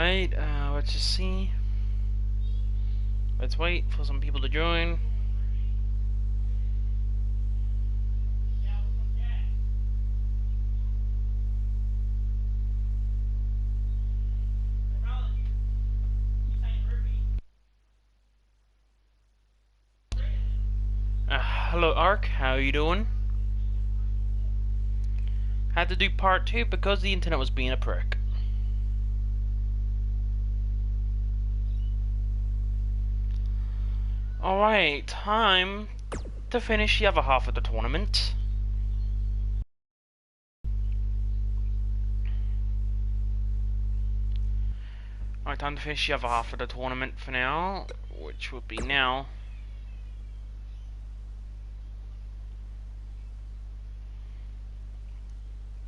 Alright, let's just see. Let's wait for some people to join. Hello Ark, how you doing? Had to do part 2 because the internet was being a prick. Alright, time to finish the other half of the tournament. Alright, time to finish the other half of the tournament for now, which would be now.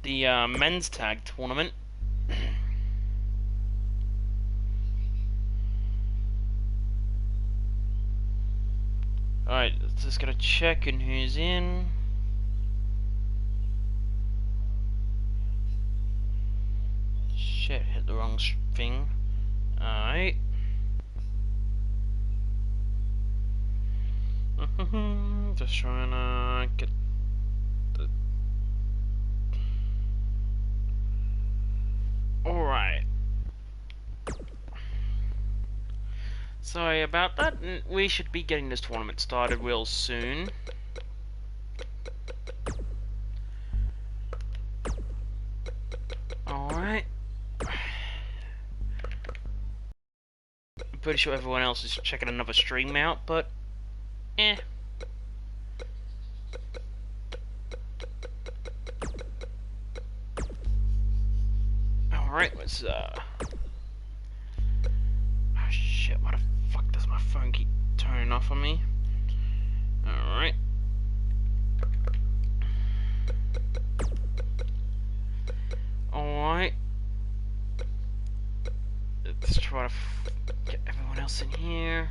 The men's tag tournament. Alright, just gotta check in who's in. Shit, hit the wrong thing. Alright. Just trying to get the... Alright. Sorry about that. We should be getting this tournament started real soon. Alright. I'm pretty sure everyone else is checking another stream out, but eh. Alright, let's oh shit, why the fuck does my phone keep turning off on me? Alright. Alright. Let's try to get everyone else in here.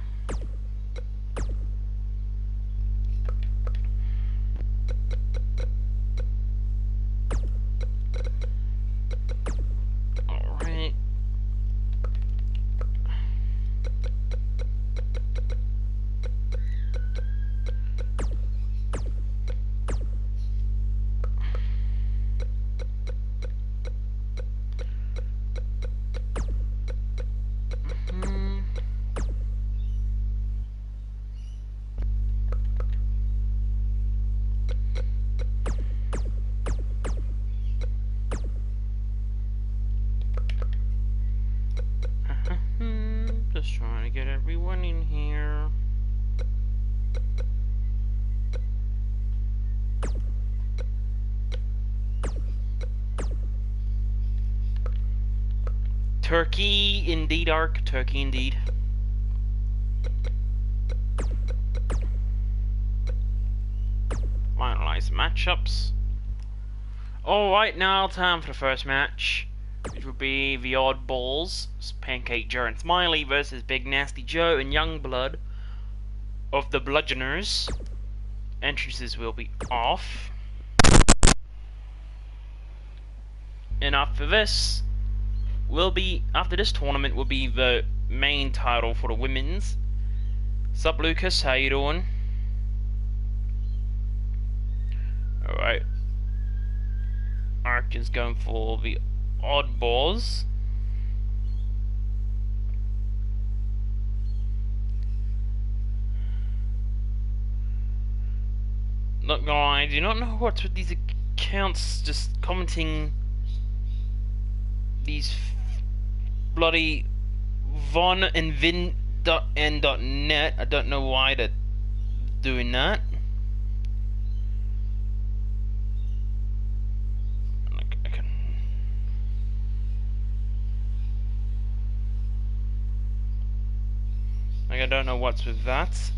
Alright. Just trying to get everyone in here. Turkey indeed, Ark. Turkey indeed. Finalize matchups. Alright, now time for the first match, which will be the Oddballs, Pancake Joe and Smiley versus Big Nasty Joe and Youngblood of the Bludgeoners. Entrances will be off. And after this tournament will be the main title for the women's. Sup Lucas, how you doing? Alright. Ark is going for the Oddballs. Not gonna lie, I do not know what's with these accounts just commenting these bloody Von and Vin.n.net. I don't know why they're doing that. I don't know what's with that.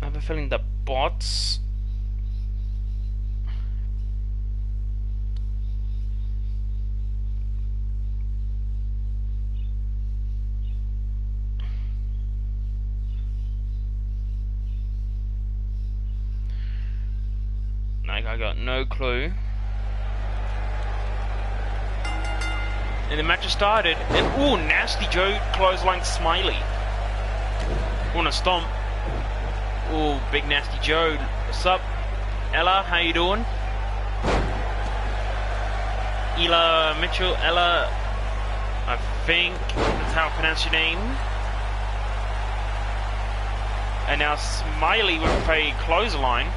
I have a feeling that bots. Like, I got no clue. And the match has started. And ooh, Nasty Joe clothesline Smiley. On a stomp. Ooh, Big Nasty Joe. What's up? Ella, how you doing? Ella Mitchell, Ella, I think that's how I pronounce your name. And now Smiley with a clothesline.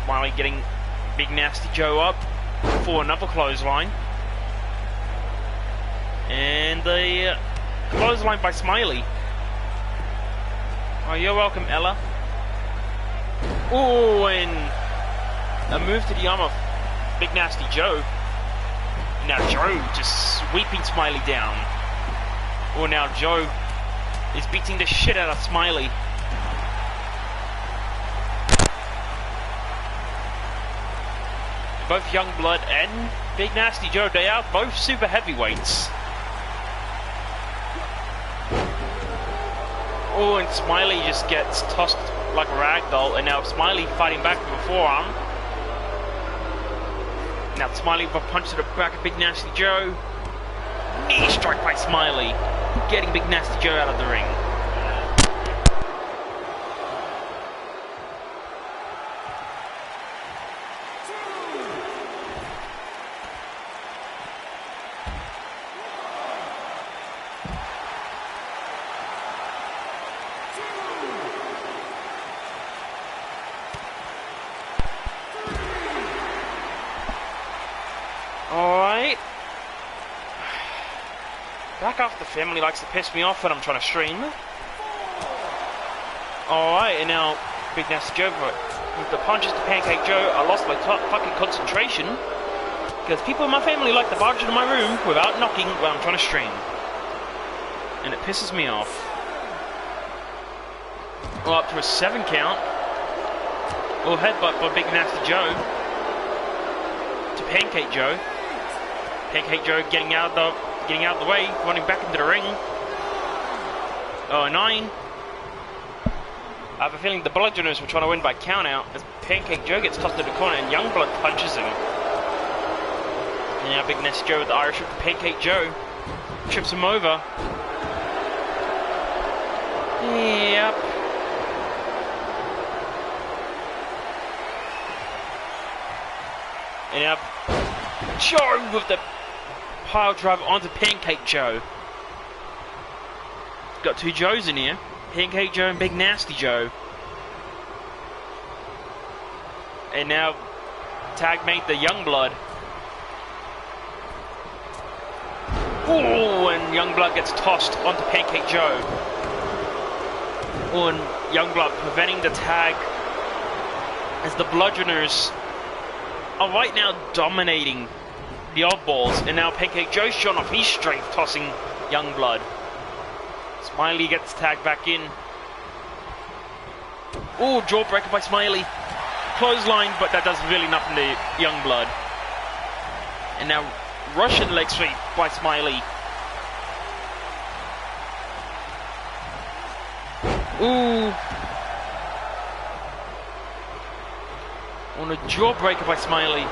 Smiley getting Big Nasty Joe up for another clothesline. And the clothesline by Smiley. Oh, you're welcome, Ella. Oh, and a move to the arm of Big Nasty Joe. Now Joe just sweeping Smiley down. Oh, now Joe is beating the shit out of Smiley. Both Youngblood and Big Nasty Joe, they are both super heavyweights. Oh, and Smiley just gets tossed like a ragdoll, and now Smiley fighting back with a forearm. Now Smiley with a punch to the back of Big Nasty Joe. Knee strike by Smiley, getting Big Nasty Joe out of the ring. Alright. Back off, the family likes to piss me off when I'm trying to stream. Alright, and now Big Nasty Joe with the punches to Pancake Joe. I lost my fucking concentration because people in my family like to barge into my room without knocking while I'm trying to stream. And it pisses me off. Well, up to a 7 count. Well, headbutt by Big Nasty Joe to Pancake Joe. Pancake Joe getting out of the way, running back into the ring. Oh, 9. I have a feeling the Bludgeoners were trying to win by count out as Pancake Joe gets tossed to the corner and Youngblood punches him. And now Big Nasty Joe with the Irish whip to Pancake Joe. Trips him over. Yep. And now Joe with the pile driver onto Pancake Joe. Got 2 Joes in here. Pancake Joe and Big Nasty Joe. And now tag mate the Youngblood. Oh, and Youngblood gets tossed onto Pancake Joe. Oh, and Youngblood preventing the tag as the Bludgeoners are right now dominating the Oddballs, and now Pancake Joe's showing off his strength, tossing Youngblood. Smiley gets tagged back in. Oh, jawbreaker by Smiley. Clothesline, but that does really nothing to Youngblood. And now Russian leg sweep by Smiley. Ooh. On a jawbreaker by Smiley.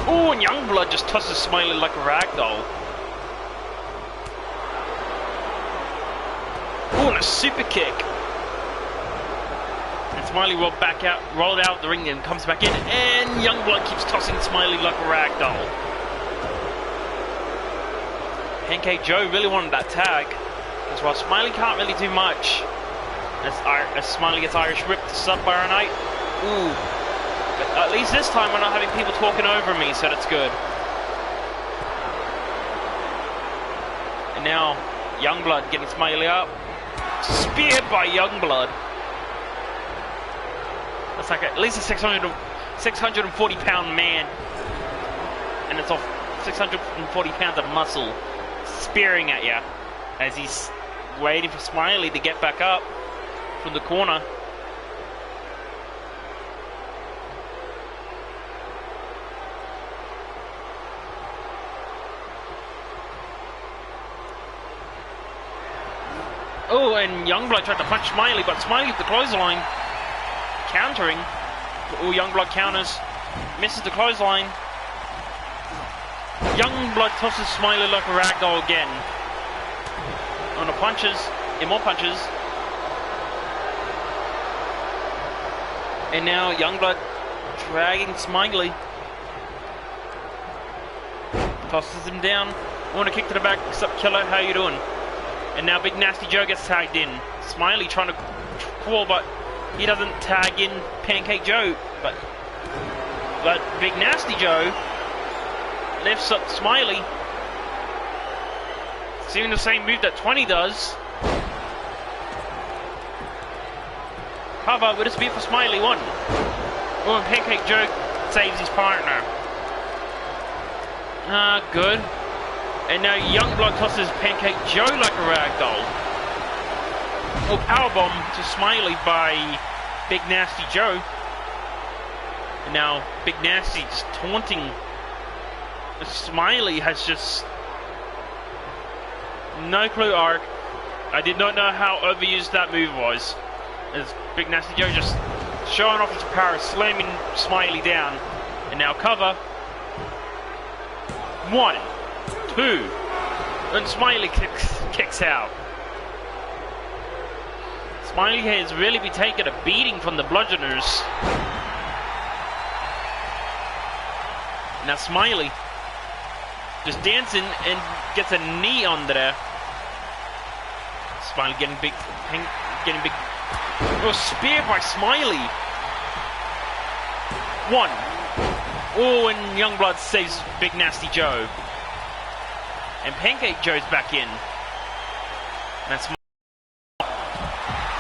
Ooh, and Youngblood just tosses Smiley like a ragdoll. Ooh, and a super kick. And Smiley rolled out the ring and comes back in, and Youngblood keeps tossing Smiley like a ragdoll. Pancake Joe really wanted that tag, because while Smiley can't really do much, as Smiley gets Irish whipped to sub by a night. Ooh. But at least this time we're not having people talking over me, so that's good. And now Youngblood getting Smiley up. Speared by Youngblood. That's like at least a 640 pound man. And it's off 640 pounds of muscle spearing at you as he's waiting for Smiley to get back up from the corner. Oh, and Youngblood tried to punch Smiley, but Smiley with the clothesline. Countering. Oh, Youngblood counters. Misses the clothesline. Youngblood tosses Smiley like a ragdoll again. On the punches, in more punches. And now Youngblood dragging Smiley. Tosses him down. I want to kick to the back. What's up, killer? How you doing? And now Big Nasty Joe gets tagged in. Smiley trying to crawl, but he doesn't tag in Pancake Joe. But Big Nasty Joe lifts up Smiley. It's even the same move that 20 does. Cover, will this be for Smiley? One. Oh, and Pancake Joe saves his partner. Good. And now Youngblood tosses Pancake Joe like a ragdoll. Oh, powerbomb to Smiley by Big Nasty Joe. And now Big Nasty just taunting. Smiley has just no clue arc. I did not know how overused that move was. As Big Nasty Joe just showing off his power, slamming Smiley down. And now cover. 1, 2, and Smiley kicks out. Smiley has really been taking a beating from the bludgeoners. Now Smiley just dancing and gets a knee under there. Smiley getting big. Oh, spear by Smiley. 1. Oh, and Youngblood saves Big Nasty Joe. And Pancake Joe's back in. That's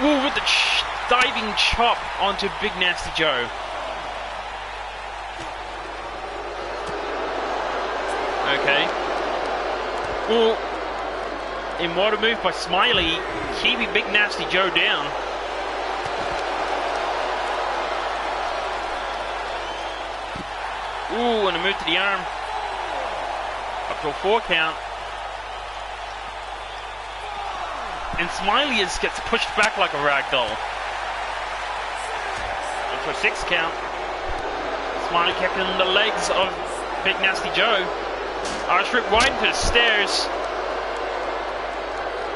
ooh, with the diving chop onto Big Nasty Joe. Okay. Ooh. In what a move by Smiley, keeping Big Nasty Joe down. Ooh, and a move to the arm. Up to a 4 count. And Smiley gets pushed back like a ragdoll. Up to a 6 count. Smiley kicking the legs of Big Nasty Joe. Irish Rip wide into the stairs.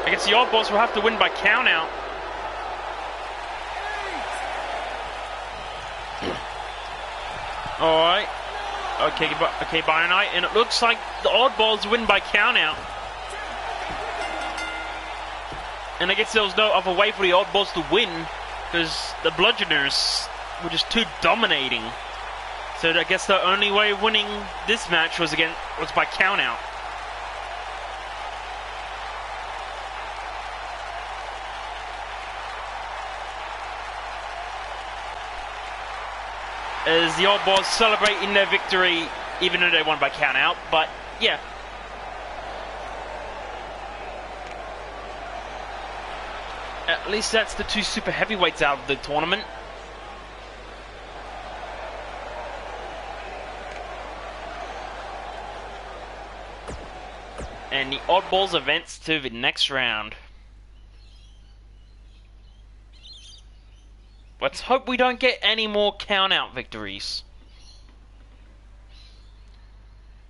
I guess the Oddballs will have to win by count out. Alright. Okay, Byron Knight, and it looks like the Oddballs win by count out. And I guess there was no other way for the Oddballs to win, because the Bludgeoners were just too dominating. So I guess the only way of winning this match was by count out. As the Oddballs celebrating their victory, even though they won by count out, but yeah. At least that's the 2 super heavyweights out of the tournament. And the Oddballs advance to the next round. Let's hope we don't get any more count-out victories.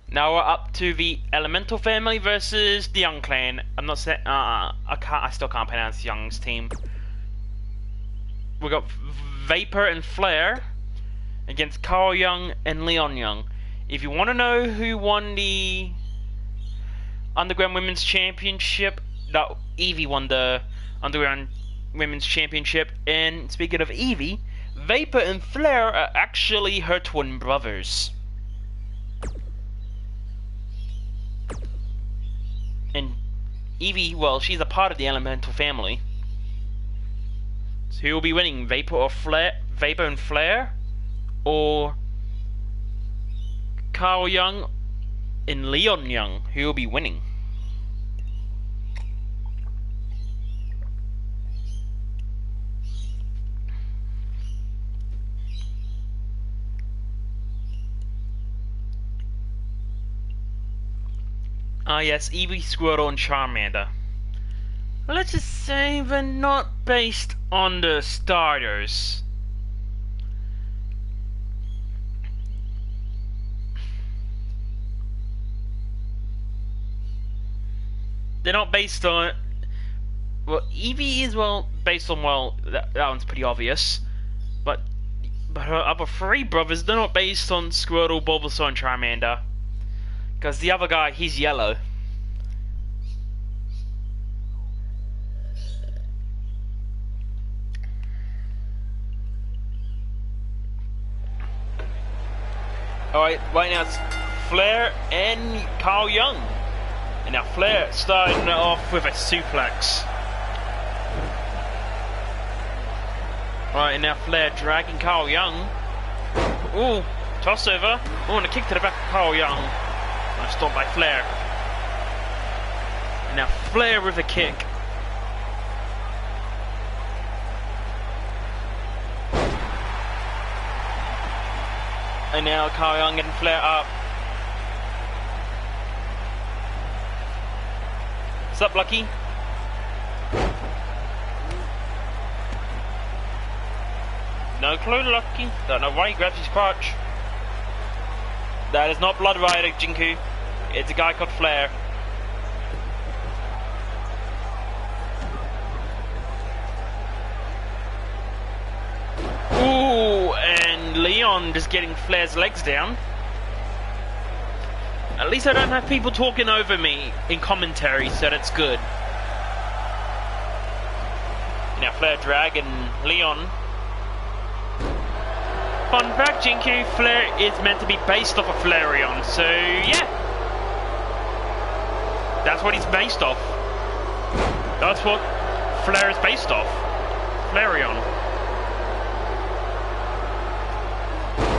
Now we're up to the Elemental family versus the Young clan. I'm not saying I still can't pronounce Young's team. We got Vapor and Flair against Carl Young and Leon Young. If you want to know who won the Underground Women's Championship, that Evie won the Underground Women's Championship. And speaking of Evie, Vapor and Flair are actually her twin brothers. And Evie, well, she's a part of the Elemental family. So who will be winning, Vapor or Flair? Vapor and Flair, or Carl Young and Leon Young? Who will be winning? Ah yes, Eevee, Squirtle and Charmander. Let's just say they're not based on the starters. they're not based on. Well, Eevee is based on that one's pretty obvious, but her other three brothers, they're not based on Squirtle, Bulbasaur, and Charmander, because the other guy, he's yellow. Alright, right now it's Flair and Carl Young. And now Flair starting off with a suplex. Alright, and now Flair dragging Carl Young. Ooh, toss over. Oh, and a kick to the back of Carl Young. Nice stop by Flair. And now Flair with a kick. And now Carl Young getting Flair up. What's up, Lucky? No clue, Lucky. Don't know why he grabs his crotch. That is not Blood Rider, Jinku. It's a guy called Flair. Ooh, and Leon just getting Flair's legs down. At least I don't have people talking over me in commentary, so that's good. Now Flair dragging Leon. Fun fact, Jinku, Flair is meant to be based off of Flareon, so yeah. That's what he's based off. That's what Flair is based off. Flareon.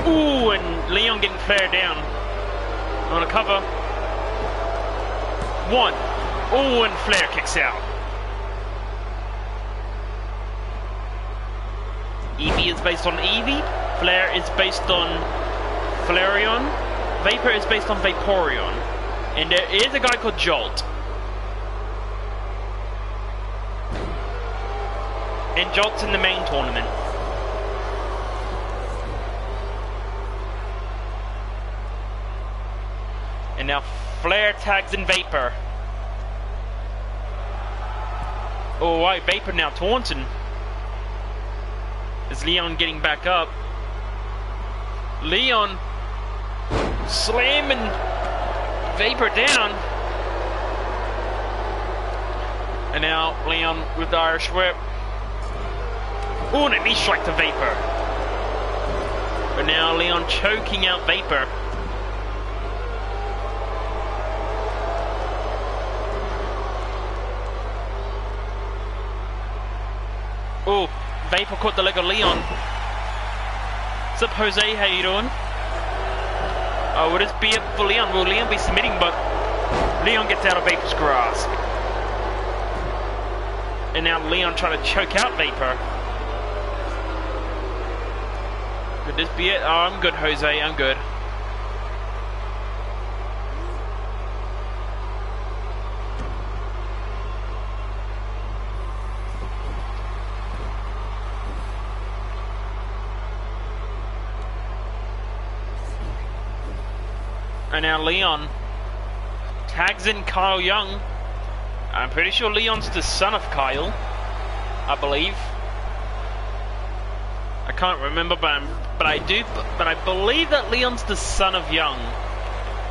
Ooh, and Leon getting Flair down. On a cover. One. Ooh, and Flair kicks out. Eevee is based on Eevee. Flair is based on Flareon. Vapor is based on Vaporeon. And there is a guy called Jolt. And Jolt's in the main tournament. And now Flair tags in Vapor. Oh, right, Vapor now taunting. Is Leon getting back up? Leon slamming Vapor down. And now Leon with the Irish Whip. Oh, and a knee strike to Vapor. But now Leon choking out Vapor. Oh, Vapor caught the leg of Leon. What's up, Jose? How you doing? Oh, will this be it for Leon? Will Leon be submitting? But Leon gets out of Vapor's grasp. And now Leon trying to choke out Vapor. Could this be it? Oh, I'm good, Jose. I'm good. And now Leon tags in Kyle Young. I'm pretty sure Leon's the son of Kyle, I believe. I can't remember, but I believe that Leon's the son of Young.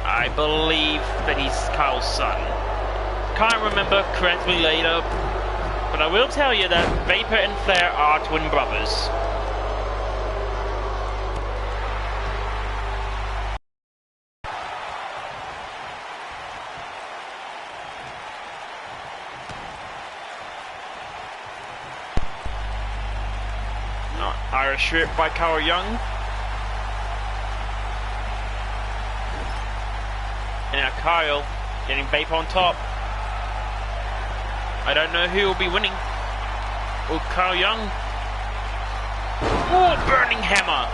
I believe that he's Kyle's son. Can't remember, correct me later, but I will tell you that Vapor and Flair are twin brothers. Irish Whip by Kyle Young. And now Kyle getting Vapor on top. I don't know who will be winning. Oh, Kyle Young. Oh, burning hammer.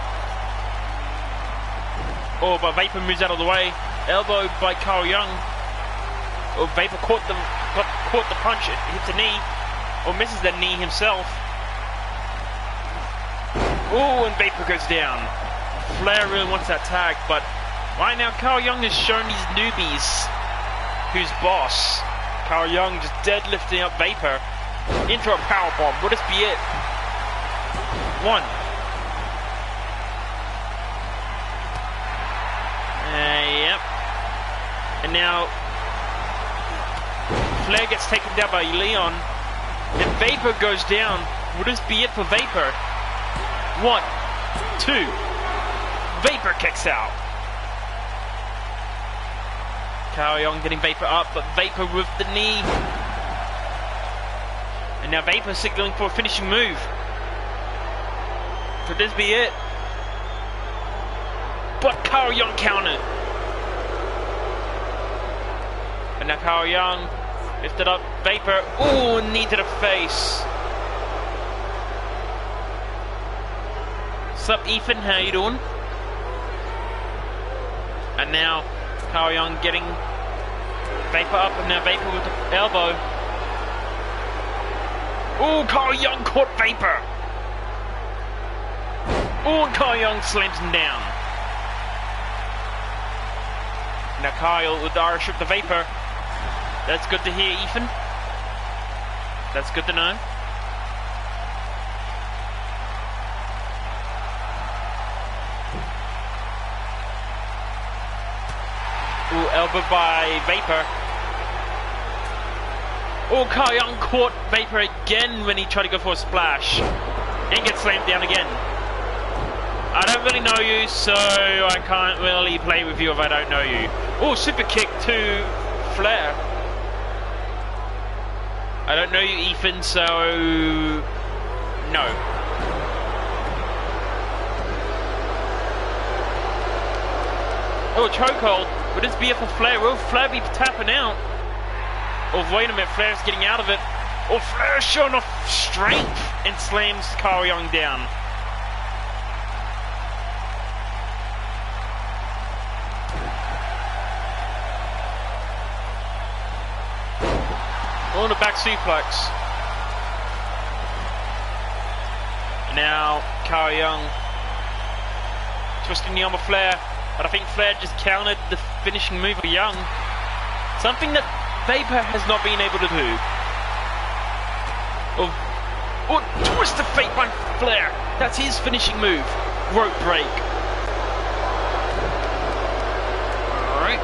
Oh, but Vapor moves out of the way. Elbow by Kyle Young. Oh, Vapor caught the punch. It hits the knee. Or misses the knee himself. Oh, and Vapor goes down. Flair really wants that tag, but right now Kyle Young has shown these newbies who's boss. Carl Young just deadlifting up Vapor into a powerbomb. Will this be it? 1. Yep. And now Flair gets taken down by Leon. And Vapor goes down. Will this be it for Vapor? 1, 2. Vapor kicks out. Carl Young getting Vapor up, but Vapor with the knee. And now Vapor signaling for a finishing move. Could this be it? But Carl Young countered. And now Carl Young lifted up Vapor. Ooh, knee to the face. What's up, Ethan? How you doing? And now Carl Young getting Vapor up, and now Vapor with the elbow. Ooh, Carl Young caught Vapor. Ooh, and Carl Young slams him down. Now Kyle with the Irish whip to Vapor. That's good to hear, Ethan. That's good to know. Ooh, elbow by Vapor. Oh, Carl Young caught Vapor again when he tried to go for a splash. And gets slammed down again. I don't really know you, so I can't really play with you if I don't know you. Oh, super kick to Flair. I don't know you, Ethan, so no. Oh, chokehold. Would this be it for Flair? Will Flair be tapping out? Oh, wait a minute, Flair's getting out of it. Oh, Flair's showing off strength and slams Carl Young down. On the back suplex. Now, Carl Young twisting the arm of Flair. But I think Flair just countered the finishing move of Young. Something that Vapor has not been able to do. Oh, twist of fate by Flair. That's his finishing move. Rope break. Alright.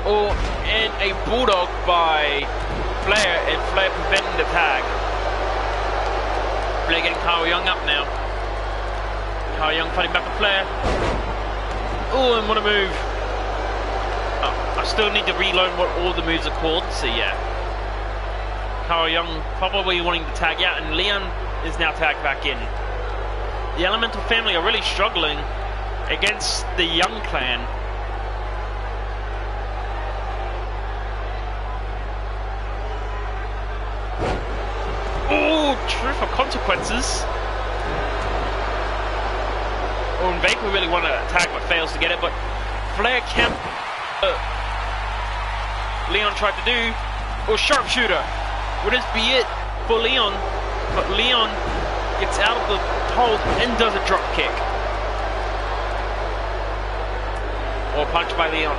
Oh, and a bulldog by Flair, and Flair preventing the tag. Flair getting Carl Young up now. Carl Young fighting back with Flair. Oh, and what a move. Oh, I still need to relearn what all the moves are called, so yeah. Carl Young probably wanting to tag out, and Leon is now tagged back in. The Elemental family are really struggling against the Young clan. Oh, truth or consequences. Oh, and Vapor really want to attack but fails to get it, but Flair can't. Leon tried to do. Oh, sharpshooter. Would this be it for Leon? But Leon gets out of the hold and does a drop kick. Or punch by Leon.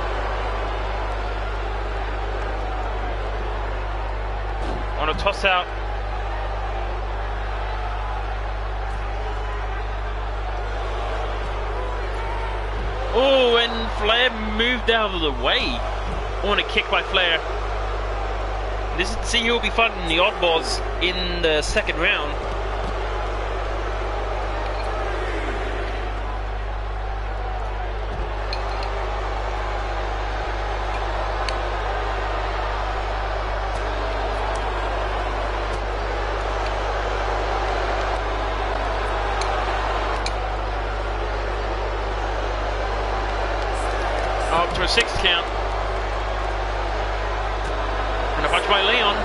On a toss out. Oh, and Flair moved out of the way. On a kick by Flair. This is to see who will be fighting the Oddballs in the second round. Up to a 6 count. And a punch by Leon.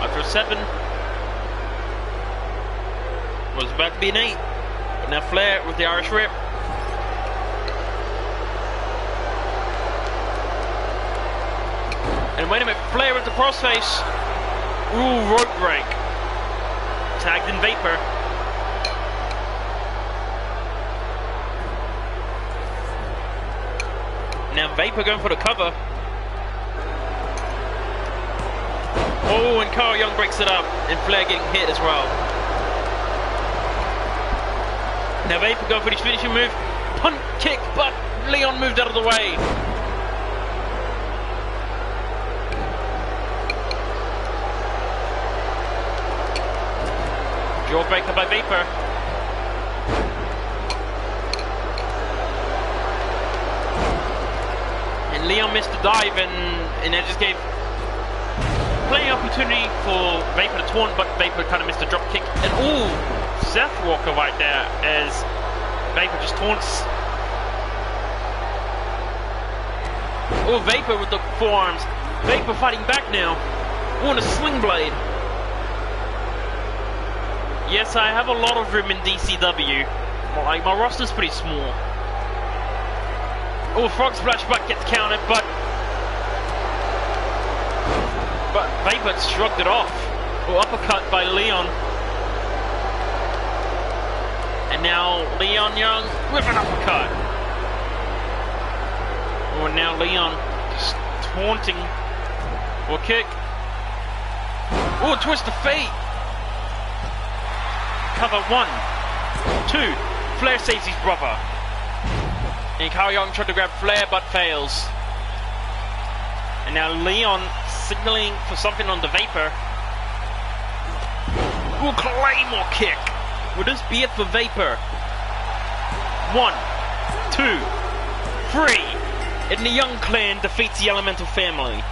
Up to a 7. Was about to be an 8. But now Flair with the Irish whip. And wait a minute, Flair with the crossface. Ooh, rope break. Tagged in Vapor. Now Vapor going for the cover. Oh, and Carl Young breaks it up. And Flair getting hit as well. Now Vapor going for his finishing move. Punt kick, but Leon moved out of the way. Jawbreaker by Vapor. And Leon missed the dive, and that just gave plenty of opportunity for Vapor to taunt, but Vapor kind of missed the drop kick. And ooh, Seth Walker right there as Vapor just taunts. Oh, Vapor with the forearms. Vapor fighting back now. Oh, and a sling blade. Yes, I have a lot of room in DCW. Like, my roster's pretty small. Oh, frog splash butt gets countered, but Vapor shrugged it off. Oh, uppercut by Leon. And now Leon Young with an uppercut. Oh, and now Leon just taunting. Or kick. Oh, twist of fate. Cover 1, 2. Flair saves his brother. And Carl Young tried to grab Flair but fails. And now Leon signaling for something on the Vapor. Ooh, Claymore kick. Will this be it for Vapor? 1, 2, 3. And the Young clan defeats the Elemental family.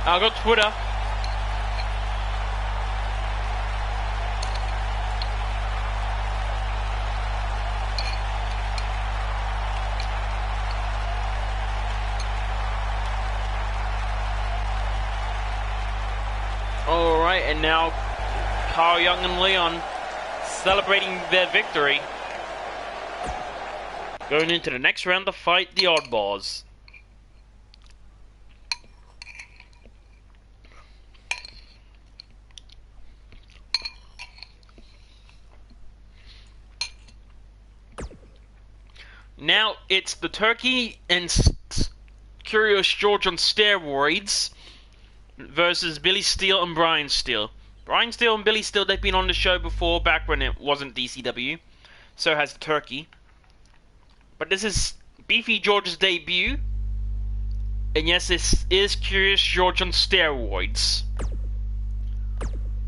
I'll go Twitter. Alright, and now Carl Young and Leon celebrating their victory. Going into the next round to fight the Oddballs. Now it's the Turkey and Curious George on steroids versus Billy Steele and Brian Steele. Brian Steele and Billy Steele, they've been on the show before, back when it wasn't DCW. So has the Turkey. But this is Beefy George's debut. And yes, this is Curious George on steroids.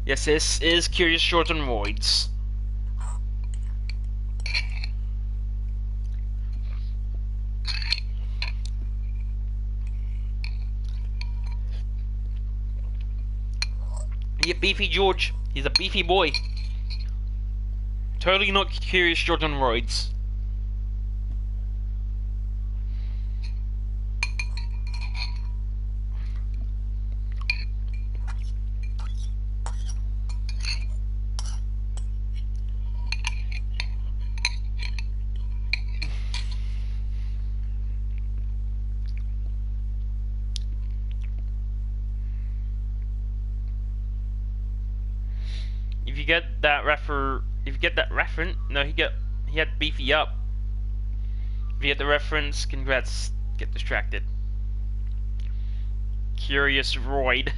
Yes, this is Curious George on roids. Yeah, Beefy George. He's a beefy boy. Totally not Curious George on roids. If you get that reference, no, he had Beefy up. If you get the reference, congrats. Get distracted. Curious Roid.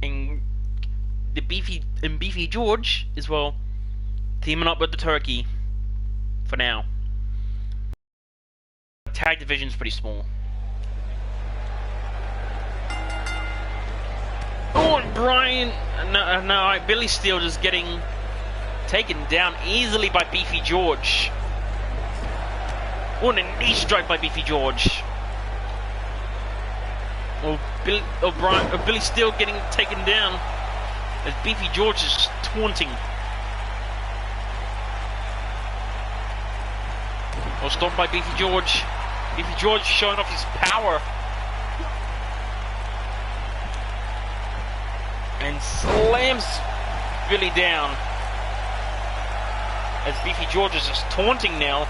And the Beefy George as well, teaming up with the Turkey. For now. The tag division's pretty small. Oh, and Brian, no, Billy Steele just getting taken down easily by Beefy George. Oh, and a knee strike by Beefy George. Oh, Billy Steele getting taken down as Beefy George is taunting. Oh, stopped by Beefy George. Beefy George showing off his power. And slams Billy down. As Beefy George is just taunting now.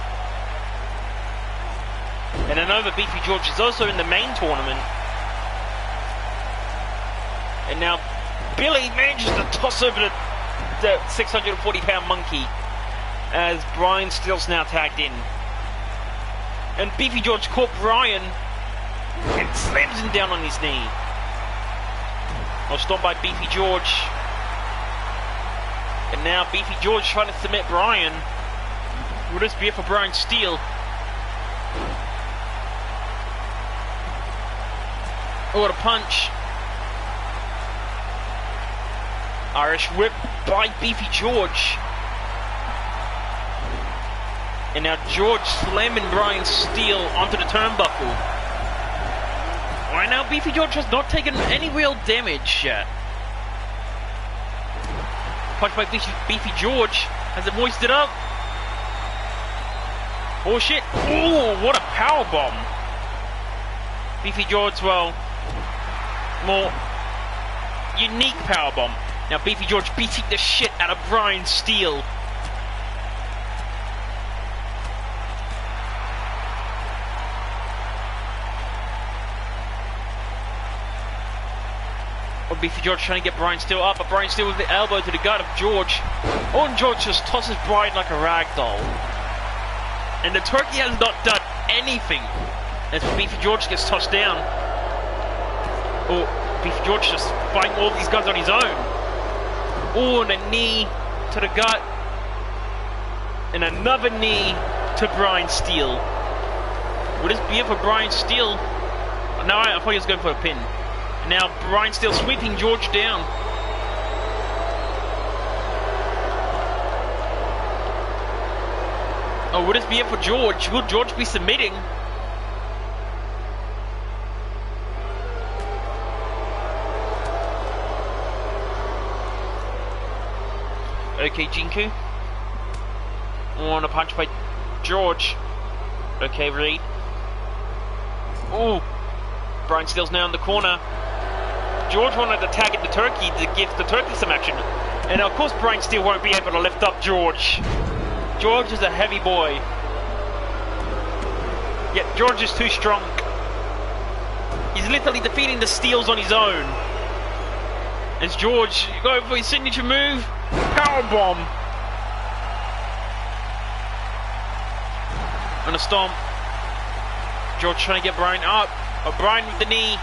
And I know that Beefy George is also in the main tournament. And now Billy manages to toss over the 640-pound monkey. As Brian Steele's now tagged in. And Beefy George caught Brian and slams him down on his knee. Well, stomped by Beefy George. And now Beefy George trying to submit Brian. Will this be it for Brian Steele? Oh, what a punch. Irish whip by Beefy George. And now George slamming Brian Steele onto the turnbuckle. Right now, Beefy George has not taken any real damage yet. Punch by Beefy George. Has it moisted up? Oh shit. Oh, what a power bomb. Beefy George, well, more unique power bomb. Now Beefy George beating the shit out of Brian Steele. Beefy George trying to get Brian Steele up, but Brian Steele with the elbow to the gut of George. Oh, and George just tosses Brian like a rag doll. And the turkey has not done anything as Beefy George gets tossed down. Oh, Beefy George just fighting all these guys on his own. Oh, and a knee to the gut. And another knee to Brian Steele. Would this be it for Brian Steele? No, I thought he was going for a pin. Now Brian Steele sweeping George down. Oh, would this be it for George? Will George be submitting? Okay, Jinku. On a punch by George. Okay, Reed. Oh, Brian Steele's now in the corner. George wanted to tag at the turkey to give the turkey some action. And of course Brian Steele won't be able to lift up George. George is a heavy boy. Yet George is too strong. He's literally defeating the Steels on his own. As George going for his signature move. Powerbomb. On a stomp. George trying to get Brian up. But Brian with the knee.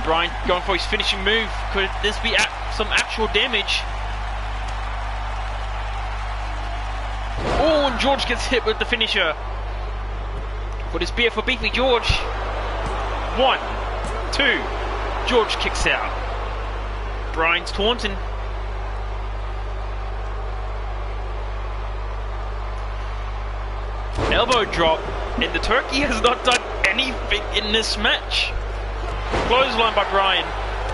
Brian going for his finishing move. Could this be some actual damage? Oh, and George gets hit with the finisher. Would this be it for Beefy George? 1, 2. George kicks out. Brian's taunting. Elbow drop. And the turkey has not done anything in this match. Clothesline by Brian.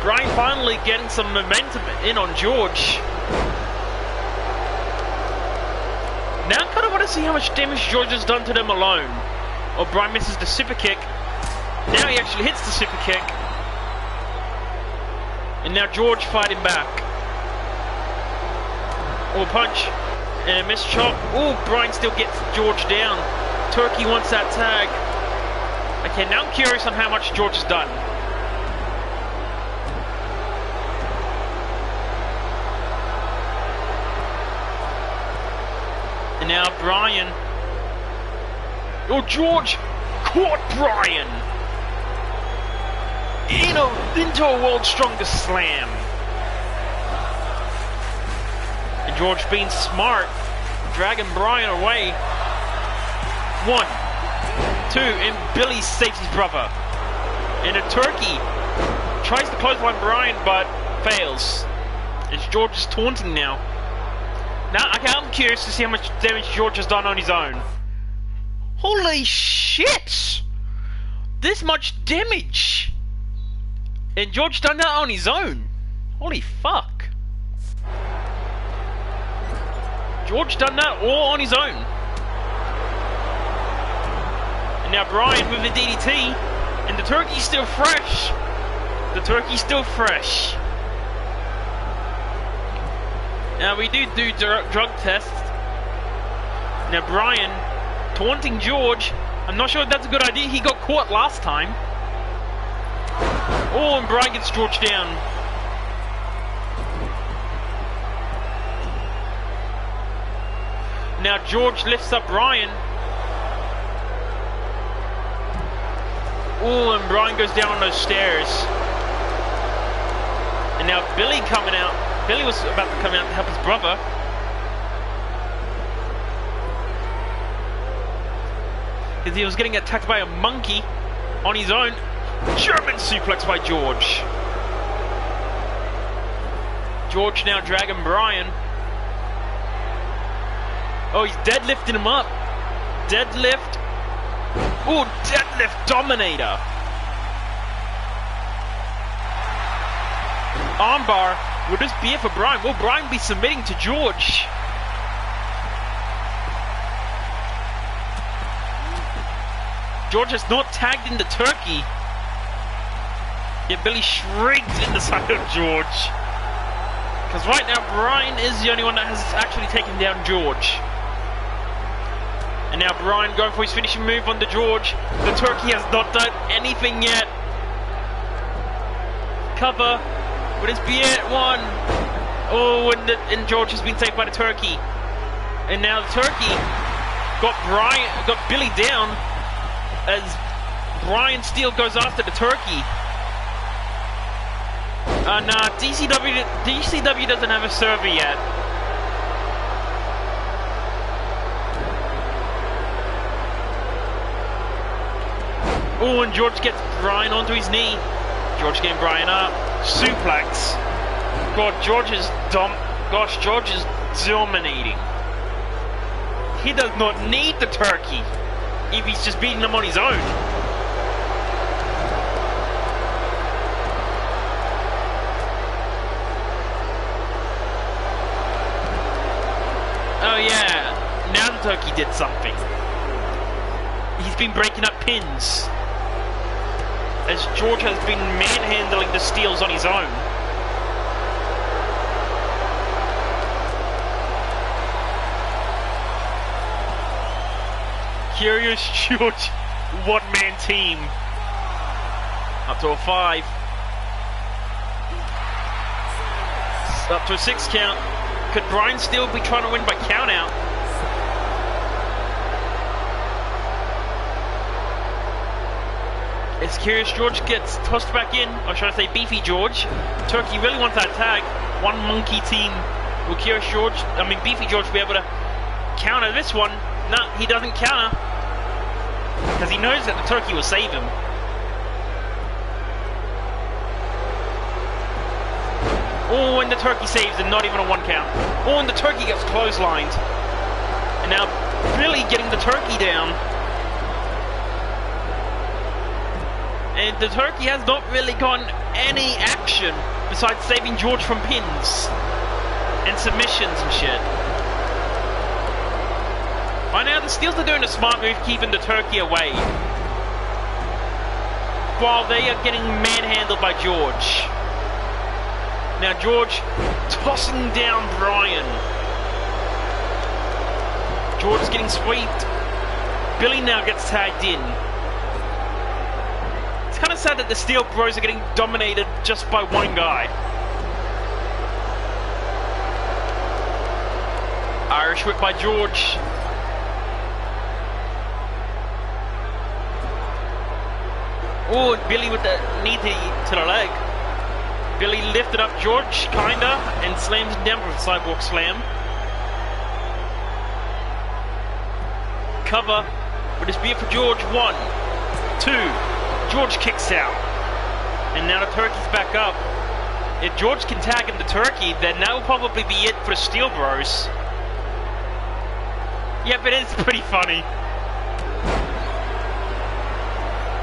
Brian finally getting some momentum in on George. Now I kind of want to see how much damage George has done to them alone. Oh, Brian misses the super kick. Now he actually hits the super kick. And now George fighting back. Oh, punch. And a missed chop. Oh, Brian still gets George down. Turkey wants that tag. Okay, now I'm curious on how much George has done. And now Brian. Oh, George caught Brian into a world's strongest slam. And George being smart, dragging Brian away. 1, 2, and Billy saves his brother. And a turkey tries to clothesline Brian, but fails. As George is taunting now. Now, okay, I'm curious to see how much damage George has done on his own. Holy shit! This much damage! And George done that on his own. Holy fuck. George done that all on his own. And now Brian with the DDT. And the turkey's still fresh. The turkey's still fresh. Now we do drug tests. Now Brian taunting George. I'm not sure if that's a good idea. He got caught last time. Oh, and Brian gets George down. Now George lifts up Brian. Oh, and Brian goes down on those stairs. And now Billy coming out. Billy was about to come out to help his brother. Because he was getting attacked by a monkey on his own. German suplex by George. George now dragging Brian. Oh, he's deadlifting him up. Deadlift. Oh, deadlift dominator. Armbar. Will this be it for Brian? Will Brian be submitting to George? George has not tagged in the turkey. Yet Billy shrieks in the side of George. Because right now Brian is the only one that has actually taken down George. And now Brian going for his finishing move on the George. The turkey has not done anything yet. Cover. Would this be it? One. Oh, and George has been saved by the turkey. And now the turkey got Billy down as Brian Steele goes after the turkey. Nah, DCW doesn't have a server yet. Oh, and George gets Brian onto his knee. George getting Brian up. Suplex. God, George is dominating. He does not need the turkey if he's just beating him on his own. Oh yeah, now the turkey did something. He's been breaking up pins as George has been manhandling the steals on his own. Curious George one-man team. Up to a 5. Up to a 6 count. Could Brian still be trying to win by count out? It's Curious George gets tossed back in, or should I say Beefy George. Turkey really wants that tag. One monkey team. Will Beefy George be able to counter this one? No, he doesn't counter. Because he knows that the turkey will save him. Oh, and the turkey saves and not even a 1 count. Oh, and the turkey gets clotheslined. And now Billy getting the turkey down. And the turkey has not really gotten any action besides saving George from pins and submissions and shit. Right now, the Steels are doing a smart move, keeping the turkey away, while they are getting manhandled by George. Now George tossing down Brian. George is getting swept. Billy now gets tagged in. It's kind of sad that the Steel Bros are getting dominated just by one guy. Irish whip by George. Oh, and Billy with the knee to the leg. Billy lifted up George, kinda, and slams him down with a sidewalk slam. Cover. Would this be it for George? 1, 2. George kicks out. And now the turkey's back up. If George can tag in the turkey, then that will probably be it for the Steel Bros. Yep, it is pretty funny.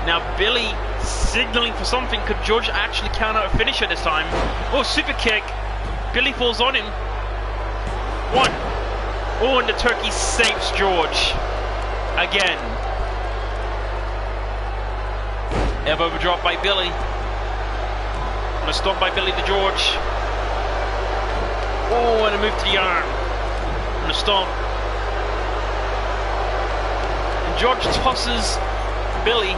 Now Billy signaling for something. Could George actually counter a finisher this time? Oh, super kick. Billy falls on him. 1. Oh, and the turkey saves George. Again. Elbow drop by Billy. And a stomp by Billy to George. Oh, and a move to the arm. And a stomp. And George tosses Billy.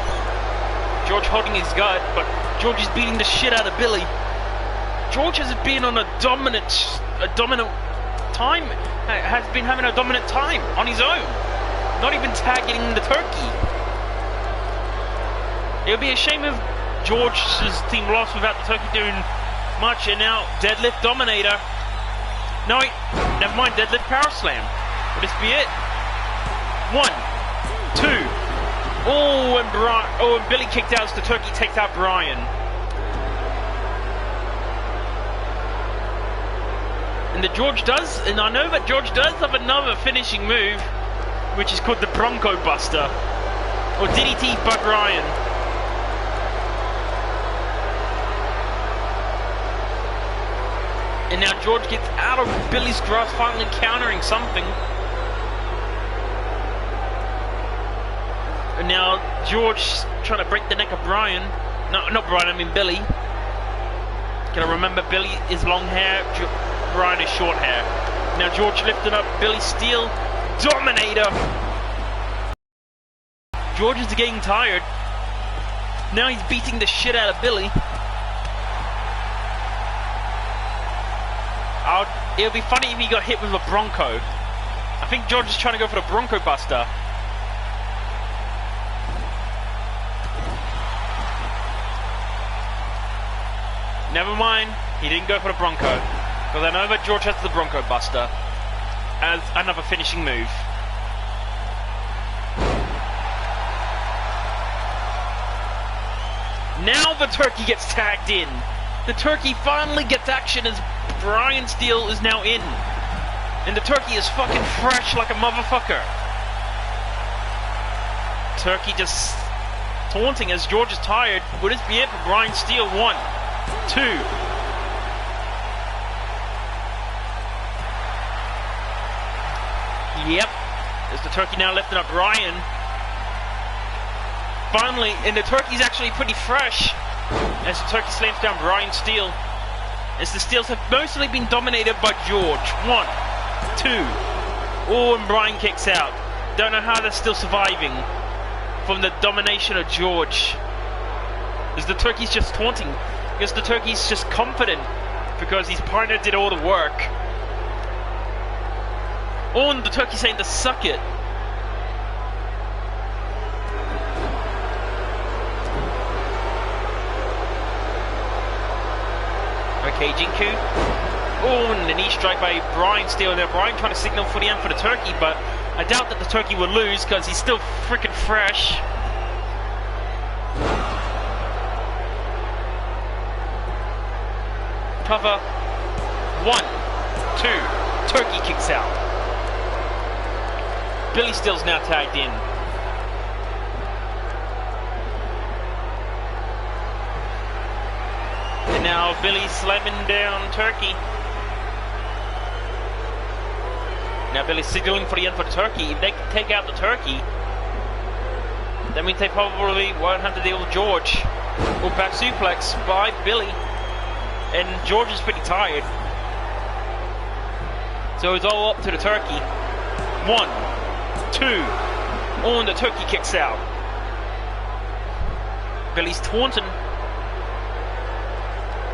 George holding his gut, but George is beating the shit out of Billy. George has been on a dominant time. Has been having a dominant time on his own. Not even tagging the turkey. It would be a shame if George's team lost without the turkey doing much. And now deadlift dominator. No, wait, never mind. Deadlift power slam. Will this be it? 1, 2. Oh, and Billy kicked out as the turkey takes out Brian. And I know that George does have another finishing move, which is called the Bronco Buster, or DDT by Brian. And now George gets out of Billy's grasp, finally countering something. And now George trying to break the neck of Brian. No, not Brian, I mean Billy. Can I remember Billy is long hair, Brian is short hair. Now George lifting up Billy Steel. Dominator! George is getting tired. Now he's beating the shit out of Billy. It would be funny if he got hit with a Bronco. I think George is trying to go for the Bronco Buster. Never mind, he didn't go for the Bronco. Because I know that George has the Bronco Buster as another finishing move. Now the turkey gets tagged in. The turkey finally gets action as Brian Steele is now in. And the turkey is fucking fresh like a motherfucker. Turkey just taunting as George is tired. Would this be it for Brian Steele? 1, 2. Yep. There's the turkey now lifting up Brian. Finally, and the turkey's actually pretty fresh as the turkey slams down Brian Steele. As the Steels have mostly been dominated by George. 1, 2. Oh, and Brian kicks out. Don't know how they're still surviving from the domination of George. As the turkey's just taunting. Because the turkey's just confident because his partner did all the work. Oh, and the turkey's saying to suck it. Okay, Jinku. Oh, and the knee strike by Brian Steele. Now Brian trying to signal for the end for the turkey, but I doubt that the turkey will lose because he's still freaking fresh. Cover. 1, 2. Turkey kicks out. Billy Steele's now tagged in. And now Billy's slamming down Turkey. Now Billy's signaling for the end for the turkey. If they can take out the turkey, that means they probably won't have to deal with George. Or back suplex by Billy. And George is pretty tired. So it's all up to the turkey. 1, 2. Oh, and the turkey kicks out. Billy's taunting.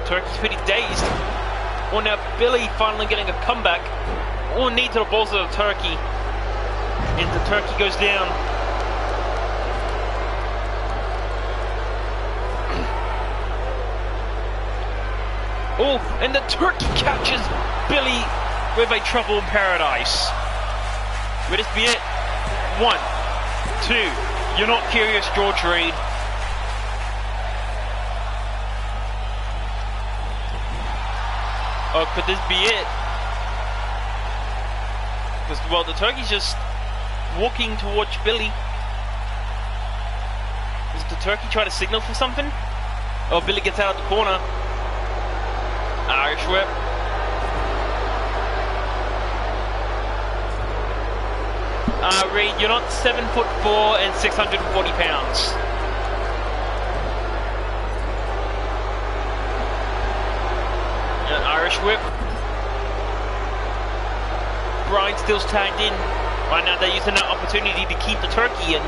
Turkey's pretty dazed. Oh, now Billy finally getting a comeback. Oh, knee to the balls of the turkey. And the turkey goes down. Oh, and the turkey catches Billy with a trouble in paradise. Will this be it? 1, 2. You're not curious, George Reed. Or could this be it? Because, well, the turkey's just walking towards Billy. Is the turkey trying to signal for something? Oh, Billy gets out of the corner. Irish whip. Reed, you're not 7'4" and 640 pounds. Irish whip. Brian still's tagged in. Right now they're using that opportunity to keep the turkey in.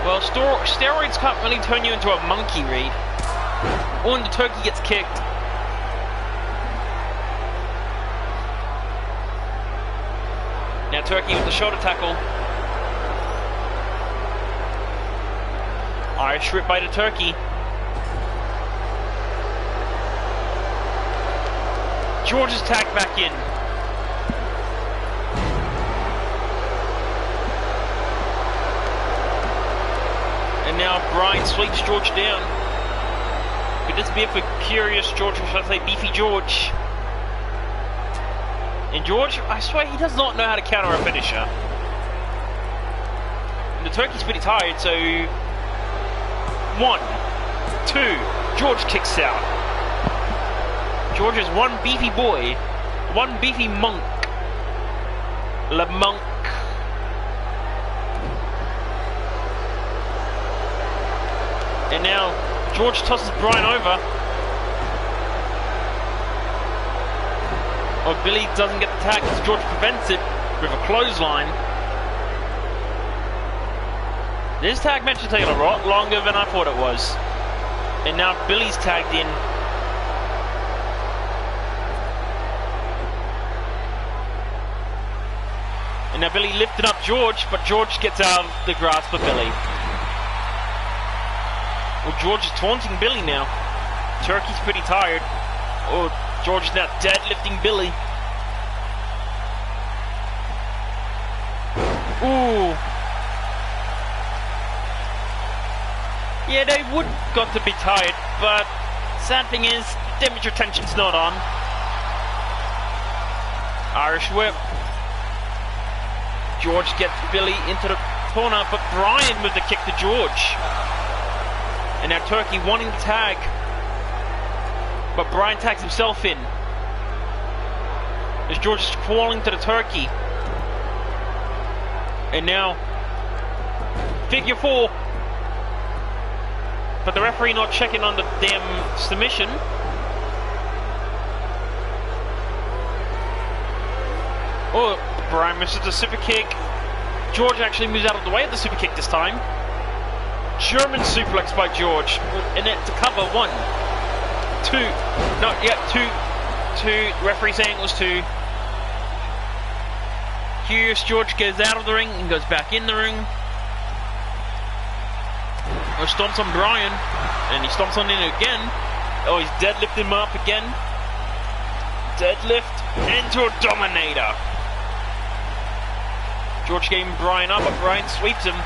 Well, steroids can't really turn you into a monkey, Reed. Or when the turkey gets kicked. Now Turkey with the shoulder tackle. Irish whip by the Turkey. George is tagged back in. And now Brian sweeps George down. Could this be it for Curious George, or should I say Beefy George? And George, I swear he does not know how to counter a finisher. And the Turkey's pretty tired, so 1, 2, George kicks out. George is one beefy boy, one beefy monk. Le Monk. And now George tosses Brian over. Oh, Billy doesn't get the tag because George prevents it with a clothesline. This tag match is taking a lot longer than I thought it was. And now Billy's tagged in. And now Billy lifted up George, but George gets out of the grasp of Billy. Well, George is taunting Billy now. Turkey's pretty tired. Oh, George is now deadlifting Billy. Ooh. Yeah, they would got to be tired, but sad thing is, damage retention's not on. Irish whip. George gets Billy into the corner, but Brian with the kick to George. And now Turkey wanting the tag. But Brian tags himself in. As George is crawling to the Turkey. And now figure 4. But the referee not checking on the damn submission. Oh, Brian misses the super kick. George actually moves out of the way of the super kick this time. German suplex by George. And it to cover 1, 2. No, yeah, 2. Referee saying it was 2. Curious George goes out of the ring and goes back in the ring. Oh, stomps on Brian. And he stomps on him again. Oh, he's deadlifting him up again. Deadlift into a Dominator. George gave Brian up, but Brian sweeps him.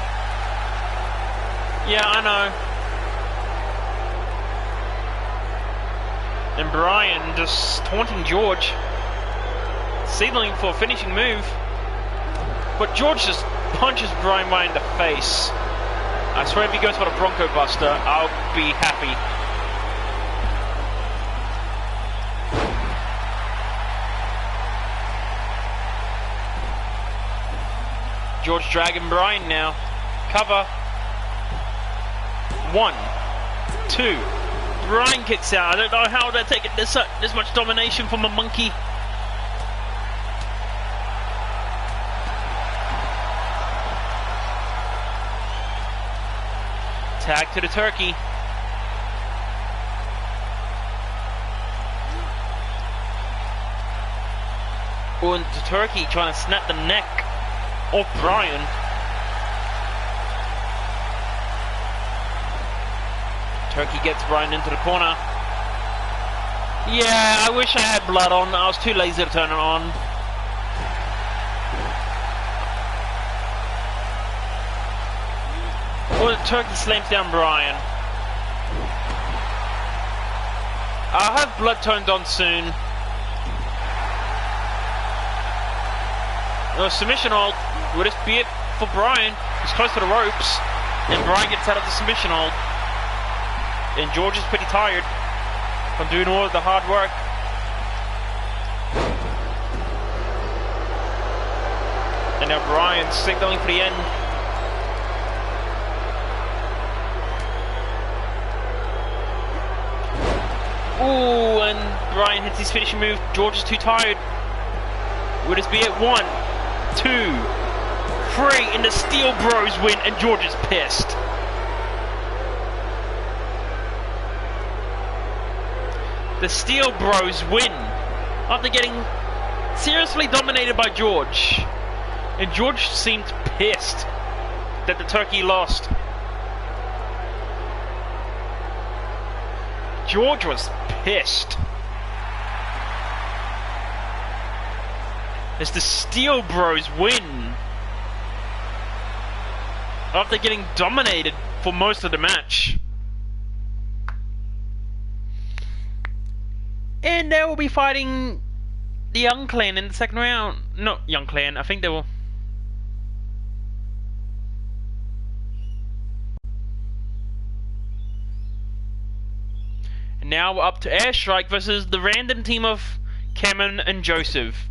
Yeah, I know. And Brian just taunting George. Signaling for a finishing move. But George just punches Brian right in the face. I swear if he goes for the Bronco Buster, I'll be happy. George dragging Brian now. Cover. 1, 2. Brian kicks out. I don't know how they're taking this much domination from a monkey. Tag to the Turkey. Oh, and the Turkey trying to snap the neck of Brian. Turkey gets Brian into the corner. Yeah, I wish I had blood on. I was too lazy to turn it on. Oh, the Turkey slams down Brian. I'll have blood turned on soon. No, submission hold. Will this be it for Brian? He's close to the ropes. And Brian gets out of the submission hold. And George is pretty tired from doing all of the hard work. And now Brian's signaling for the end. Brian hits his finishing move. George is too tired. Would this be it? 1, 2, 3, and the Steel Bros win, and George is pissed. The Steel Bros win after getting seriously dominated by George. And George seemed pissed that the turkey lost. George was pissed. As the Steel Bros win after getting dominated for most of the match. And they will be fighting the Young Clan in the second round. Not Young Clan, I think they will. And now we're up to Airstrike versus the random team of Cameron and Joseph.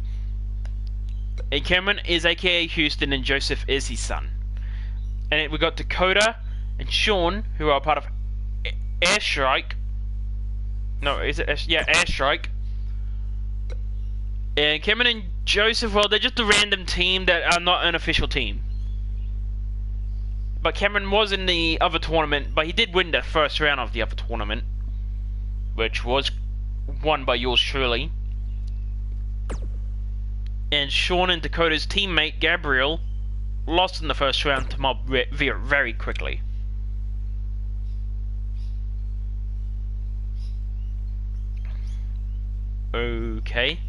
And Cameron is aka Houston and Joseph is his son. And we got Dakota and Sean, who are part of Airstrike. No, is it? Yeah, Airstrike. And Cameron and Joseph, well, they're just a random team that are not an official team. But Cameron was in the other tournament, but he did win the first round of the other tournament, which was won by yours truly. And Sean and Dakota's teammate, Gabriel, lost in the first round to Mob very quickly. Okay.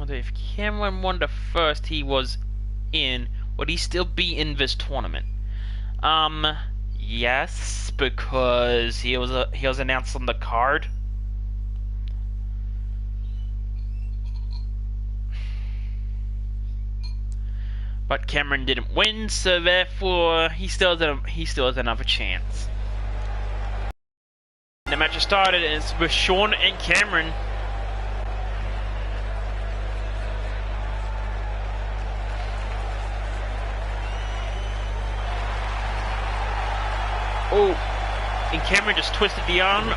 If Cameron won the first he was in, would he still be in this tournament? Yes, because he was announced on the card. But Cameron didn't win, so therefore he still has another chance. The match has started, and it's with Sean and Cameron. Oh, and Cameron just twisted the arm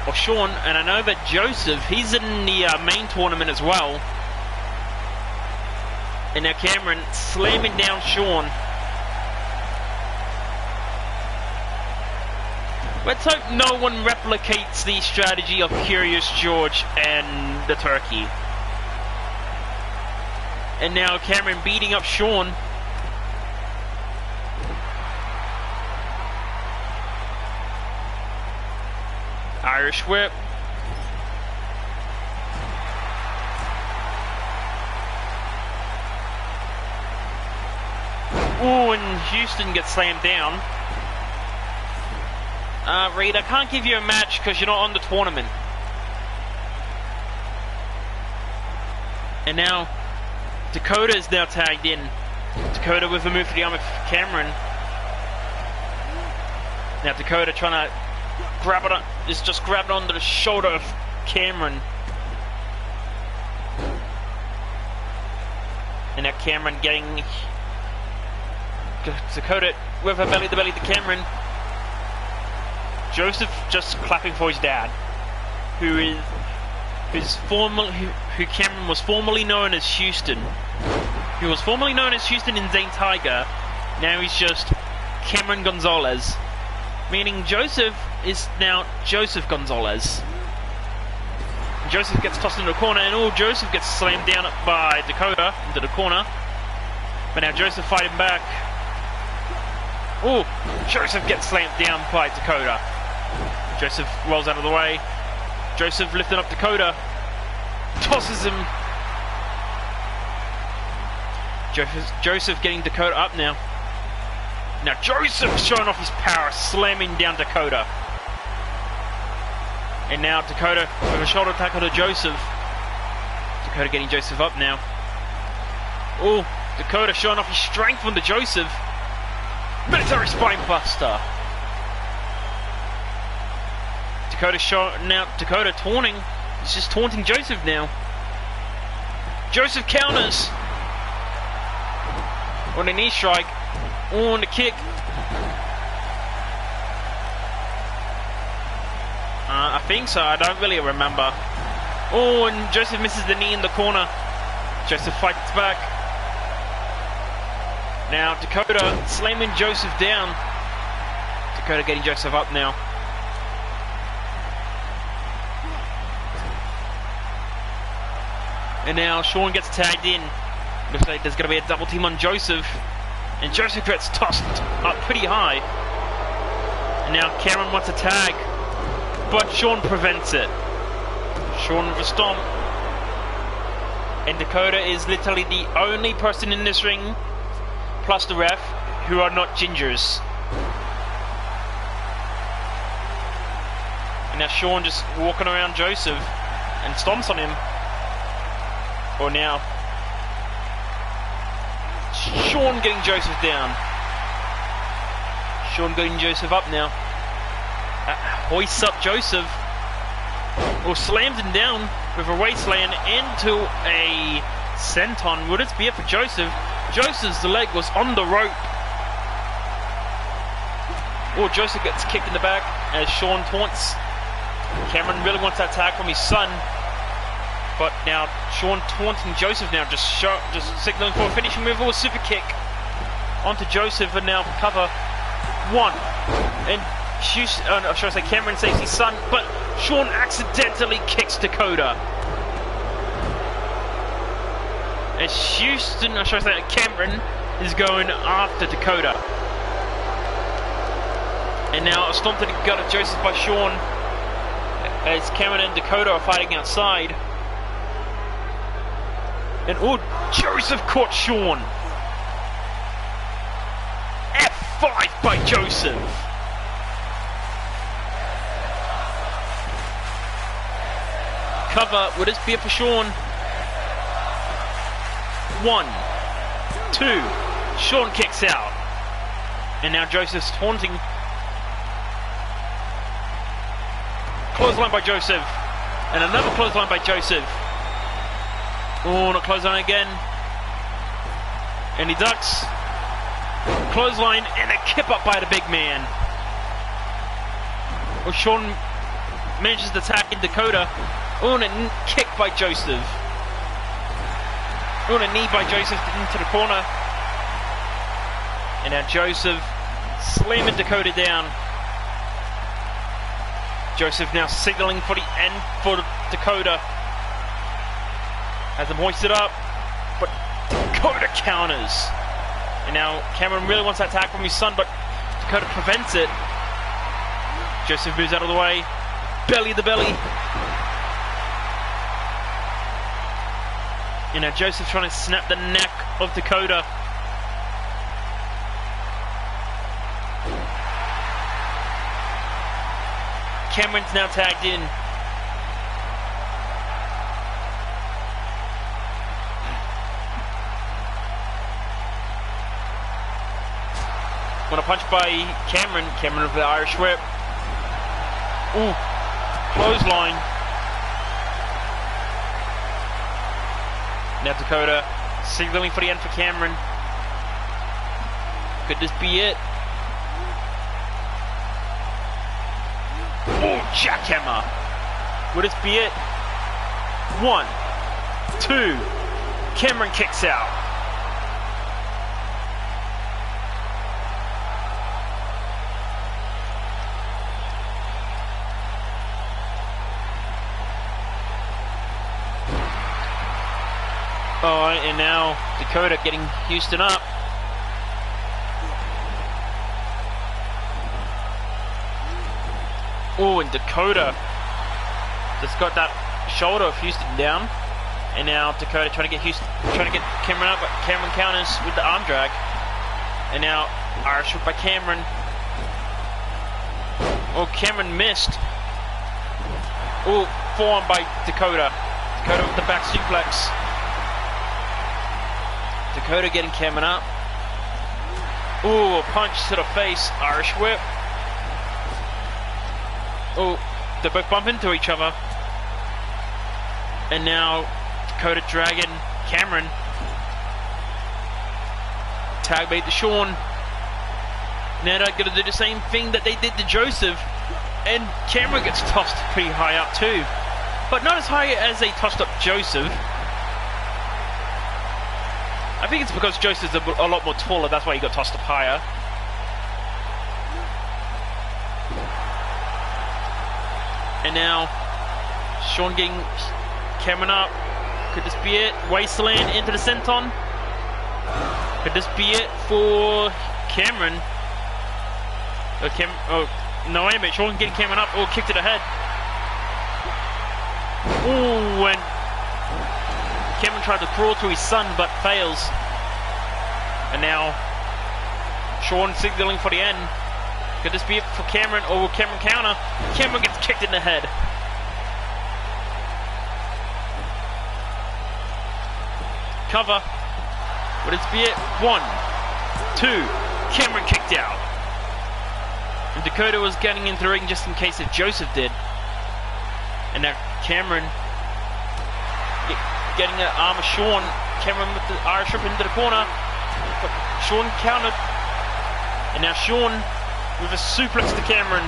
of Sean, and I know that Joseph, he's in the main tournament as well. And now Cameron slamming down Sean. Let's hope no one replicates the strategy of Curious George and the turkey. And now Cameron beating up Sean. Irish whip. Ooh, and Houston gets slammed down. Reed, I can't give you a match because you're not on the tournament. And now Dakota is now tagged in. Dakota with a move to the arm of Cameron. Now Dakota trying to grab it on, is just grabbing onto the shoulder of Cameron. And now Cameron getting Dakota with her belly to belly to Cameron. Joseph just clapping for his dad, who Cameron was formerly known as Houston. He was formerly known as Houston in Zane Tiger. Now he's just Cameron Gonzalez, meaning Joseph is now Joseph Gonzalez. Joseph gets tossed into the corner, and Joseph gets slammed down by Dakota into the corner. But now Joseph fighting back. Joseph gets slammed down by Dakota. Joseph rolls out of the way. Joseph lifting up Dakota. Tosses him. Joseph getting Dakota up now. Now Joseph showing off his power, slamming down Dakota. And now Dakota with a shoulder tackle to Joseph. Dakota getting Joseph up now. Oh, Dakota showing off his strength onto Joseph. Military spine buster. Dakota taunting. He's just taunting Joseph now. Joseph counters. On a knee strike. On the kick. I think so. I don't really remember. Oh, and Joseph misses the knee in the corner. Joseph fights back. Now Dakota slamming Joseph down. Dakota getting Joseph up now. And now Sean gets tagged in. Looks like there's going to be a double team on Joseph. And Joseph gets tossed up pretty high. And now Cameron wants a tag. But Sean prevents it. Sean with a stomp. And Dakota is literally the only person in this ring, plus the ref, who are not gingers. And now Sean just walking around Joseph and stomps on him. Or now Sean getting Joseph down. Sean getting Joseph up now. Hoists up Joseph. Or slams him down with a waistland into a senton. Would it be it for Joseph? Joseph's leg was on the rope. Or Joseph gets kicked in the back as Sean taunts. Cameron really wants that tag from his son. But now Sean taunting Joseph now, just signaling for a finishing move or a super kick onto Joseph, and now cover one. And Cameron saves his son, but Sean accidentally kicks Dakota. As Cameron is going after Dakota. And now a stomp to the gut of Joseph by Sean as Cameron and Dakota are fighting outside. And Joseph caught Sean. F5 by Joseph. Cover, would this be it for Sean? 1, 2, Sean kicks out. And now Joseph's taunting. Clothesline by Joseph. And another clothesline by Joseph. Oh, and a clothesline again. And he ducks. Clothesline and a kip up by the big man. Well, Sean manages to tag in Dakota. Oh, and a kick by Joseph. Oh, and a knee by Joseph into the corner. And now Joseph slamming Dakota down. Joseph now signaling for the end for Dakota. Has him hoisted up, but Dakota counters. And now Cameron really wants that tag from his son, but Dakota prevents it. Joseph moves out of the way. Belly to belly. And now Joseph trying to snap the neck of Dakota. Cameron's now tagged in. When a punch by Cameron. Cameron with the Irish whip. Ooh, clothesline. Now Dakota signaling for the end for Cameron. Could this be it? Oh, jackhammer. Would this be it? 1, 2. Cameron kicks out. Oh, and now Dakota getting Houston up. Oh, and Dakota just got that shoulder of Houston down. And now Dakota trying to get Cameron up, but Cameron counters with the arm drag. And now Irish whip by Cameron. Oh, Cameron missed. Oh, forearm by Dakota. Dakota with the back suplex. Dakota getting Cameron up. Oh, a punch to the face. Irish whip. Oh, they both bump into each other. And now Dakota dragging Cameron. Tag bait to Sean. Now they're going to do the same thing that they did to Joseph. And Cameron gets tossed pretty high up too. But not as high as they tossed up Joseph. I think it's because Joseph's a lot more taller, that's why he got tossed up higher. And now Sean getting Cameron up. Could this be it? Wasteland into the senton. Could this be it for Cameron? Oh, no, wait a minute. Sean getting Cameron up. Oh, kick to the head. Oh, and Cameron tried to crawl to his son, but fails. And now Sean signaling for the end. Could this be it for Cameron, or will Cameron counter? Cameron gets kicked in the head. Cover. Would this be it? 1, 2. Cameron kicked out. And Dakota was getting into the ring just in case if Joseph did. And now Cameron getting the arm of Sean. Cameron with the Irish whip into the corner. But Sean countered. And now Sean with a suplex to Cameron.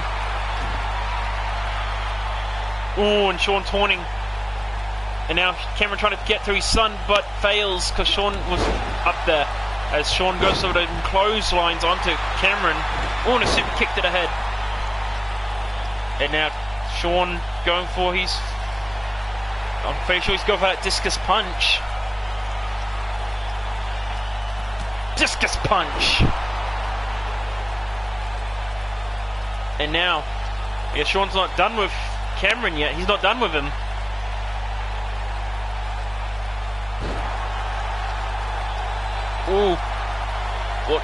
Oh, and Sean taunting. And now Cameron trying to get to his son, but fails because Sean was up there. As Sean goes over the clotheslines onto Cameron. Oh, and a super kick to the head. And now Sean going for his... I'm pretty sure he's going for that discus punch. Discus punch. And now, yeah, Sean's not done with Cameron yet. He's not done with him. Ooh, what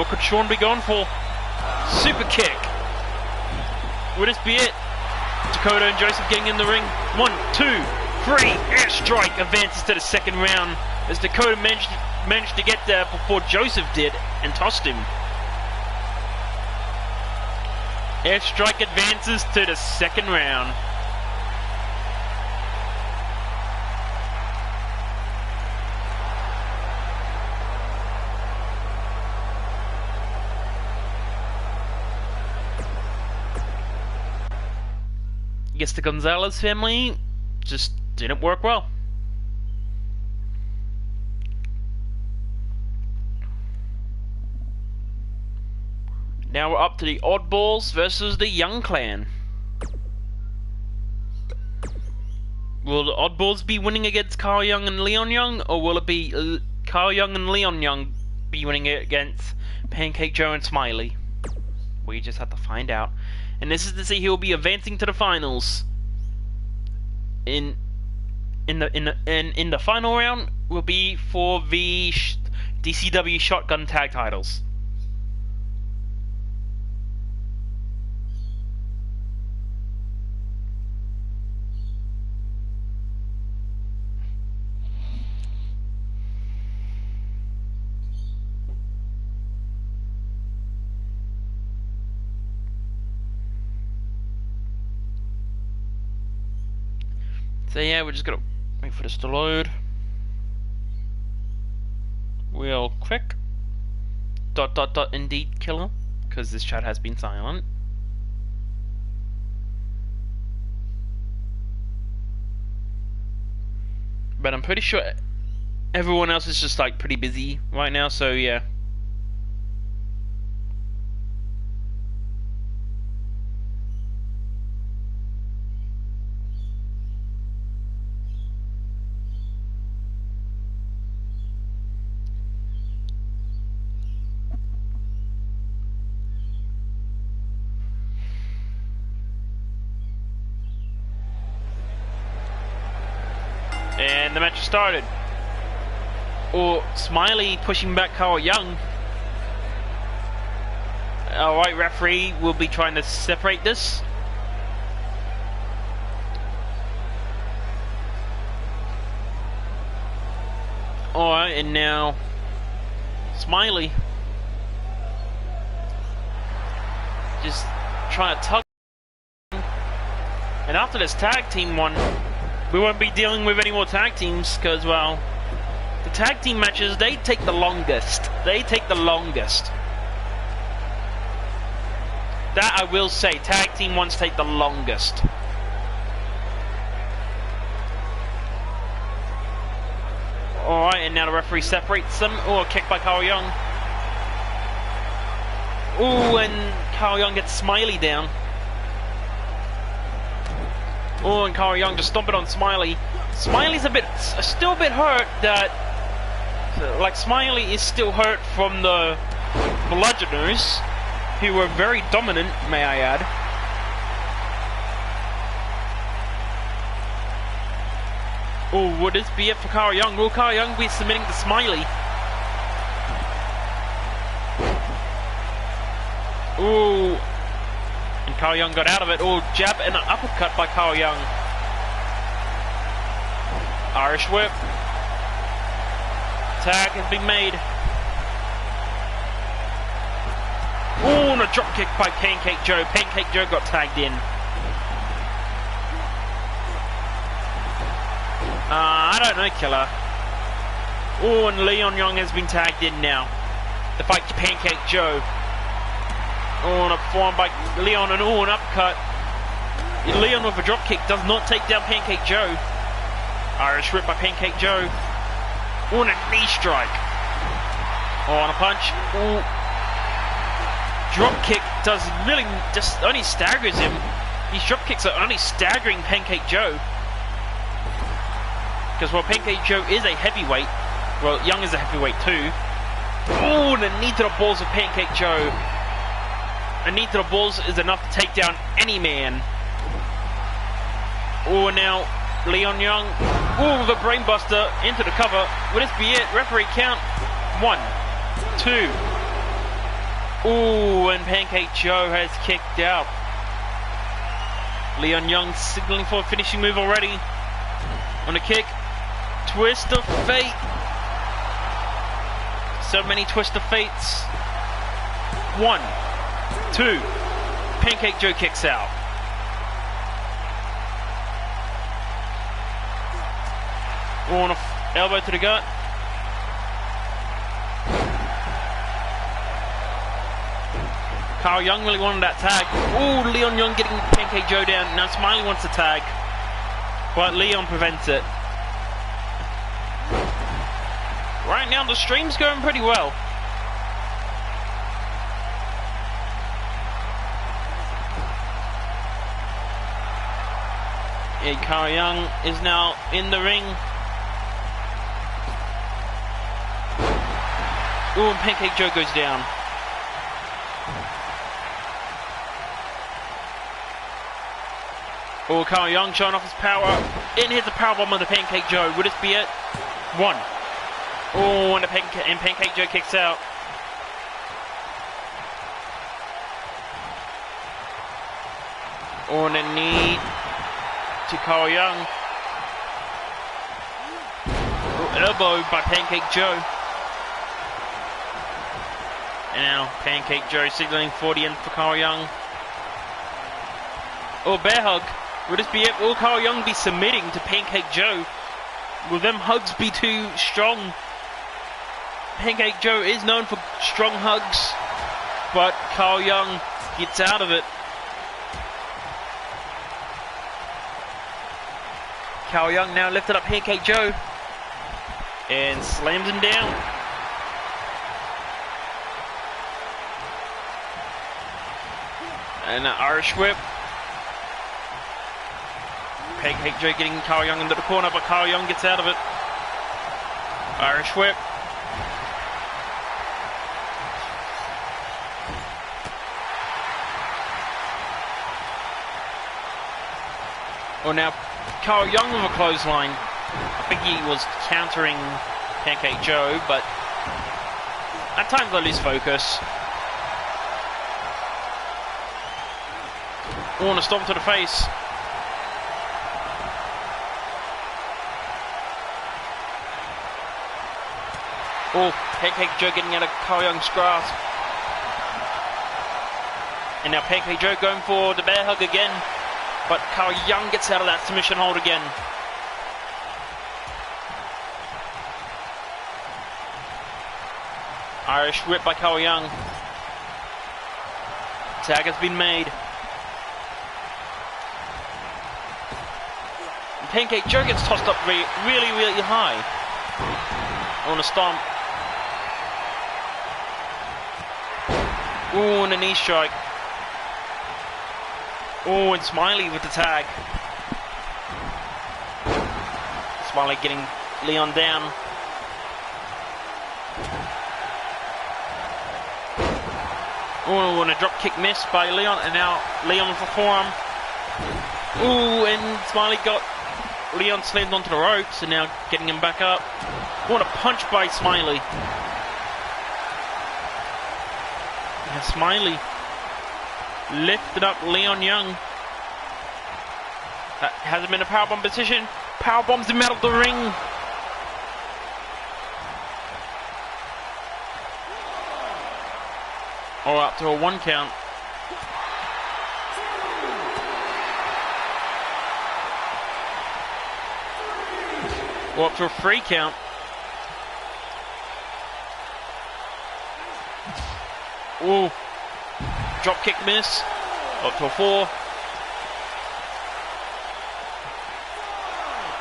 could Sean be going for? Super kick. Would this be it? Dakota and Joseph getting in the ring. 1, 2, 3. Airstrike advances to the second round as Dakota managed to get there before Joseph did and tossed him. Airstrike advances to the second round. I guess the Gonzalez family just didn't work well. Now we're up to the Oddballs versus the Young Clan. Will the Oddballs be winning against Carl Young and Leon Young, or will it be Carl Young and Leon Young be winning it against Pancake Joe and Smiley? We just have to find out. And this is to see who will be advancing to the finals. In the final round will be for the DCW Shotgun Tag Titles. So yeah, we're just gonna wait for this to load. Real quick. ... indeed killer, because this chat has been silent. But I'm pretty sure everyone else is just like pretty busy right now, so yeah. And the match has started. Or Smiley pushing back Carl Young. Alright, referee will be trying to separate this. Alright, and now Smiley just trying to tug. And after this tag team one, we won't be dealing with any more tag teams because, well, the tag team matches, they take the longest. They take the longest. That I will say, tag team ones take the longest. Alright, and now the referee separates them. Oh, a kick by Carl Young. Oh, and Carl Young gets Smiley down. Oh, and Carl Young just stomping on Smiley. Smiley's still a bit hurt that, like, Smiley is still hurt from the Bludgeoners, who were very dominant, may I add. Oh, would this be it for Carl Young? Will Carl Young be submitting to Smiley? Oh, and Carl Young got out of it. Oh, jab and an uppercut by Carl Young. Irish whip. Tag has been made. Oh, and a drop kick by Pancake Joe. Pancake Joe got tagged in. I don't know, Killer. Oh, and Leon Young has been tagged in now. The fight to Pancake Joe. Oh, and a form by Leon, and oh, an uppercut. Leon with a drop kick does not take down Pancake Joe. Irish whip by Pancake Joe. Oh, and a knee strike. Oh, and a punch. Oh. Drop kick does really just only staggers him. These drop kicks are only staggering Pancake Joe. Because, well, Pancake Joe is a heavyweight. Well, Young is a heavyweight too. Oh, and a knee to the balls of Pancake Joe. A knee to the balls is enough to take down any man. Oh, now Leon Young. Oh, the brainbuster into the cover. Will this be it? Referee count. 1, 2. Oh, and Pancake Joe has kicked out. Leon Young signaling for a finishing move already. On the kick. Twist of fate. So many twist of fates. 1, 2. Pancake Joe kicks out. Oh, and a elbow to the gut. Carl Young really wanted that tag. Oh, Leon Young getting Pancake Joe down. Now Smiley wants the tag, but Leon prevents it. Right now the stream's going pretty well. Yeah, Carl Young is now in the ring. Oh, and Pancake Joe goes down. Oh, Carl Young showing off his power. In hits a powerbomb on the Pancake Joe. Would this be it? 1. Oh, and Pancake Joe kicks out. Oh, and a knee to Carl Young. Oh, elbow by Pancake Joe. And now Pancake Joe signaling for the end for Carl Young. Oh, bear hug. Will this be it? Will Carl Young be submitting to Pancake Joe? Will them hugs be too strong? Pancake Joe is known for strong hugs, but Carl Young gets out of it. Carl Young now lifted up Pancake Joe and slams him down. And an Irish whip. Pancake Joe getting Carl Young into the corner, but Carl Young gets out of it. Irish whip. Oh, now Carl Young with a clothesline. I think he was countering Pancake Joe, but at times I lose focus. Oh, and a stomp to the face. Oh, Pancake Joe getting out of Carl Young's grasp. And now Pancake Joe going for the bear hug again. But Carl Young gets out of that submission hold again. Irish whip by Carl Young. Tag has been made. And Pancake Joe gets tossed up really, really high. On a stomp. Ooh, and a knee strike. Oh, and Smiley with the tag. Smiley getting Leon down. Oh, and a drop kick miss by Leon, and now Leon with a forearm. Ooh, and Smiley got Leon slammed onto the ropes, and now getting him back up. Oh, and a punch by Smiley. Yeah, Smiley lifted up Leon Young. That hasn't been a powerbomb position. Powerbombs him out of the ring. Or up to a 1 count. Or up to a 3 count. Ooh. Drop kick miss. Up to a 4.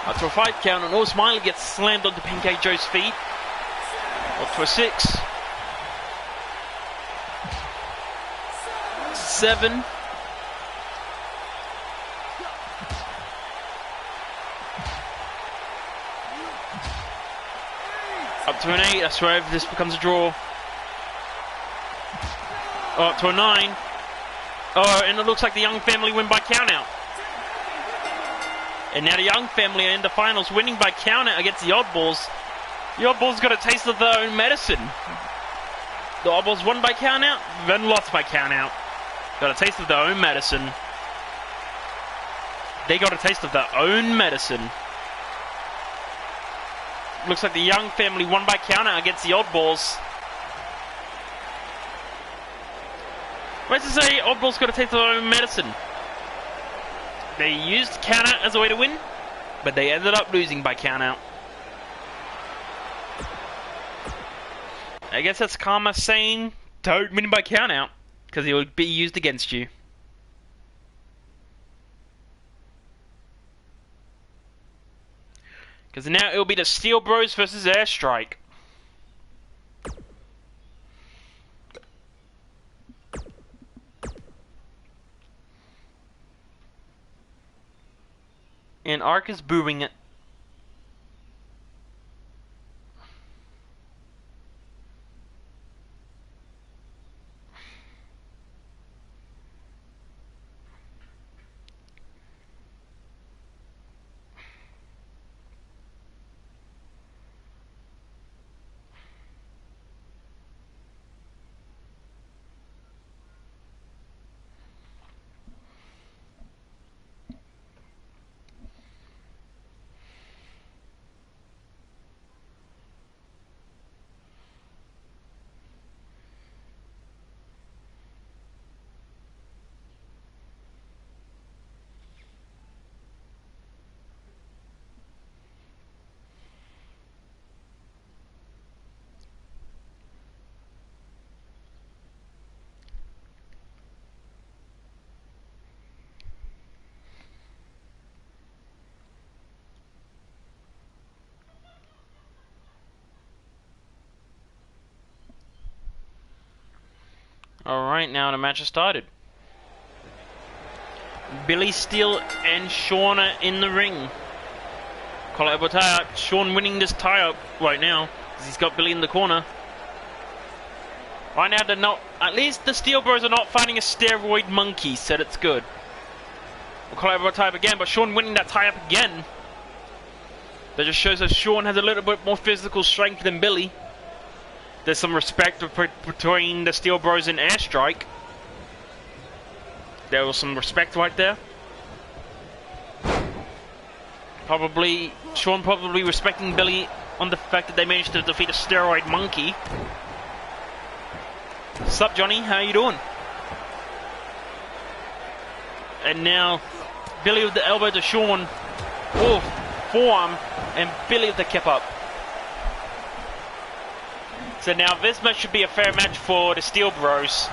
Up to a 5 count, and Smiley gets slammed onto Pancake Joe's feet. Up to a 6. 7. Up to an 8. I swear if this becomes a draw. Oh, up to a 9. Oh, and it looks like the Young family win by countout. And now the Young family are in the finals, winning by countout against the Oddballs. The Oddballs got a taste of their own medicine. The Oddballs won by countout, then lost by countout. Got a taste of their own medicine. They got a taste of their own medicine. Looks like the Young family won by countout against the Oddballs. What's to say Oddballs got a taste of their own medicine? They used countout as a way to win, but they ended up losing by countout. I guess that's karma saying don't win by countout, because it would be used against you. Because now it will be the Steel Bros versus Airstrike. And Ark is booing it. Alright, now the match has started. Billy Steele and Sean are in the ring. Collabo tie-up. Sean winning this tie-up right now, because he's got Billy in the corner. Right now, they're not. At least the Steel Bros are not fighting a steroid monkey, so that's good. Collabo tie-up again, but Sean winning that tie-up again. That just shows that Sean has a little bit more physical strength than Billy. There's some respect between the Steel Bros and Airstrike. There was some respect right there. Sean probably respecting Billy on the fact that they managed to defeat a steroid monkey. Sup, Johnny? How you doing? And now, Billy with the elbow to Sean. Oh, forearm, and Billy with the kip up. So now this match should be a fair match for the Steel Bros.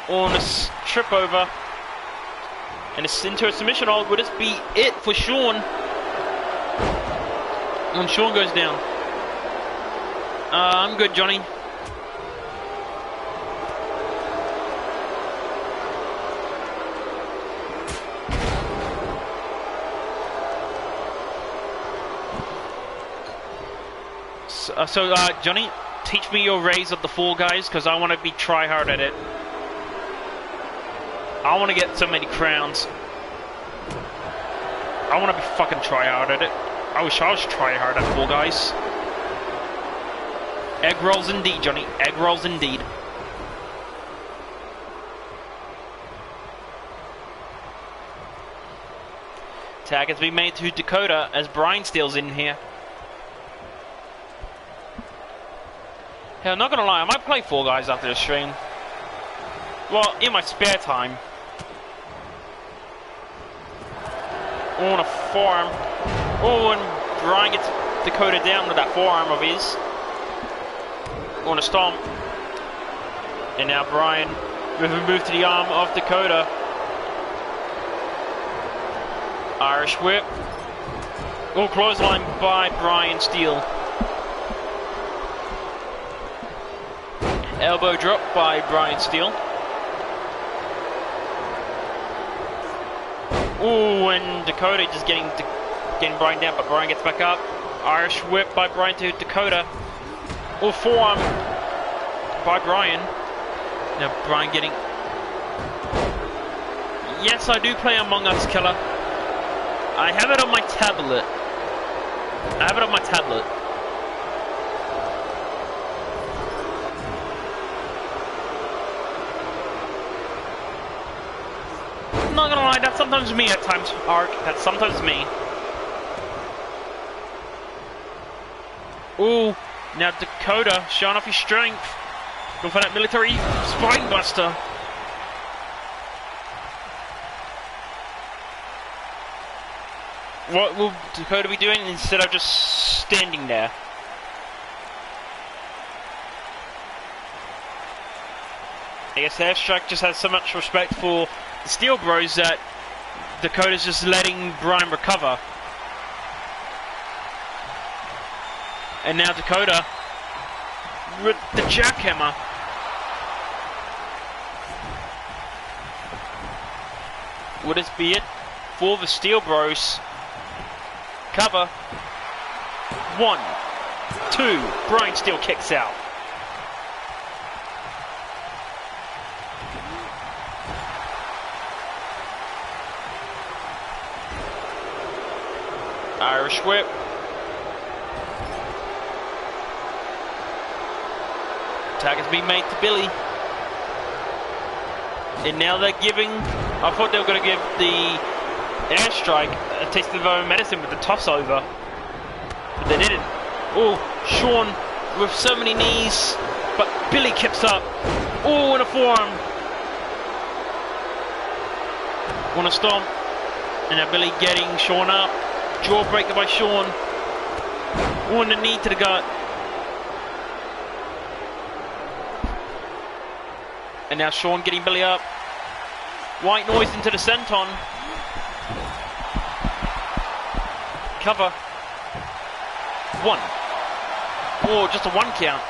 On a trip over. And it's into a submission hold. Will this be it for Sean? When Sean goes down. I'm good, Johnny. So, Johnny, teach me your raise of the Fall Guys, because I want to be try-hard at it. I want to get so many crowns. I want to be fucking try-hard at it. I wish I was try-hard at Fall Guys. Egg rolls indeed, Johnny. Egg rolls indeed. Tag has been made to Dakota as Brian Steele's in here. Hell, not gonna lie, I might play Fall Guys after the stream. Well, in my spare time. Oh, on a forearm. Oh, and Brian gets Dakota down with that forearm of his. On a stomp. And now Brian with a move to the arm of Dakota. Irish whip. Oh, clothesline by Brian Steele. Elbow drop by Brian Steele. Ooh, and Dakota just getting Brian down, but Brian gets back up. Irish whip by Brian to Dakota. Oh, forearm by Brian. Now Brian getting... Yes, I do play Among Us, Killer. I have it on my tablet. I'm not gonna lie, that's sometimes me at times, Ark. That's sometimes me. Ooh, now Dakota showing off his strength. Going for that military spine buster. What will Dakota be doing instead of just standing there? I guess Airstrike just has so much respect for the Steel Bros that Dakota's just letting Brian recover. And now Dakota with the jackhammer. Will this be it for the Steel Bros? Cover. 1, 2. Brian Steele kicks out. Irish whip. Tag has been made to Billy. And now they're giving... I thought they were going to give the Airstrike a taste of their own medicine with the toss over. But they didn't. Oh, Sean with so many knees. But Billy keeps up. Oh, and a forearm. On a stomp. And now Billy getting Sean up. Jawbreaker by Sean. Oh, and a knee to the gut. And now Sean getting Billy up. White noise into the senton. Cover. 1. Oh, just a 1 count.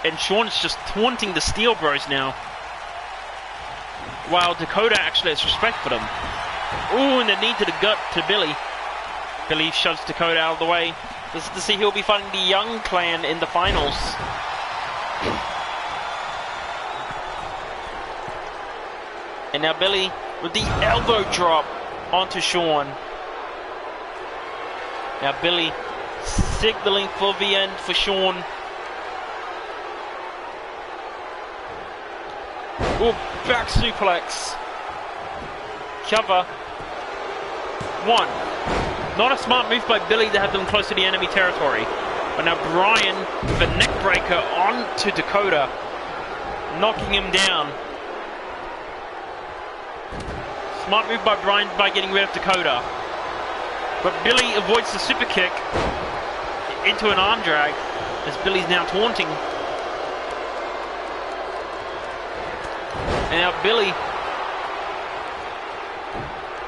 And Sean's just taunting the Steel Bros now. While Dakota actually has respect for them. Ooh, and the knee to the gut to Billy. Billy shoves Dakota out of the way. This is to see he'll be fighting the Young Clan in the finals. And now Billy with the elbow drop onto Sean. Now Billy signaling for the end for Sean. Oh, back suplex. Cover. 1. Not a smart move by Billy to have them close to the enemy territory. But now Brian with a neck breaker onto Dakota, knocking him down. Smart move by Brian by getting rid of Dakota. But Billy avoids the super kick into an arm drag as Billy's now taunting. And now Billy,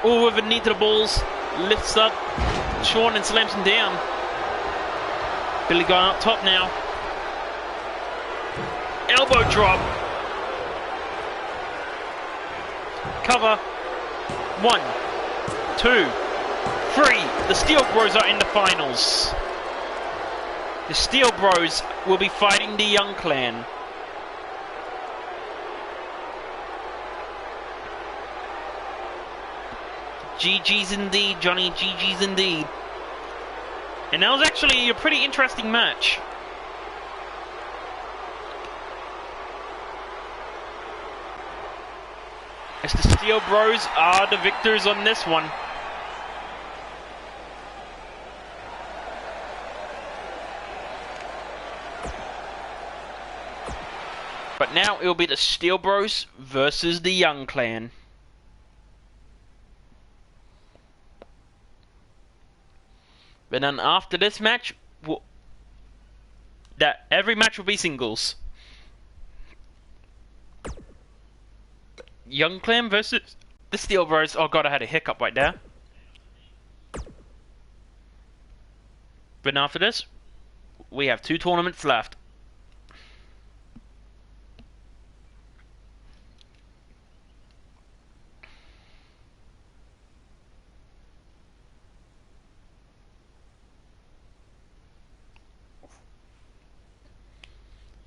oh, with a knee to the balls, lifts up Sean and slams him down. Billy going up top now. Elbow drop. Cover. 1, 2, 3. The Steel Bros are in the finals. The Steel Bros will be fighting the Young Clan. GG's indeed, Johnny. GG's indeed. And that was actually a pretty interesting match. As the Steel Bros are the victors on this one. But now it will be the Steel Bros versus the Young Clan. But then after this match, every match will be singles. Young Clan versus the Steel Bros. Oh god, I had a hiccup right there. But after this, we have 2 tournaments left.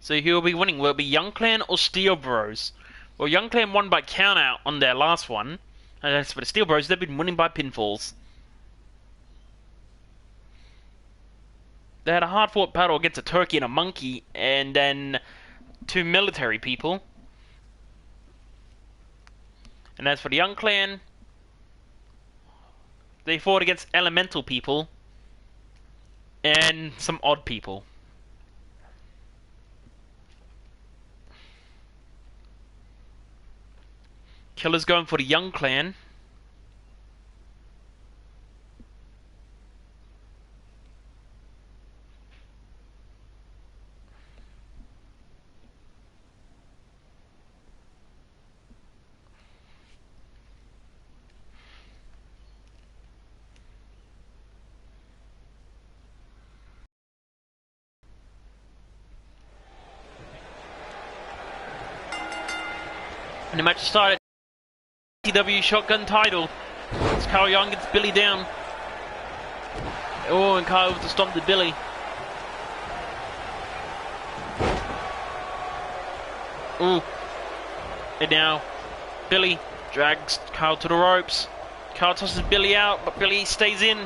So who will be winning? Will it be Young Clan or Steel Bros? Well, Young Clan won by count out on their last one. And as for the Steel Bros, they've been winning by pinfalls. They had a hard-fought battle against a turkey and a monkey, and then 2 military people. And as for the Young Clan, they fought against elemental people and some odd people. Killer's going for the Young Clan. And the match started. DCW shotgun title. It's Kyle Young gets Billy down. Oh, and Kyle with the stomp to Billy. Ooh. And now Billy drags Kyle to the ropes. Kyle tosses Billy out, but Billy stays in.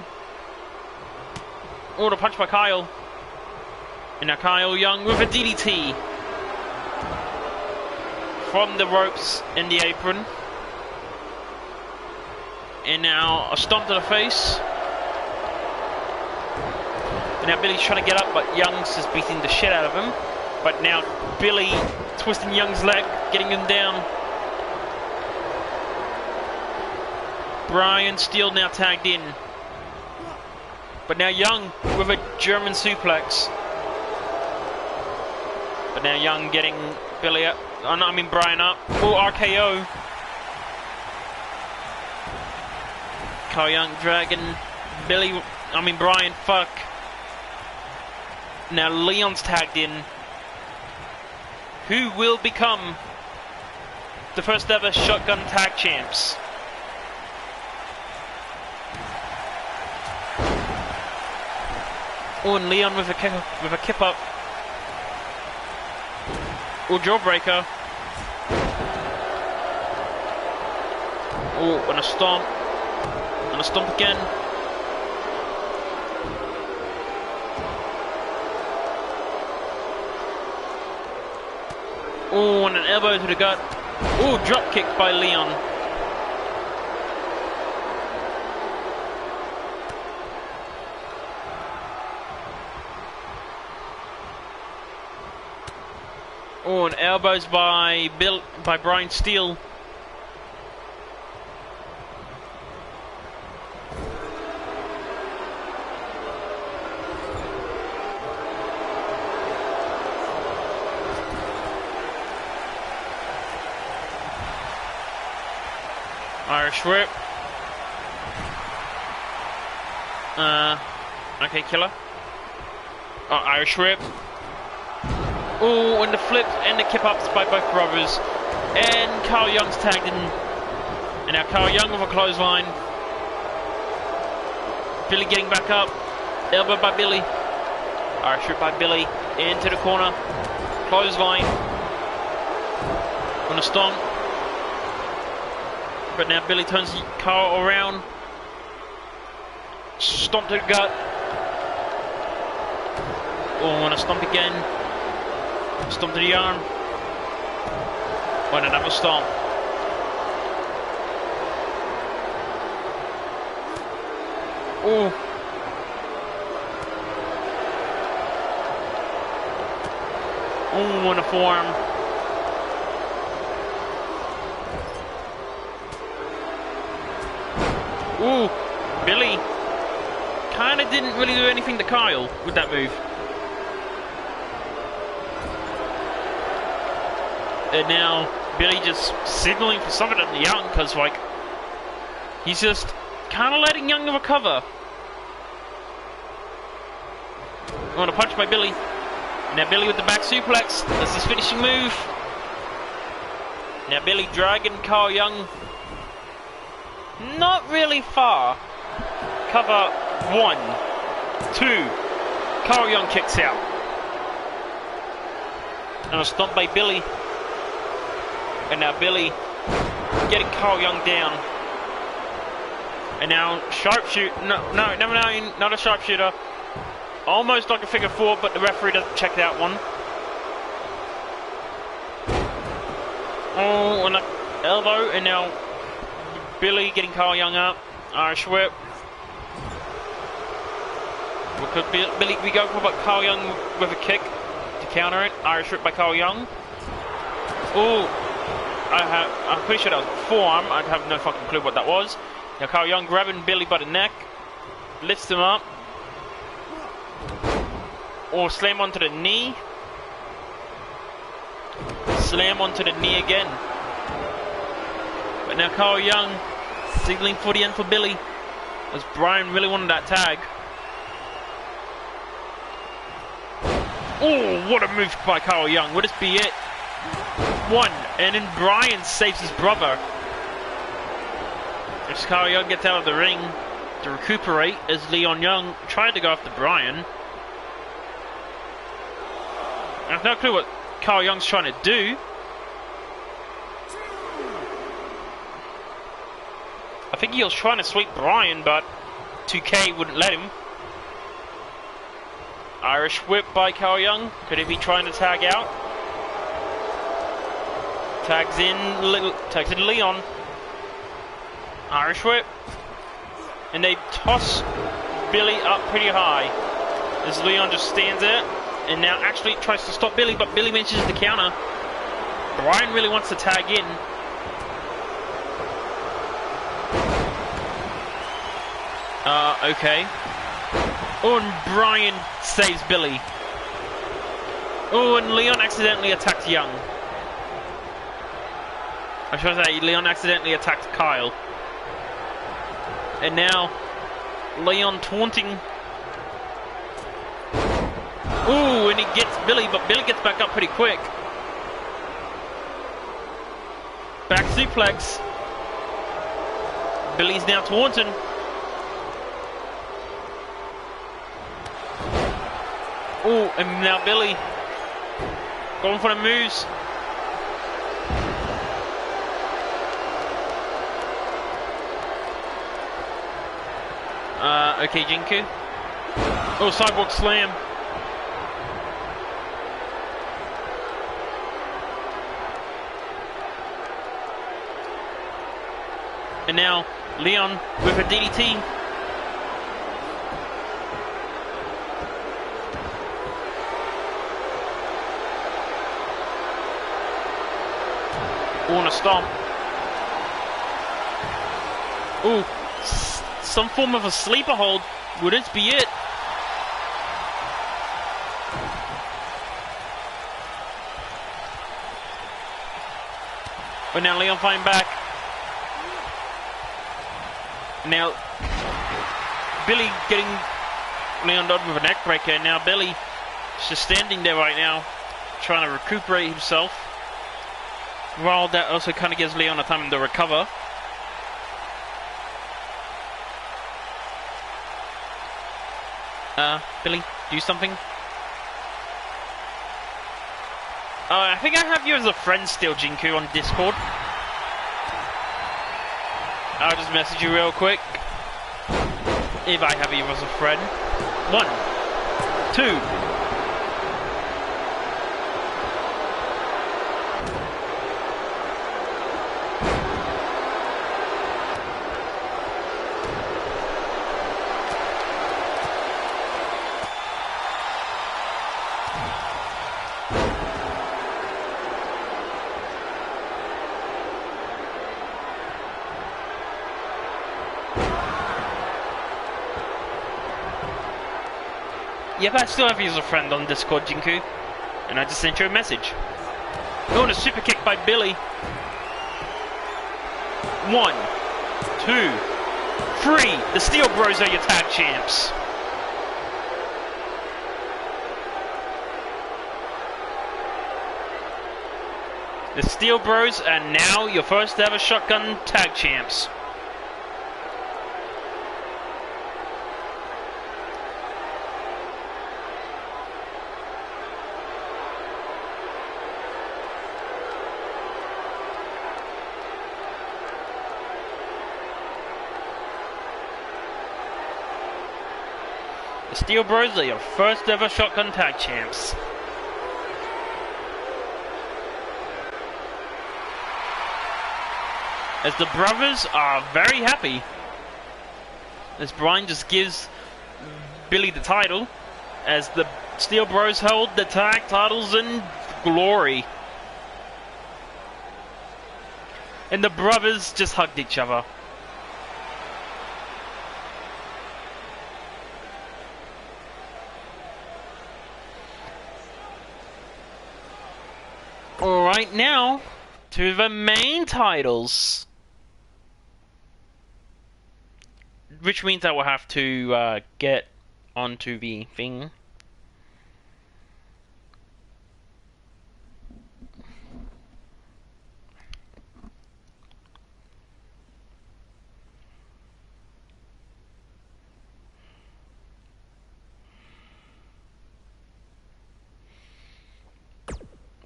Oh, the punch by Kyle. And now Kyle Young with a DDT. From the ropes in the apron. And now a stomp to the face. And now Billy's trying to get up, but Young's just beating the shit out of him. But now Billy twisting Young's leg, getting him down. Brian Steele now tagged in. But now Young with a German suplex. But now Young getting Billy up. Oh, no, I mean Brian up. Oh, RKO. Kyle Young dragging Brian, fuck. Now Leon's tagged in. Who will become the first ever shotgun tag champs? Oh, and Leon with a kip up. Oh, jawbreaker. Oh, and a stomp. And a stomp again. Oh, and an elbow to the gut. Oh, drop kick by Leon. Oh, and elbows by Brian Steele. Irish whip. Okay, killer. Oh, Irish whip. Oh, and the flips and the kip-ups by both brothers. And Carl Young's tagged in. And now Carl Young with a clothesline. Billy getting back up. Elbow by Billy. Irish whip by Billy. Into the corner. Clothesline. On a stomp. But now Billy turns Carl around. Stomp to the gut. Oh, and a stomp again. Stomp to the arm. And another stomp. Oh. Oh, and a forearm. Ooh, Billy kind of didn't really do anything to Kyle with that move. And now Billy just signaling for something at Young, because like he's just kind of letting Young recover. On a punch by Billy. Now Billy with the back suplex. That's his finishing move. Now Billy dragging Carl Young. Not really far. Cover 1, 2. Carl Young kicks out. And a stomp by Billy. And now Billy getting Carl Young down. And now sharpshoot. No, not a sharpshooter. Almost like a figure 4, but the referee doesn't check that one. Oh, and an elbow, and now Billy getting Carl Young up. Irish whip. Could Billy we go for Carl Young with a kick to counter it? Irish whip by Carl Young. Oh, I'm pretty sure that was a forearm. I have no fucking clue what that was. Now Carl Young grabbing Billy by the neck, lifts him up, or slam onto the knee. Slam onto the knee again. But now Carl Young signaling for the end for Billy, as Brian really wanted that tag. Oh, what a move by Carl Young. Would this be it? 1, and then Brian saves his brother. As Carl Young gets out of the ring to recuperate, as Leon Young tried to go after Brian. I have no clue what Carl Young's trying to do. I think he was trying to sweep Brian, but 2K wouldn't let him. Irish whip by Carl Young. Could he be trying to tag out? Tags in Leon. Irish whip. And they toss Billy up pretty high, as Leon just stands there and now actually tries to stop Billy, but Billy manages the counter. Brian really wants to tag in. Okay. Oh, and Brian saves Billy. Oh, and Leon accidentally attacked Young. I should say, Leon accidentally attacked Kyle. And now, Leon taunting. Ooh, and he gets Billy, but Billy gets back up pretty quick. Back suplex. Billy's now taunting. Oh, and now Billy going for the moves. Okay, Jinku. Oh, sidewalk slam. And now Leon with a DDT. On a stomp. Ooh, some form of a sleeper hold. Would this be it? But now Leon fighting back. Now Billy getting Leon done with a neck breaker. Now Billy is just standing there right now, trying to recuperate himself. While that also kind of gives Leon a time to recover. Billy, do something. I think I have you as a friend still, Jinku, on Discord. I'll just message you real quick. If I have you as a friend. 1, 2. Yep, I still have you as a friend on Discord, Jinku. And I just sent you a message. Oh, and a super kick by Billy. 1, 2, 3. The Steel Bros are your tag champs. The Steel Bros are now your first ever shotgun tag champs. The Steel Bros are your first ever shotgun tag champs. As the brothers are very happy. As Brian just gives Billy the title. As the Steel Bros hold the tag titles in glory. And the brothers just hugged each other. Alright, now to the main titles. Which means I will have to get onto the thing.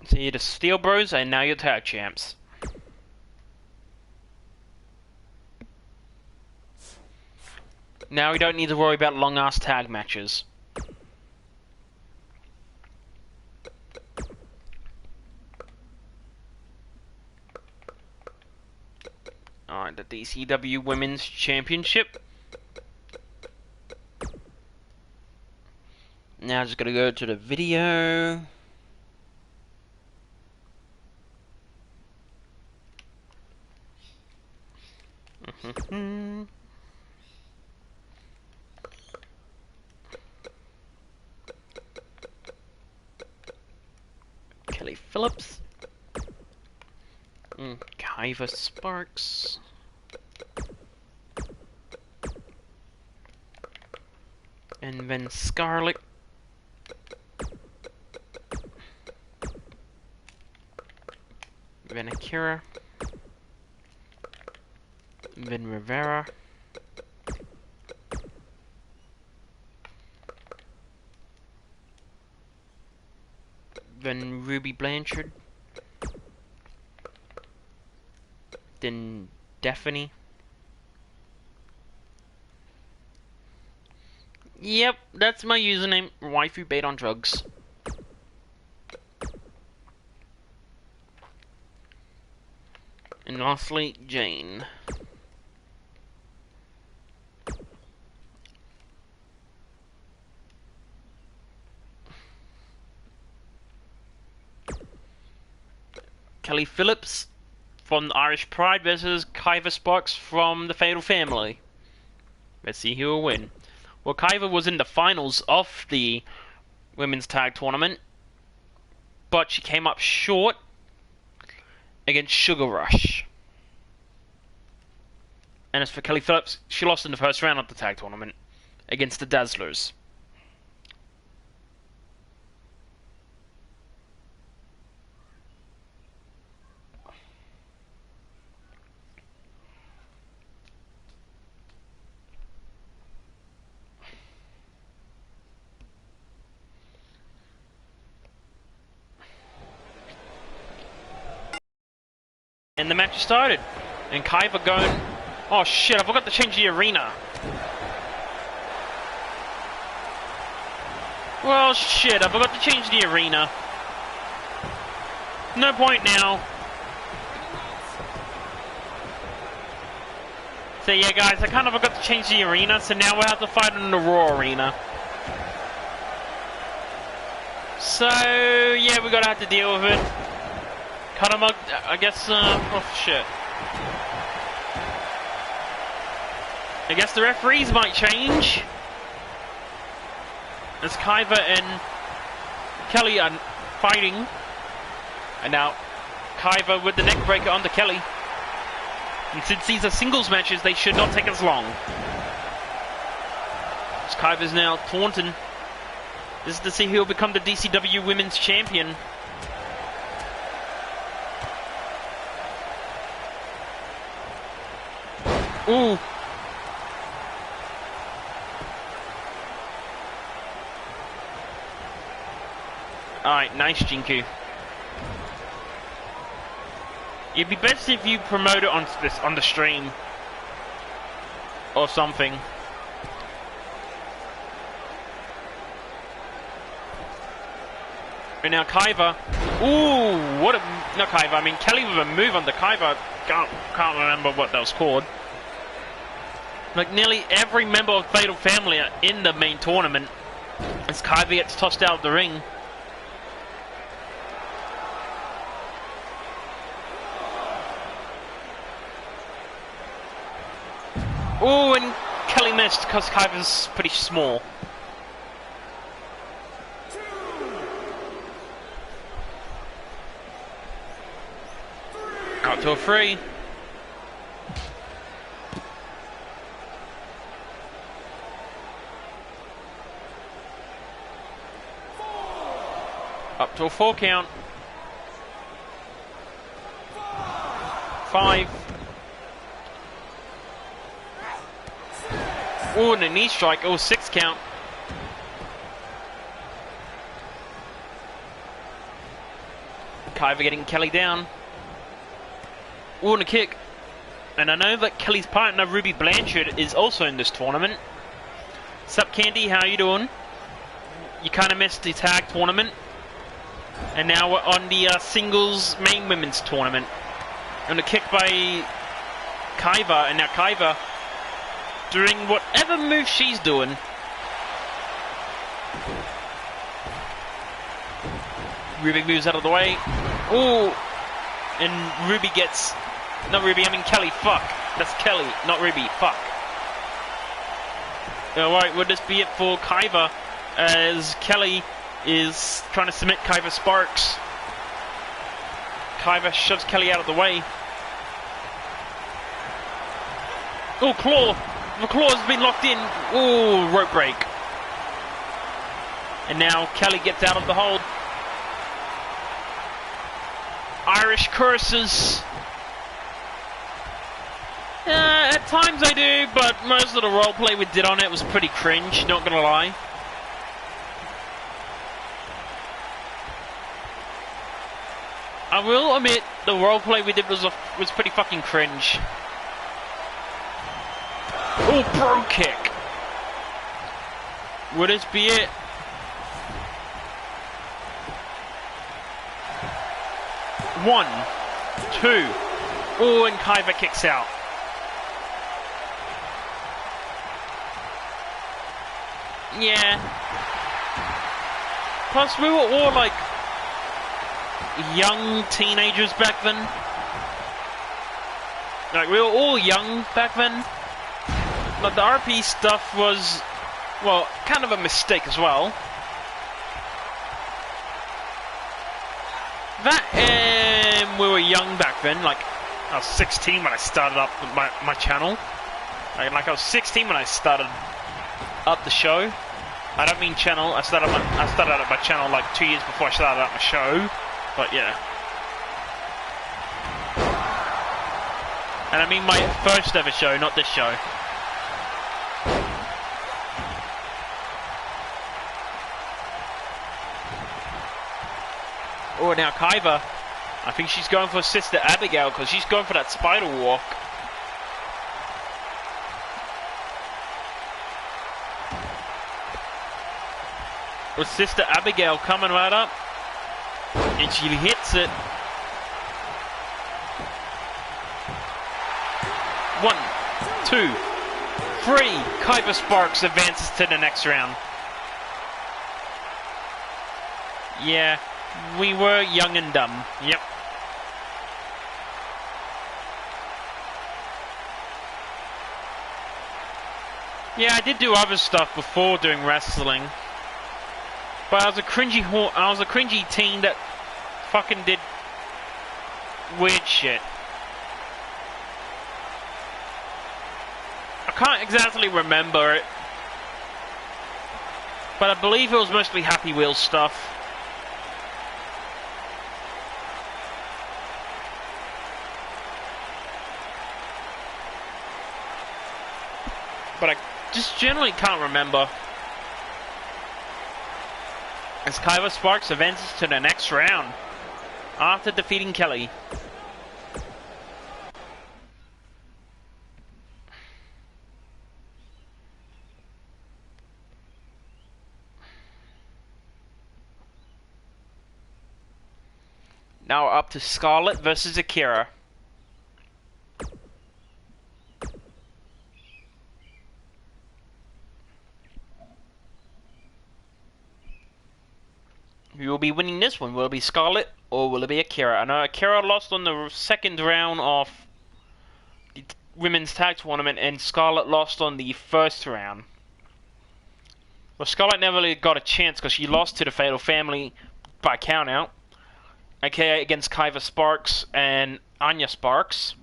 So you're the Steel Bros and now you're tag champs. Now we don't need to worry about long ass tag matches. Alright, the DCW Women's Championship. Now just gotta go to the video. Kelly Phillips. Kyva Sparks. And then Scarlet. Then Akira. Then Rivera. Then Ruby Blanchard. Then Daphne. Yep, that's my username, waifu bait on drugs. And lastly, Jane. Kelly Phillips from the Irish Pride versus Kyver Sparks from the Fatal Family. Let's see who will win. Well, Kyver was in the finals of the women's tag tournament, but she came up short against Sugar Rush. And as for Kelly Phillips, she lost in the first round of the tag tournament against the Dazzlers. And the match started. And Kyver going... Oh shit, I forgot to change the arena. Well shit, I forgot to change the arena. No point now. So yeah guys, I kind of forgot to change the arena, so now we'll have to fight in the Raw arena. So yeah, we're gonna have to deal with it. Cut him up, I guess, oh shit. I guess the referees might change. As Kyver and Kelly are fighting. And now, Kyver with the neck breaker onto Kelly. And since these are singles matches, they should not take as long. As Kyver's now taunting. This is to see who will become the DCW Women's Champion. Ooh. Alright, nice Jinku. It'd be best if you promote it on the stream. Or something. And now Kyver. Ooh, what a... Not Kyver, I mean Kelly with a move on the Kyver. Can't remember what that was called. Like nearly every member of Fatal Family are in the main tournament. As Kyver gets tossed out of the ring. Ooh, and Kelly missed because Kyver's pretty small. Out to a 3. Up to a 4 count. 5. Oh, and a knee strike. Oh, 6 count. Kyver getting Kelly down. Oh, and a kick. And I know that Kelly's partner, Ruby Blanchard, is also in this tournament. Sup, Candy? How you doing? You kind of missed the tag tournament. And now we're on the singles main women's tournament. And a kick by Kyver. And now Kyver doing whatever move she's doing. Ruby moves out of the way. Ooh. And Ruby gets... Not Ruby, I mean Kelly. Fuck. That's Kelly, not Ruby. Fuck. Alright, will this be it for Kyver? As Kelly is trying to submit Kyver Sparks. Kyver shoves Kelly out of the way. Oh, claw. The claw has been locked in. Oh, rope break. And now Kelly gets out of the hold. Irish curses. At times I do, but most of the roleplay we did on it was pretty cringe, not gonna lie. I will admit, the roleplay we did was pretty fucking cringe. Oh, bro kick. Would this be it? One, two. Oh, and Kaiba kicks out. Yeah. Plus, we were all like young teenagers back then. Like, we were all young back then. Like, the RP stuff was, well, kind of a mistake as well. That, we were young back then. Like, I was 16 when I started up my channel. Like, I was 16 when I started up the show. I don't mean channel. I started up my channel like 2 years before I started up my show. But yeah. And I mean my first ever show, not this show. Oh, now Kaiba. I think she's going for Sister Abigail because she's going for that spider walk. With Sister Abigail coming right up. And she hits it. 1, 2, 3. Kaiba Sparks advances to the next round. Yeah, we were young and dumb. Yep. Yeah, I did do other stuff before doing wrestling. But I was a cringy teen that fucking did weird shit. I can't exactly remember it, but I believe it was mostly Happy Wheels stuff. But I just generally can't remember. As Kaiba Sparks advances to the next round after defeating Kelly. Now up to Scarlet versus Akira. Who will be winning this one? Will it be Scarlet or will it be Akira? I know Akira lost on the second round of the women's tag tournament and Scarlet lost on the first round. Well, Scarlet never really got a chance because she lost to the Fatal Family by countout. Okay, against Kaiba Sparks and Anya Sparks.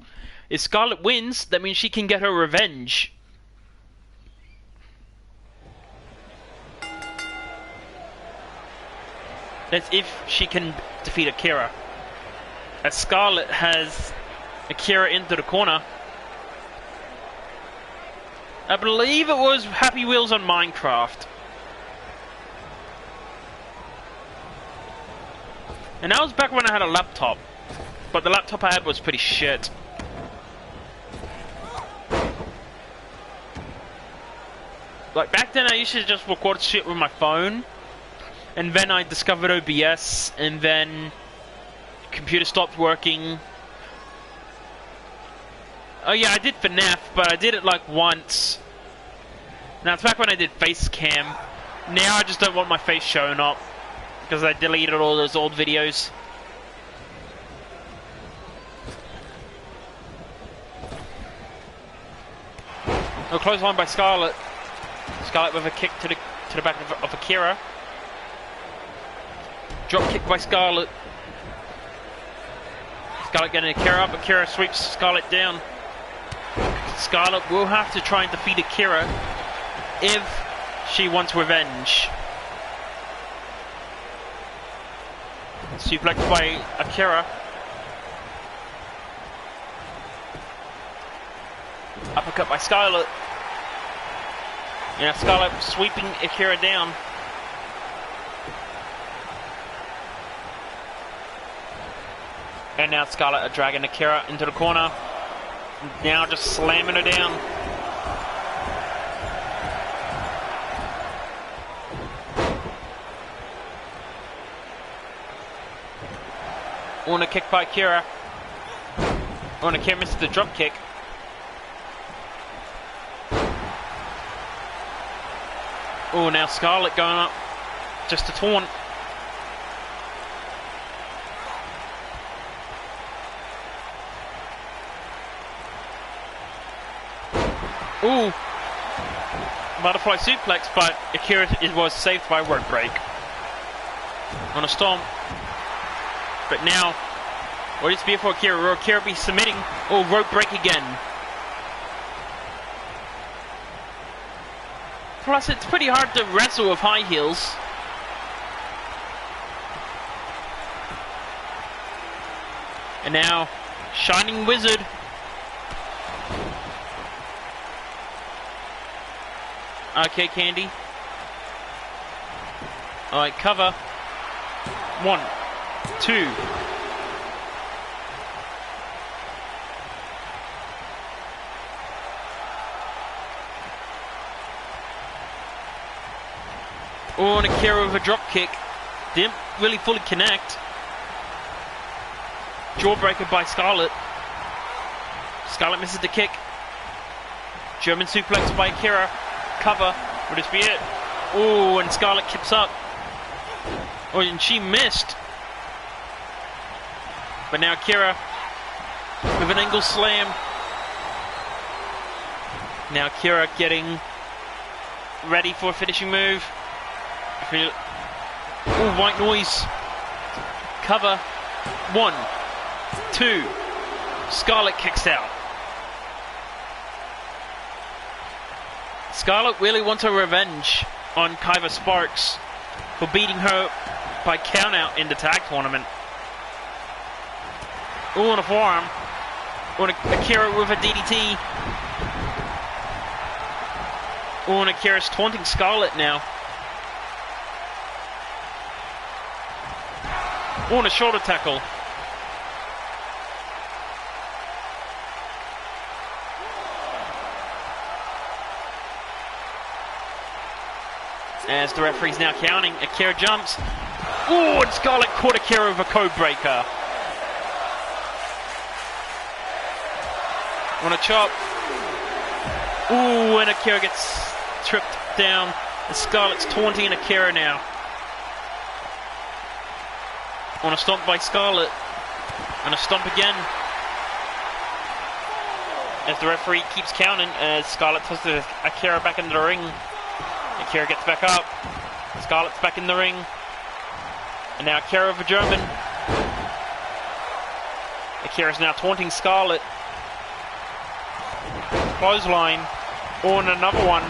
If Scarlet wins, that means she can get her revenge. That's if she can defeat Akira. As Scarlet has Akira into the corner. I believe it was Happy Wheels on Minecraft. And that was back when I had a laptop. But the laptop I had was pretty shit. Like back then I used to just record shit with my phone. And then I discovered OBS, and then the computer stopped working. Oh yeah, I did FNAF, but I did it like once. Now it's back when I did face cam. Now I just don't want my face showing up, because I deleted all those old videos. Oh, clothesline by Scarlet. Scarlet with a kick to the back of Akira. Drop kick by Scarlet. Scarlet getting Akira up. Akira sweeps Scarlet down. Scarlet will have to try and defeat Akira if she wants revenge. Suplex by Akira. Uppercut by Scarlet. Yeah, Scarlet sweeping Akira down. And now Scarlet are dragging Akira into the corner. Now just slamming her down. On a kick by Akira. On Akira misses the drop kick. Oh, now Scarlet going up. Just a taunt. Ooh. Butterfly suplex, but Akira was saved by rope break. On a stomp. But now, what is before Akira? Will Akira be submitting? Oh, rope break again. Plus, it's pretty hard to wrestle with high heels. And now, Shining Wizard. Okay, Candy. Alright, cover. 1, 2. Oh, and Akira with a drop kick. Didn't really fully connect. Jawbreaker by Scarlet. Scarlet misses the kick. German suplex by Akira. Cover. Would this be it? Oh, and Scarlet kips up. Oh, and she missed. But now Akira with an angle slam. Now Akira getting ready for a finishing move. Oh, white noise. Cover. 1, 2. Scarlet kicks out. Scarlet really wants her revenge on Kyva Sparks for beating her by countout in the tag tournament. Oh, on a forearm. On Akira with a DDT. Oh, and Akira's taunting Scarlet now. Oh, and a shoulder tackle. As the referee's now counting, Akira jumps. Oh, and Scarlet caught Akira with a code breaker. On a chop. Ooh, and Akira gets tripped down. And Scarlet's taunting Akira now. On a stomp by Scarlet. And a stomp again. As the referee keeps counting, as Scarlet tosses Akira back into the ring. Akira gets back up. Scarlet's back in the ring. And now Akira with a German. Akira's now taunting Scarlet. Clothesline. Oh, and another one.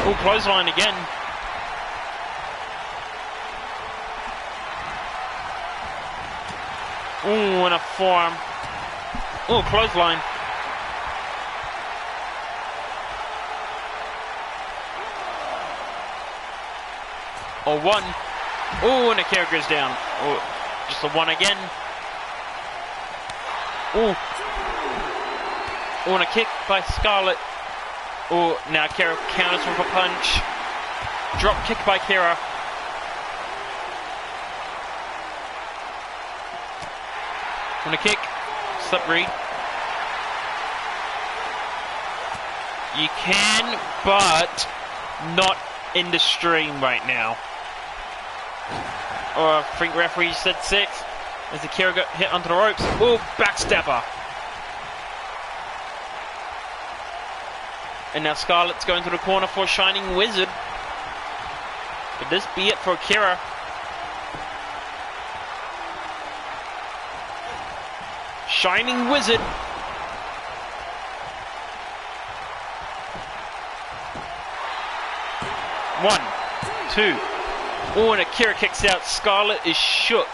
Oh, clothesline again. Oh, and a forearm. Oh, clothesline. Oh, 1. Oh, and Akira goes down. Oh, just a 1 again. Oh. Oh, and a kick by Scarlet. Oh, now Akira counters with a punch. Drop kick by Akira. On a kick. Slip read. You can, but not in the stream right now. Or I think referee said 6. As Akira got hit onto the ropes. Oh, backstabber. And now Scarlet's going to the corner for Shining Wizard. Could this be it for Akira? Shining Wizard. One, 2. Oh, and Akira kicks out. Scarlet is shook.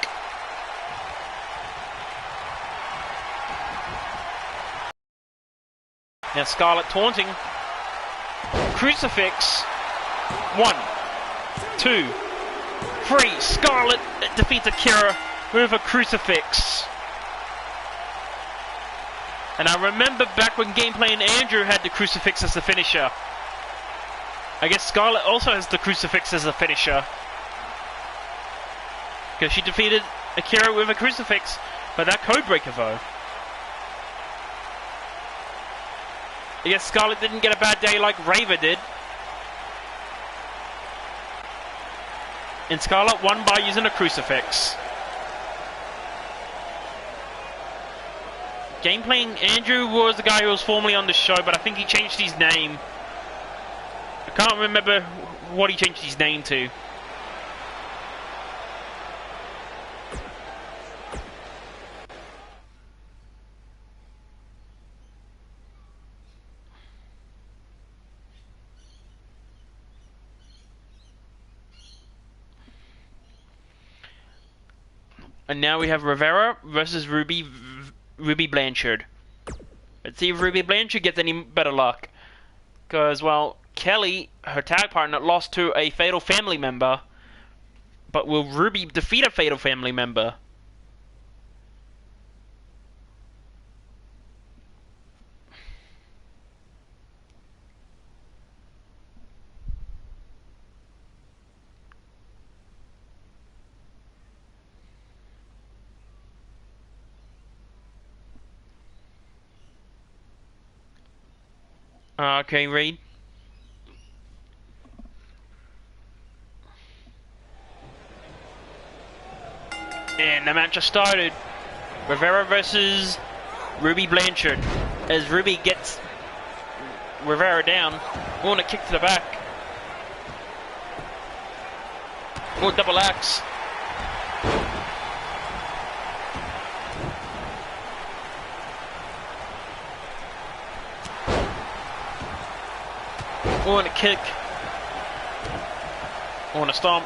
Now Scarlet taunting. Crucifix. 1, 2, 3. Scarlet defeats Akira with a crucifix. And I remember back when Gameplay and Andrew had the crucifix as the finisher. I guess Scarlet also has the crucifix as the finisher. because she defeated Akira with a crucifix, but that code breaker though. I guess Scarlet didn't get a bad day like Raver did. And Scarlet won by using a crucifix. Gameplaying Andrew was the guy who was formerly on the show, but I think he changed his name. I can't remember what he changed his name to. And now we have Rivera versus Ruby Blanchard. Let's see if Ruby Blanchard gets any better luck. Because, well, Kelly, her tag partner, lost to a Fatal family member. But will Ruby defeat a Fatal family member? Okay, Reed. And the match just started. Rivera versus Ruby Blanchard. As Ruby gets Rivera down. Oh, and a kick to the back. Oh, double axe. Oh, and a kick. Oh, and a stomp.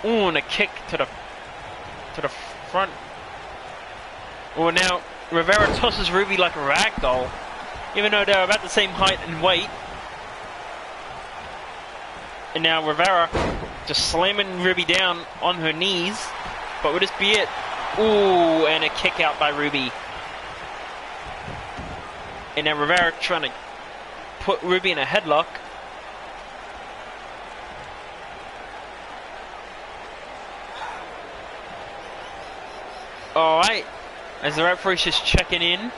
Oh, and a kick to the front. Oh, now Rivera tosses Ruby like a rag doll, even though they're about the same height and weight. And now Rivera just slamming Ruby down on her knees. But would this be it? Ooh, and a kick out by Ruby. And now Rivera trying to put Ruby in a headlock. Alright, as the referee's just checking in.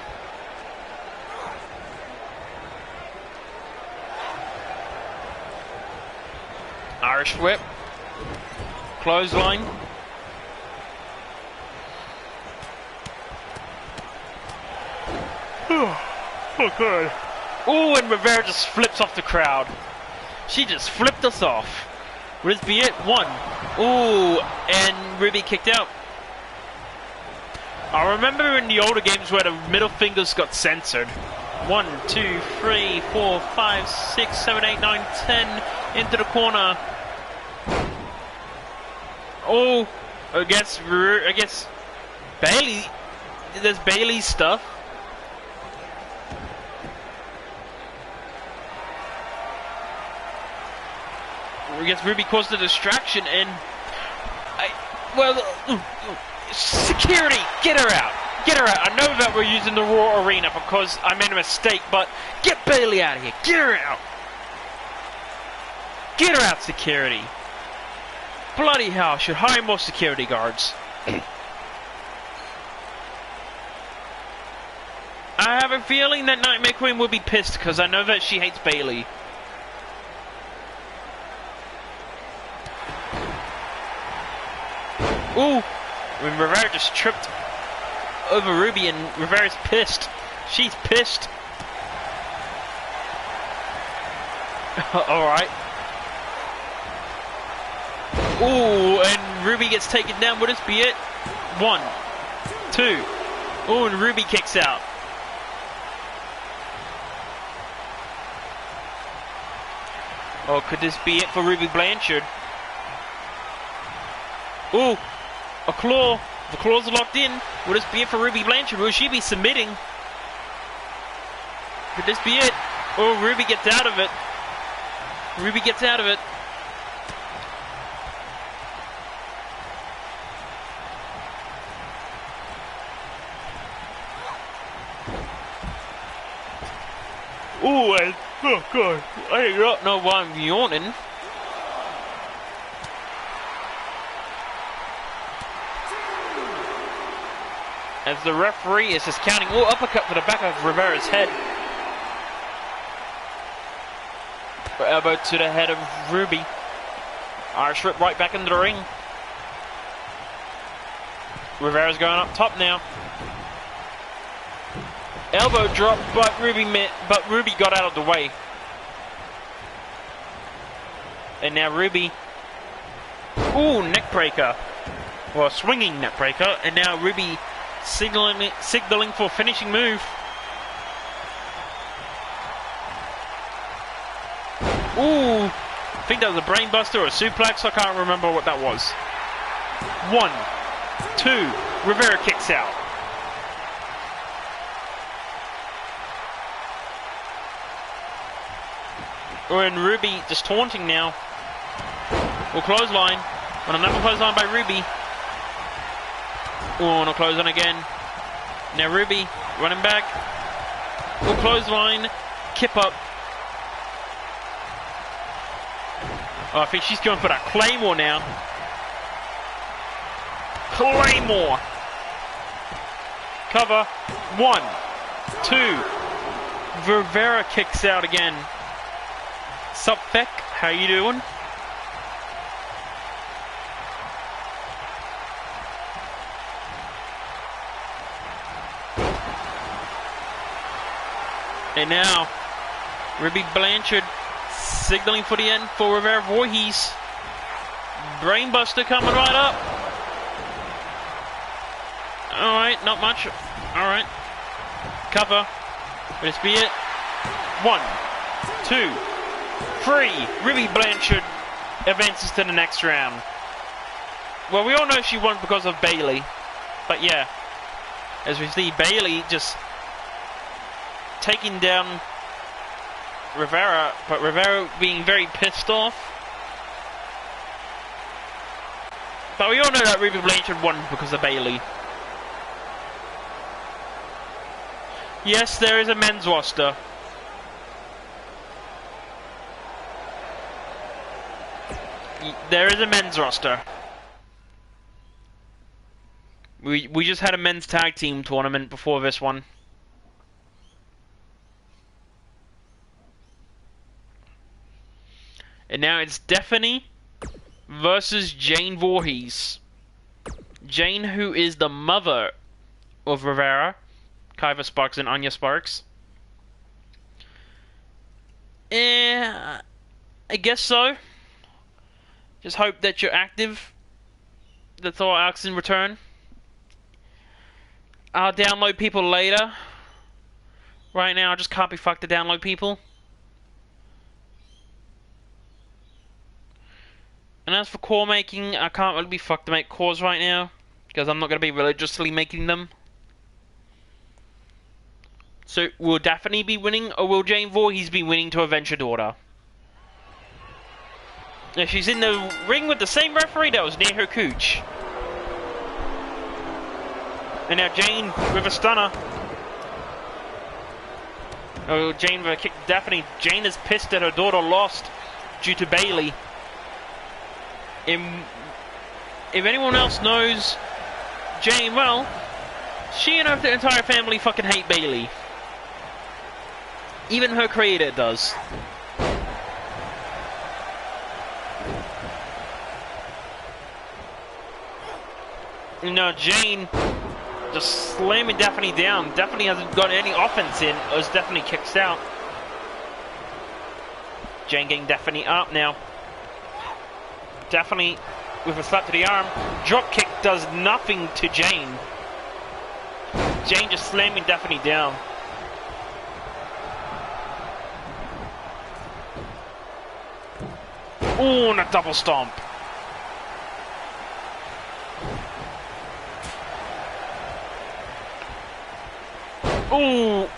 Irish whip. Clothesline. Oh, good. Oh, and Rivera just flips off the crowd. She just flipped us off. Would this be it? One. Ooh, and Ruby kicked out. I remember in the older games where the middle fingers got censored. 1, 2, 3, 4, 5, 6, 7, 8, 9, 10 into the corner. Oh, I guess Bailey. There's Bailey's stuff. I guess Ruby caused a distraction, and security, get her out. Get her out. I know that we're using the Raw Arena because I made a mistake, but get Bailey out of here. Get her out. Get her out, security. Bloody hell, should hire more security guards. I have a feeling that Nightmare Queen will be pissed because I know that she hates Bailey. Ooh, when Rivera just tripped over Ruby and Rivera's pissed. She's pissed. Alright. Ooh, and Ruby gets taken down. Would this be it? 1, 2. Ooh, and Ruby kicks out. Oh, could this be it for Ruby Blanchard? Ooh, a claw. The claws are locked in. Will this be it for Ruby Blanchard? Will she be submitting? Could this be it? Oh, Ruby gets out of it. Ruby gets out of it. Ooh, oh god, I don't know why I'm yawning. As the referee is just counting. Oh, uppercut to the back of Rivera's head. Elbow to the head of Ruby. Irish whip right back into the ring. Rivera's going up top now. Elbow drop, but Ruby got out of the way. And now Ruby. Ooh, neck breaker. Well, swinging neck breaker. And now Ruby signaling for finishing move. Ooh, I think that was a brain buster or a suplex. I can't remember what that was. 1, 2, Rivera kicks out. We're in Ruby just taunting now. We'll clothesline. On another clothesline by Ruby. Oh, no clothesline again. Now Ruby running back. We'll clothesline. Kip up. Oh, I think she's going for that Claymore now. Claymore. Cover. 1, 2. Rivera kicks out again. Sup, Beck? How you doing? And now, Ruby Blanchard signaling for the end for Rivera Voorhees. Brainbuster coming right up. Alright, not much. Alright. Cover. Will this be it? 1, 2, 3. Ruby Blanchard advances to the next round. Well, we all know she won because of Bayley. But yeah, as we see, Bayley just taking down Rivera, but Rivera being very pissed off. But we all know that Ruby Blanchard won because of Bayley. Yes, there is a men's roster. There is a men's roster. We just had a men's tag team tournament before this one. And now it's Daphne versus Jane Voorhees. Jane, who is the mother of Rivera, Kyva Sparks and Anya Sparks. I guess so. Just hope that you're active. That's all I ask in return. I'll download people later. Right now I just can't be fucked to download people. And as for core making, I can't really be fucked to make cores right now, because I'm not going to be religiously making them. So, will Daphne be winning, or will Jane Voorhees be winning to avenge her daughter? Now, she's in the ring with the same referee that was near her cooch. And now Jane with a stunner. Oh, Jane with a kick to Daphne. Jane is pissed that her daughter lost due to Bayley. If anyone else knows Jane well, she and her entire family fucking hate Bayley. Even her creator does. You know, Jane just slamming Daphne down. Daphne hasn't got any offense in as Daphne kicks out. Jane getting Daphne up now. Daphne with a slap to the arm. Drop kick does nothing to Jane. Jane just slamming Daphne down. Ooh, and a double stomp. Ooh.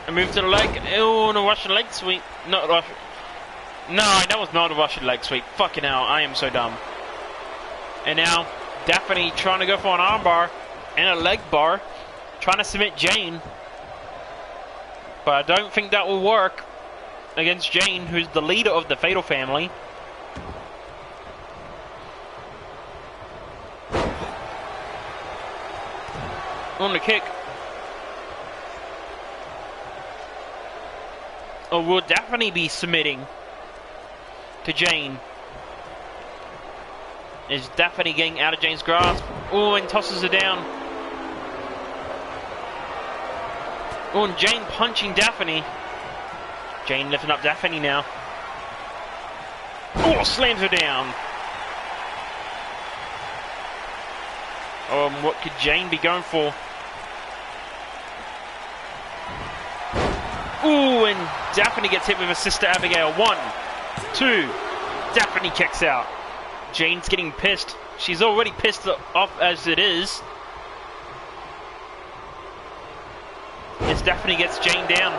A move to the leg. Ooh, and a Russian leg sweep. Not Russian. No, that was not a Russian leg sweep. Fucking hell, I am so dumb. And now, Daphne trying to go for an armbar and a leg bar. Trying to submit Jane. But I don't think that will work against Jane, who's the leader of the Fatal family. On the kick. Or will Daphne be submitting to Jane? Is Daphne getting out of Jane's grasp? Oh, and tosses her down. Oh, and Jane punching Daphne. Jane lifting up Daphne now. Oh, slams her down. What could Jane be going for? Ooh, and Daphne gets hit with her sister Abigail. 1, 2. Daphne kicks out. Jane's getting pissed. She's already pissed off as it is. As Daphne gets Jane down.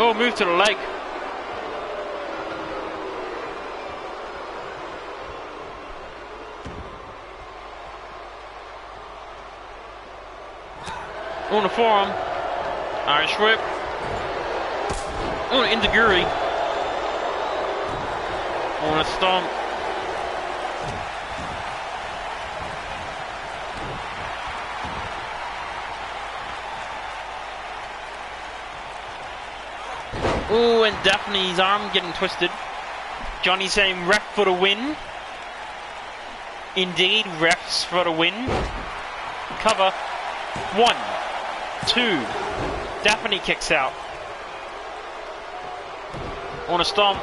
Oh, move to the leg. On the forearm. Irish whip. On an Indiguri. On a stomp. Ooh, and Daphne's arm getting twisted. Johnny saying ref for the win. Indeed, refs for the win. Cover. 1, 2. Daphne kicks out. On a stomp.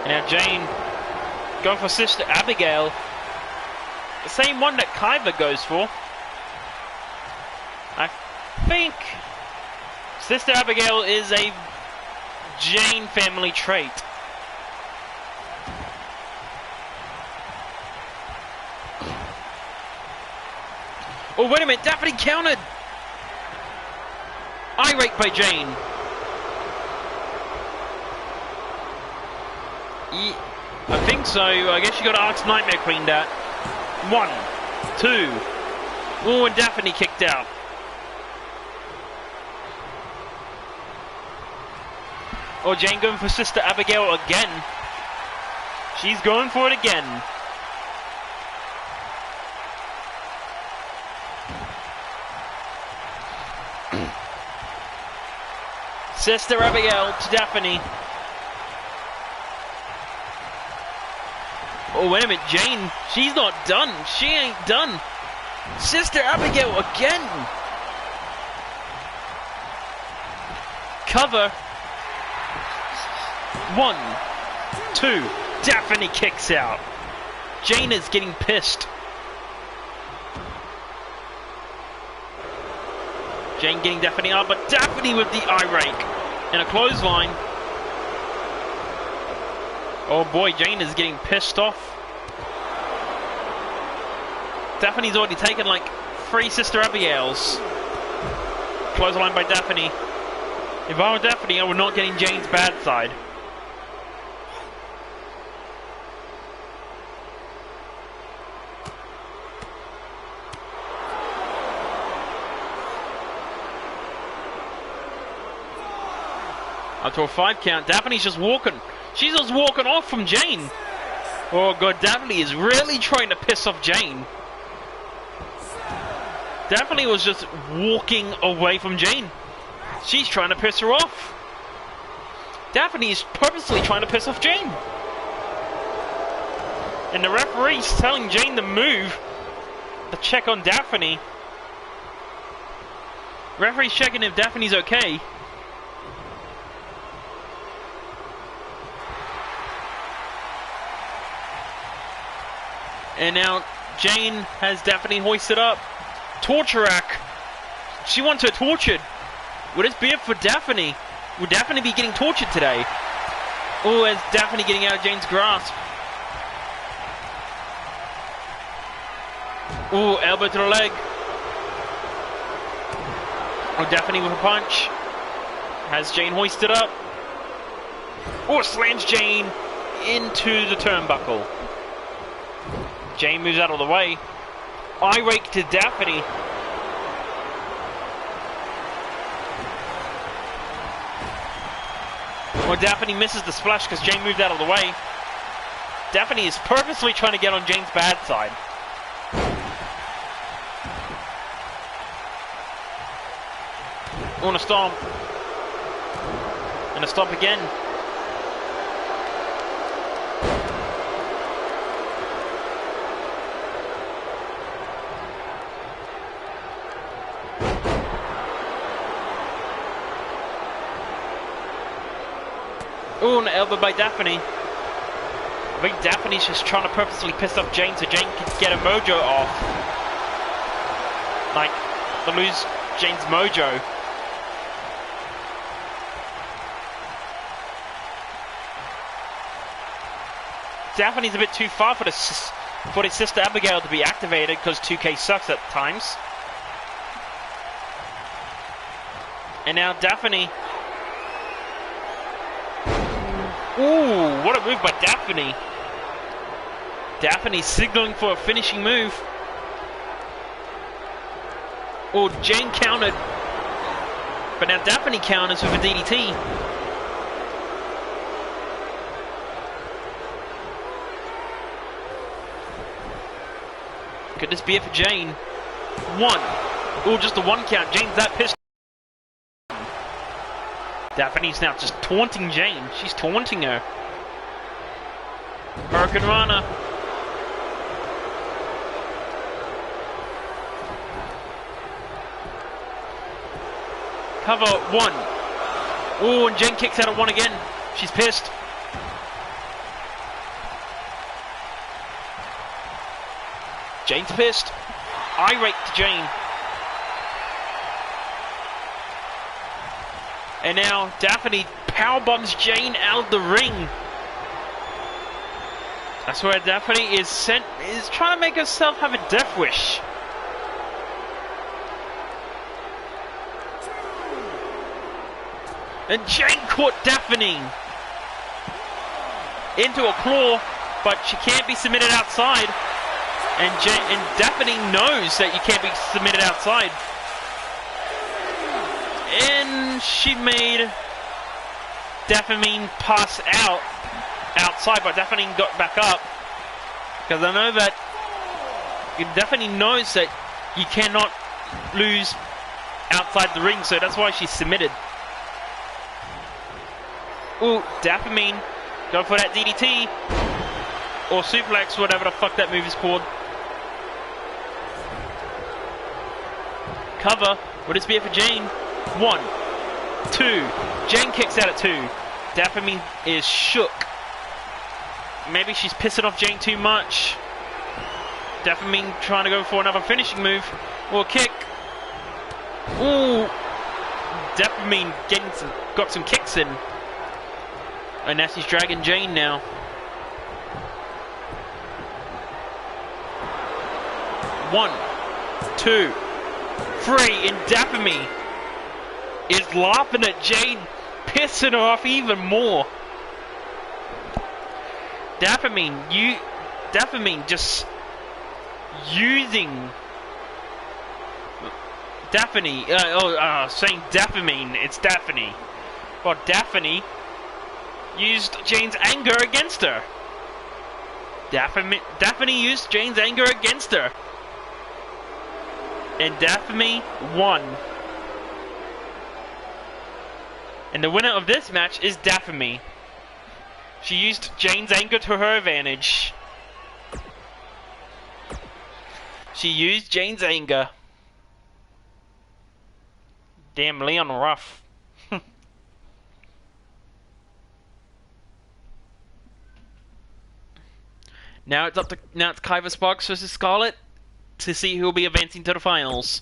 And now Jane going for Sister Abigail. The same one that Kyver goes for. I think Sister Abigail is a Jane family trait. Oh, wait a minute, Daphne countered! Irate by Jane. I think so. I guess you got to ask Nightmare Queen that. 1, 2. Oh, and Daphne kicked out. Oh, Jane going for Sister Abigail again. She's going for it again. Sister Abigail to Daphne. Oh, wait a minute, Jane, she's not done. She ain't done. Sister Abigail again. Cover. 1, 2. Daphne kicks out. Jane is getting pissed. Jane getting Daphne up, but Daphne with the eye rake. And a clothesline. Oh boy, Jane is getting pissed off. Daphne's already taken like 3 Sister Abigails. Clothesline by Daphne. If I were Daphne, I would not get in Jane's bad side. Up to a 5 count. Daphne's just walking. She's just walking off from Jane. Oh god, Daphne is really trying to piss off Jane. Daphne was just walking away from Jane. She's trying to piss her off. Daphne is purposely trying to piss off Jane. And the referee's telling Jane to move to check on Daphne. Referee's checking if Daphne's okay. And now Jane has Daphne hoisted up. Torture rack. She wants her tortured. Would this be it for Daphne? Would Daphne be getting tortured today? Oh, is Daphne getting out of Jane's grasp? Oh, elbow to the leg. Oh, Daphne with a punch. Has Jane hoisted up. Oh, slams Jane into the turnbuckle. Jane moves out of the way. Eye rake to Daphne. Well, Daphne misses the splash because Jane moved out of the way. Daphne is purposely trying to get on Jane's bad side. On a stomp. And a stomp again. Ooh, an elbow by Daphne. I think Daphne's just trying to purposely piss off Jane so Jane can get a mojo off. Like, to lose Jane's mojo. Daphne's a bit too far for his sister Abigail to be activated because 2K sucks at times. And now Daphne. Ooh, what a move by Daphne. Daphne signaling for a finishing move. Oh, Jane countered. But now Daphne counters with a DDT. Could this be it for Jane? One. Oh, just a one count. Jane's that pissed. Daphne's now just taunting Jane. She's taunting her. Hurricane Rana. Cover one. Oh, and Jane kicks out at one again. She's pissed. Jane's pissed. Irate to Jane. And now Daphne powerbombs Jane out of the ring. That's where Daphne is trying to make herself have a death wish. And Jane caught Daphne into a claw, but she can't be submitted outside. And Daphne knows that you can't be submitted outside. And she made Daphne pass outside, but Daphne got back up. Because I know that Daphne knows that you cannot lose outside the ring, so that's why she's submitted. Ooh, Daphne, go for that DDT. Or suplex, whatever the fuck that move is called. Cover, would this be it for Jane? One, two, Jane kicks out at two. Daphne is shook. Maybe she's pissing off Jane too much. Daphne trying to go for another finishing move. Or a kick. Ooh, Daphne got some kicks in. And now she's dragging Jane now. One, two, three, and Daphne is laughing at Jane, pissing her off even more. Daphne just using Daphne. Saying Daphne, it's Daphne. Well, Daphne used Jane's anger against her. Daphne used Jane's anger against her. And Daphne won. And the winner of this match is Daphne. She used Jane's anger to her advantage. She used Jane's anger. Damn, Leon Ruff. Now it's Kyver Sparks versus Scarlet to see who will be advancing to the finals.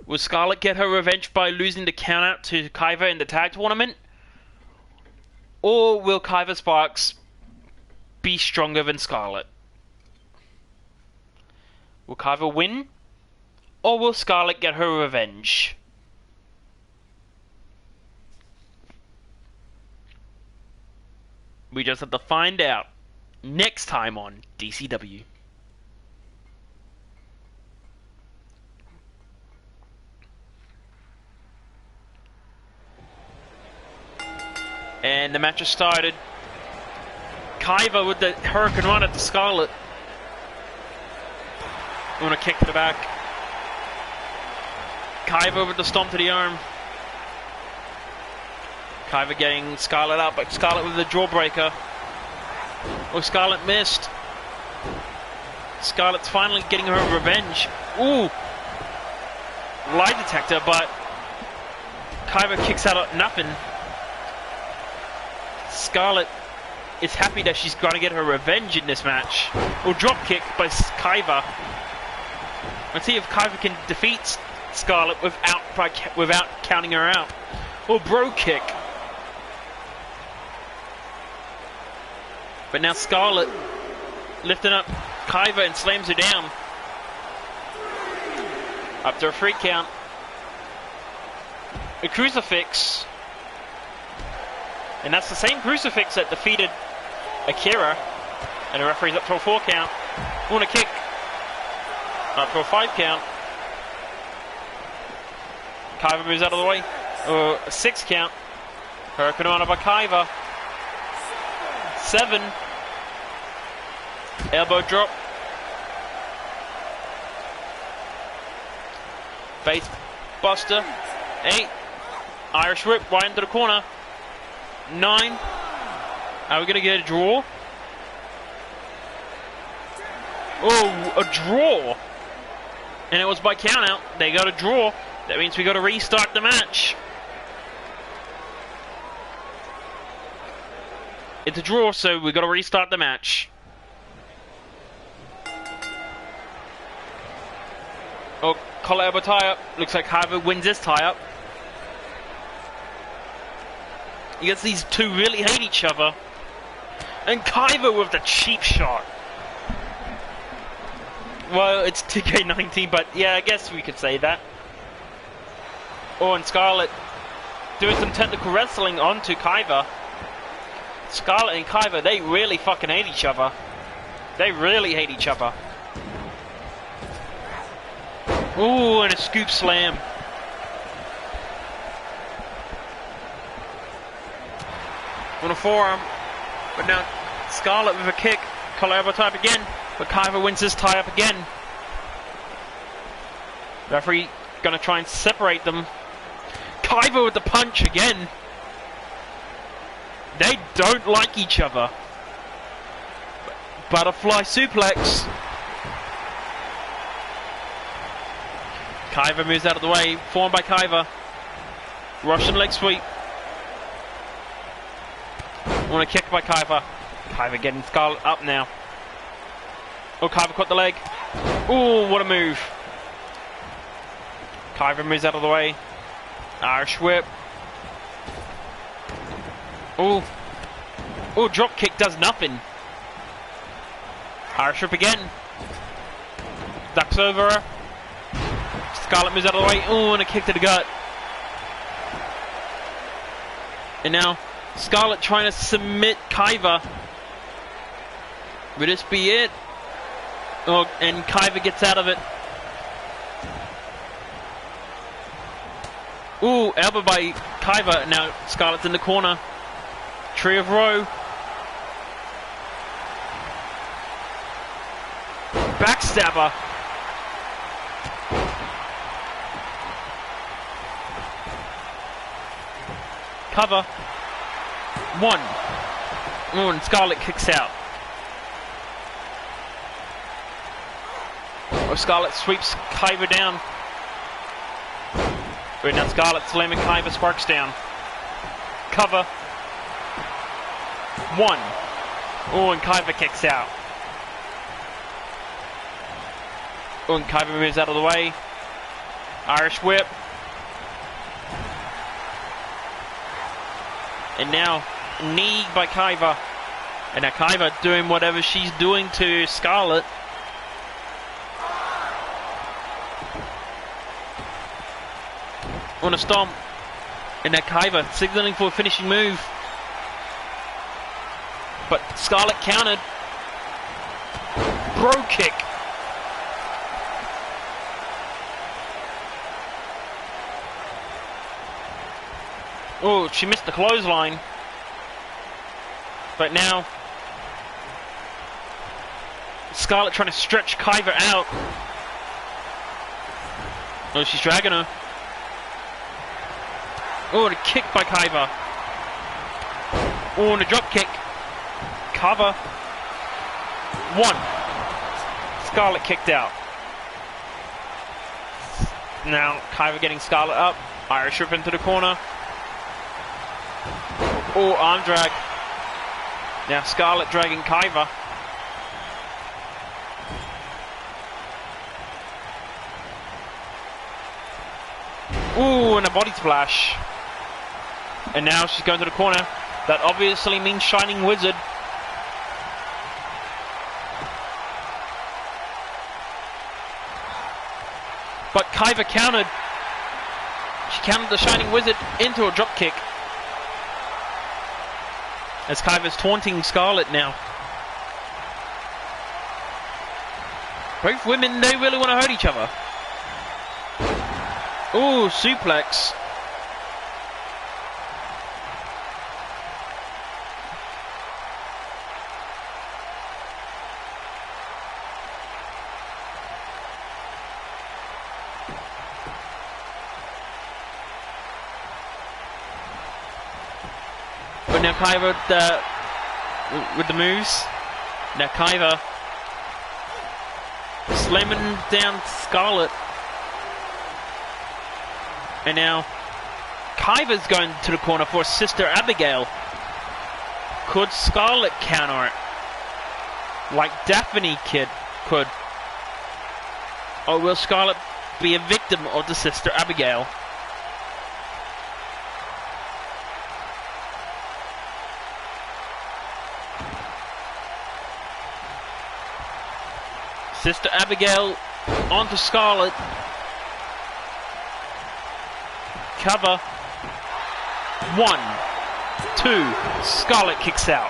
Will Scarlet get her revenge by losing the countout to Kyver in the tag tournament? Or will Kyver Sparks be stronger than Scarlet? Will Kyver win? Or will Scarlet get her revenge? We just have to find out next time on DCW. And the match has started. Kaiva with the Hurricane Run at the Scarlet. On a kick to the back. Kaiva with the stomp to the arm. Kaiva getting Scarlet out, but Scarlet with the jawbreaker. Oh, Scarlet missed. Scarlet's finally getting her revenge. Ooh! Lie detector, but Kaiva kicks out at nothing. Scarlet is happy that she's going to get her revenge in this match. Or drop kick by Kaiva. Let's see if Kaiva can defeat Scarlet without counting her out. Or bro kick. But now Scarlet lifting up Kaiva and slams her down. Up to a 3 count. A crucifix. And that's the same crucifix that defeated Akira. And the referee's up to a 4 count. On a kick. Up to a 5 count. Kaiva moves out of the way. A 6 count. Hurricane on by Kaiva. 7. Elbow drop. Face buster. 8. Irish whip right into the corner. 9. Are we going to get a draw? Oh, a draw. And it was by count out. They got a draw. That means we got to restart the match. It's a draw, so we got to restart the match. Oh, collar elbow tie-up. Looks like Kaiva wins this tie-up. I guess these two really hate each other. And Kaiva with the cheap shot. Well, it's DCW2K19, but yeah, I guess we could say that. Oh, and Scarlet doing some technical wrestling onto Kaiva. Scarlet and Kaiva, they really fucking hate each other. They really hate each other. Ooh, and a scoop slam. On a forearm. But now Scarlet with a kick. Collar elbow tie up again. But Kaiva wins this tie up again. Referee gonna try and separate them. Kaiva with the punch again. They don't like each other. Butterfly suplex. Kaiva moves out of the way. Formed by Kaiva. Russian leg sweep. On a kick by Kaiva. Kaiva getting Scarlet up now. Oh, Kaiva caught the leg. Oh, what a move. Kaiva moves out of the way. Irish whip. Oh. Oh, drop kick does nothing. Irish whip again. Ducks over her. Scarlet moves out of the way. Oh, and a kick to the gut. And now Scarlet trying to submit Kaiva. Will this be it? Oh, and Kaiva gets out of it. Ooh, elbow by Kaiva. Now Scarlet's in the corner. Tree of Woe. Backstabber. Cover. 1. Oh, and Scarlet kicks out. Oh, Scarlet sweeps Kaiva down. But now Scarlet slamming Kaiva sparks down. Cover. 1. Oh, and Kaiva kicks out. Oh, and Kaiva moves out of the way. Irish whip. And now, knee by Kaiva. And now Kaiva doing whatever she's doing to Scarlet. On a stomp. And now Kaiva signaling for a finishing move. But Scarlet countered. Bro kick. Oh, she missed the clothesline. But now, Scarlet trying to stretch Kaiva out. Oh, she's dragging her. Oh, and a kick by Kaiva. Oh, and a drop kick. Cover. 1. Scarlet kicked out. Now, Kaiva getting Scarlet up. Irish whip into the corner. Oh, arm drag. Now, Scarlet dragging Kaiva. Ooh, and a body splash. And now she's going to the corner. That obviously means Shining Wizard. But Kaiva countered. She countered the Shining Wizard into a drop kick. As Kaiva's taunting Scarlet now. Both women, they really want to hurt each other. Ooh, suplex. But now Kaiva with the moves. Now Kaiva slamming down Scarlet. And now Kaiva's going to the corner for Sister Abigail. Could Scarlet counter it? Like Daphne could. Or will Scarlet be a victim of the Sister Abigail? Sister Abigail onto Scarlet. Cover. 1, 2. Scarlet kicks out.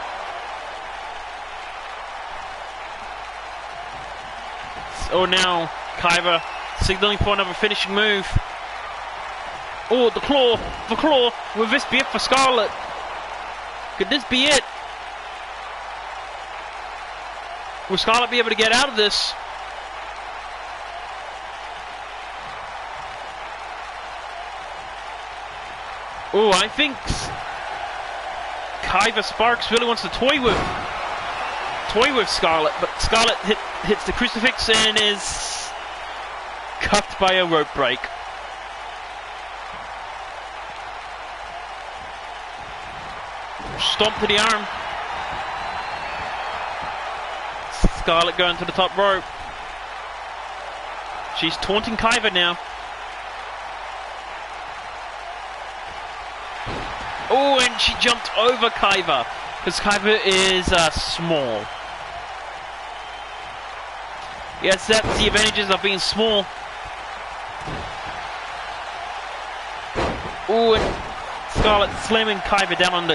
So now Kaiva signaling for another finishing move. Oh, the claw. The claw. Will this be it for Scarlet? Could this be it? Will Scarlet be able to get out of this? Oh, I think Kaiva Sparks really wants to toy with Scarlet, but Scarlet hits the crucifix and is cuffed by a rope break. Stomp to the arm. Scarlet going to the top rope. She's taunting Kaiva now. Oh, and she jumped over Kaiva, because Kaiva is small. Yes, that's the advantages of being small. Oh, and Scarlet slamming Kaiva down on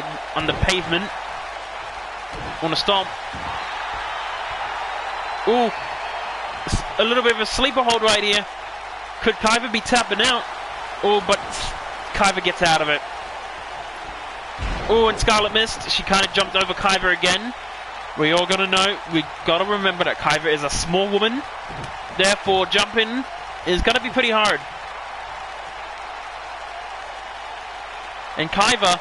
the pavement. On a stomp. Oh, a little bit of a sleeper hold right here. Could Kaiva be tapping out? Oh, but Kaiva gets out of it. Oh, and Scarlet missed. She kind of jumped over Kaiva again. We all gotta know, we gotta remember that Kaiva is a small woman. Therefore, jumping is gonna be pretty hard. And Kaiva,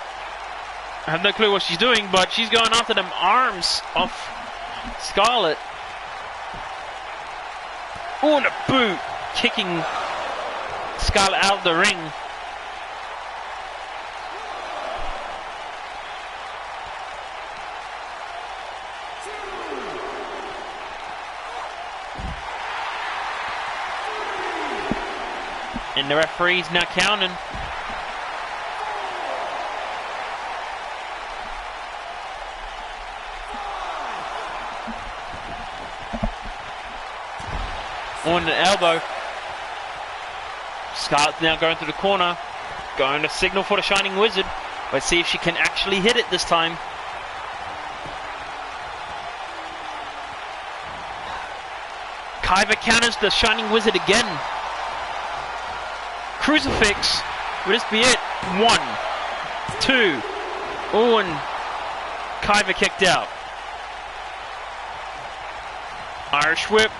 I have no clue what she's doing, but she's going after them arms of Scarlet. Oh, and a boot, kicking Scarlet out of the ring. And the referee's now counting. On the elbow. Scarlet's now going to the corner. Going to signal for the Shining Wizard. Let's see if she can actually hit it this time. Kaiva counters the Shining Wizard again. Crucifix. Will this be it? 1, 2. Oh, and Kaiva kicked out. Irish whip.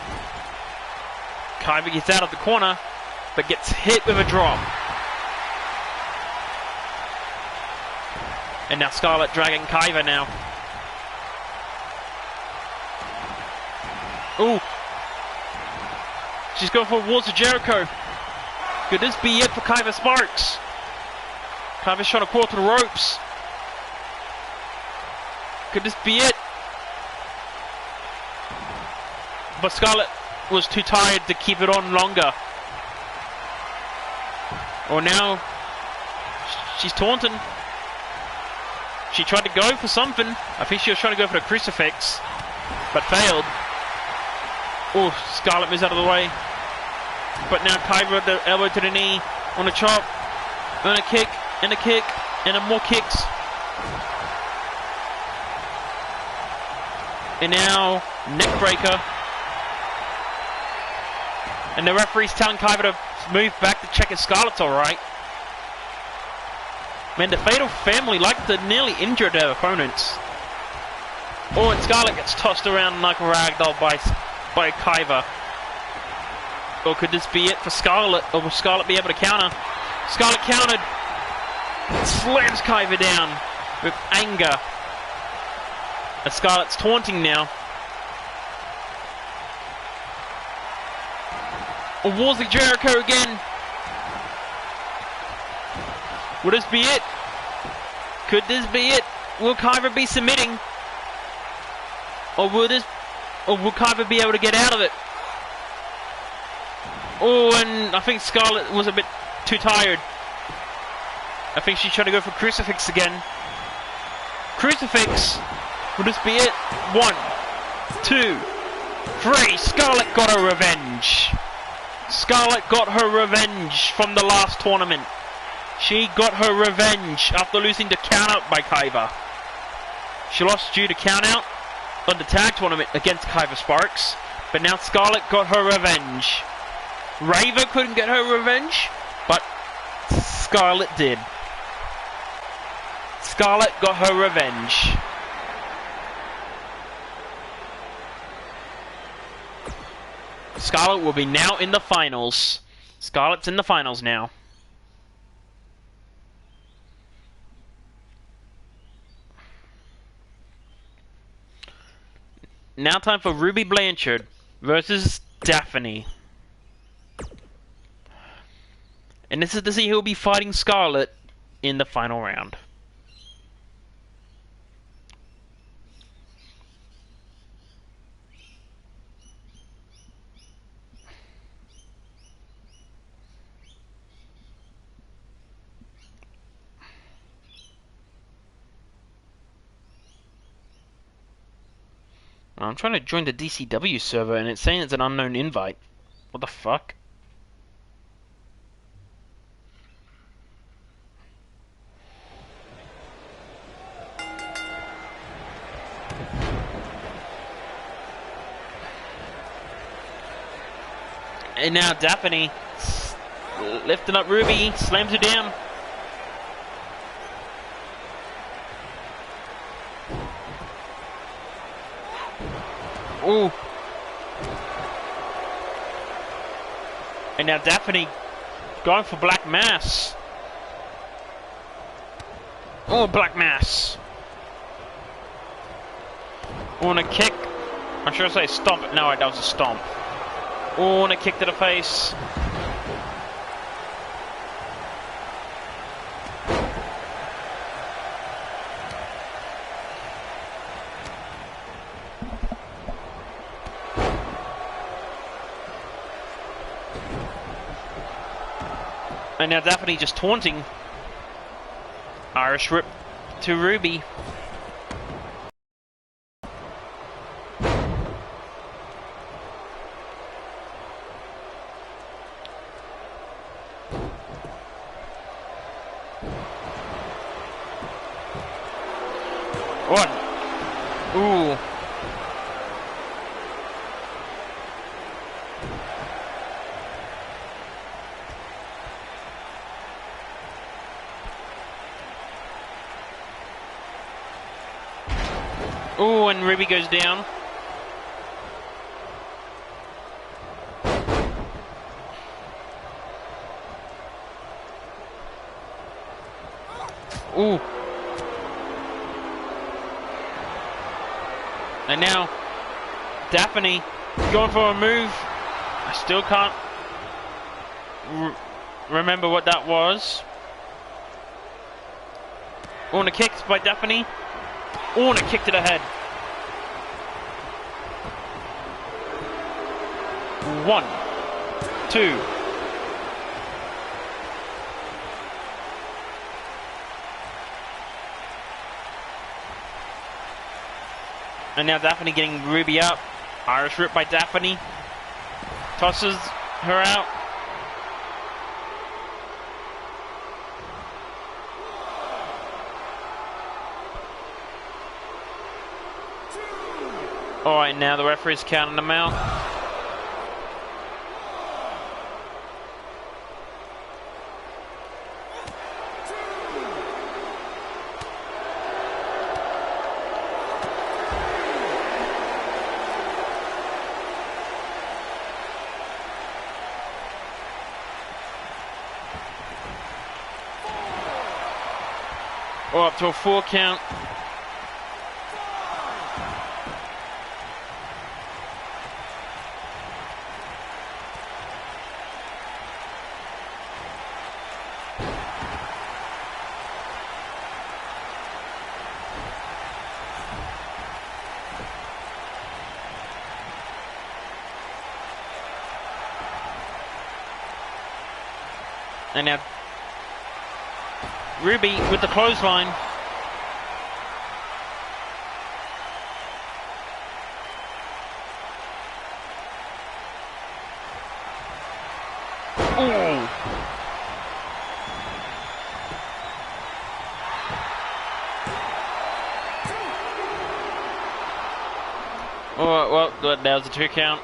Kaiva gets out of the corner, but gets hit with a drop. And now Scarlet dragging Kaiva now. Ooh. She's going for Walls of Jericho. Could this be it for Kaiva Sparks? Kaiva's trying to crawl to the ropes. Could this be it? But Scarlet was too tired to keep it on longer. Or now she's taunting. She tried to go for something. I think she was trying to go for the crucifix, but failed. Oh, Scarlet moves out of the way. But now Kaiva, the elbow to the knee, on a chop, on a kick, and more kicks. And now, neck breaker. And the referee's telling Kaiva to move back to check if Scarlet's alright. Man, the Fatal family like to nearly injure their opponents. Oh, and Scarlet gets tossed around like a ragdoll by Kaiva. Or could this be it for Scarlet? Or will Scarlet be able to counter? Scarlet countered. Slams Kaiva down with anger. And Scarlet's taunting now. Walls of Jericho again. Will this be it? Could this be it? Will Kaiva be submitting? Or will Kaiva be able to get out of it? Oh, and I think Scarlet was a bit too tired. I think she's trying to go for crucifix again. Crucifix. Will this be it? 1, 2, 3. Scarlet got her revenge. Scarlet got her revenge from the last tournament. She got her revenge after losing the count out by Kaiva. She lost due to count out on the tag tournament against Kaiva Sparks, but now Scarlet got her revenge. Rava couldn't get her revenge, but Scarlet did. Scarlet got her revenge. Scarlet will be now in the finals. Scarlet's in the finals now. Now time for Ruby Blanchard versus Daphne. And this is to see who will be fighting Scarlet in the final round. I'm trying to join the DCW server and it's saying it's an unknown invite. What the fuck? And now Daphne lifting up Ruby, slams her down. Ooh. And now Daphne going for Black Mass. Oh, Black Mass. Oh, and a kick. I should say stomp. No, that was a stomp. Oh, and a kick to the face. And now Daphne just taunting. Irish whip to Ruby. One. Ooh. Oh, and Ruby goes down. Ooh. And now, Daphne going for a move. I still can't remember what that was. Oh, and a kick by Daphne. Oh, and a kick to the head. 1, 2. And now Daphne getting Ruby up. Irish Whip by Daphne. Tosses her out. Alright, now the referee's counting them out. Oh, up to a 4 count. And now Ruby with the clothesline. Ooh. Oh, well, that was a 2 count.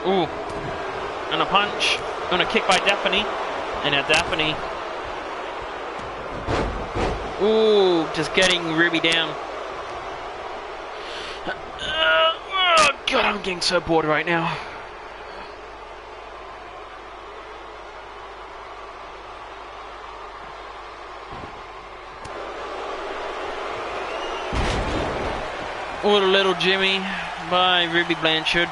Ooh, and a punch, and a kick by Daphne, and now Daphne. Ooh, just getting Ruby down. Oh God, I'm getting so bored right now. Oh, little Jimmy by Ruby Blanchard.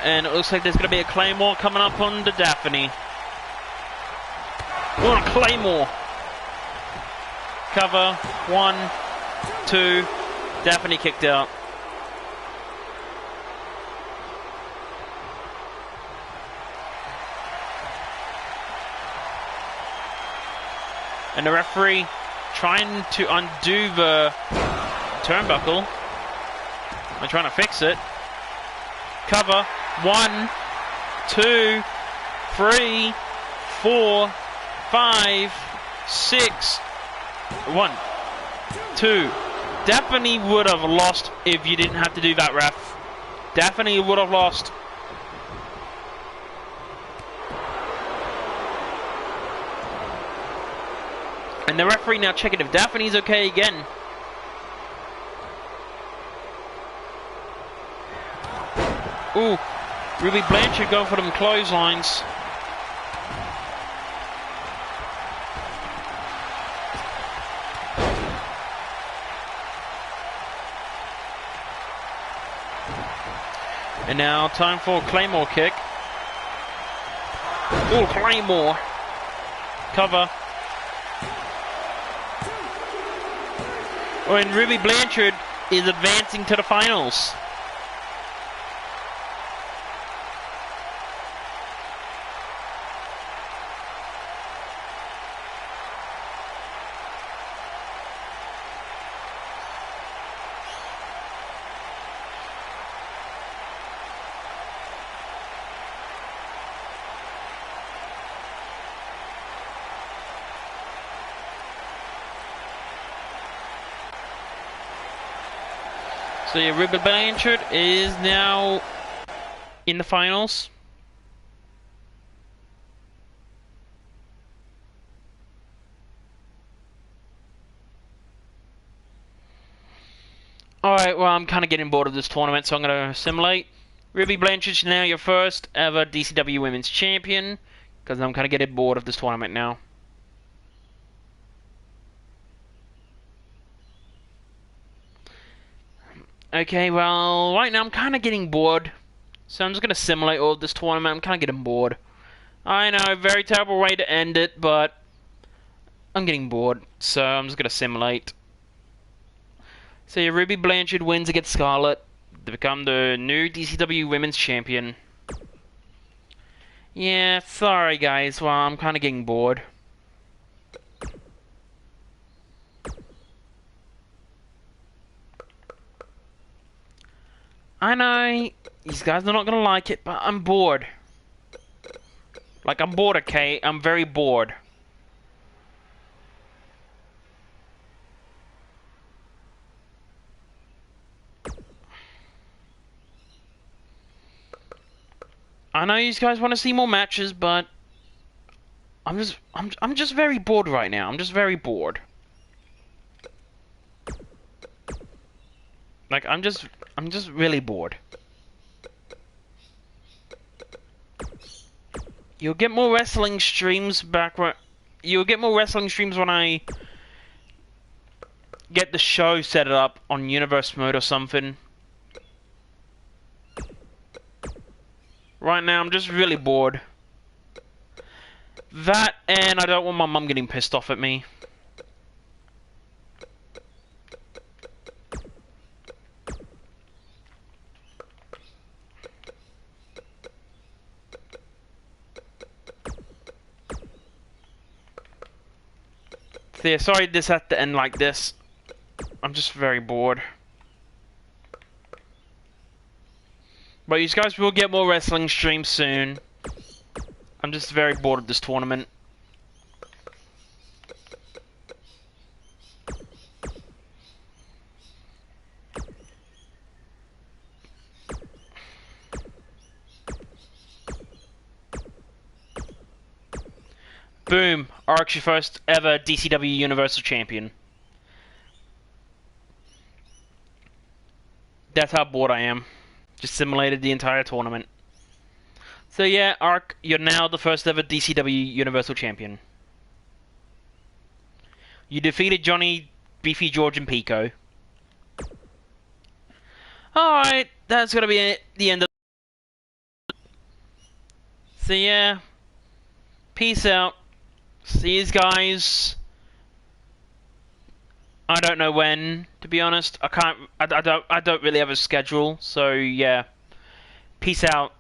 And it looks like there's going to be a Claymore coming up on the Daphne. Oh, a Claymore. Cover. 1, 2. Daphne kicked out. And the referee trying to undo the turnbuckle. They're trying to fix it. Cover. 1, 2, 3, 4, 5, 6. 1, 2. Daphne would have lost if you didn't have to do that, ref. Daphne would have lost. And the referee now checking if Daphne's okay again. Ooh, Ruby Blanchard going for them clotheslines. And now time for a Claymore kick. Ooh, Claymore. Cover. Oh, and Ruby Blanchard is advancing to the finals. So yeah, Ruby Blanchard is now in the finals. Alright, well, I'm kind of getting bored of this tournament, so I'm going to assimilate. Ruby Blanchard's now your first ever DCW Women's Champion, because I'm kind of getting bored of this tournament now. Okay, well, right now I'm kind of getting bored, so I'm just going to simulate all of this tournament. I'm kind of getting bored. I know, very terrible way to end it, but I'm getting bored, so I'm just going to simulate. So yeah, Ruby Blanchard wins against Scarlet to become the new DCW Women's Champion. Yeah, sorry guys, well, I'm kind of getting bored. I know, these guys are not gonna like it, but I'm bored. Like, I'm bored, okay? I'm very bored. I know you guys want to see more matches, but I'm just very bored right now. I'm just very bored. Like, I'm just really bored. You'll get more wrestling streams you'll get more wrestling streams when I get the show set up on Universe Mode or something. Right now, I'm just really bored. That, and I don't want my mum getting pissed off at me. So yeah, sorry this had to end like this. I'm just very bored. But you guys will get more wrestling streams soon. I'm just very bored of this tournament. Boom! Arc's your first ever DCW Universal Champion. That's how bored I am. Just simulated the entire tournament. So yeah, Arc, you're now the first ever DCW Universal Champion. You defeated Johnny, Beefy George, and Pico. Alright, that's gonna be it, the end of... So yeah, peace out. See you guys. I don't know when, to be honest. I don't really have a schedule, so yeah. Peace out.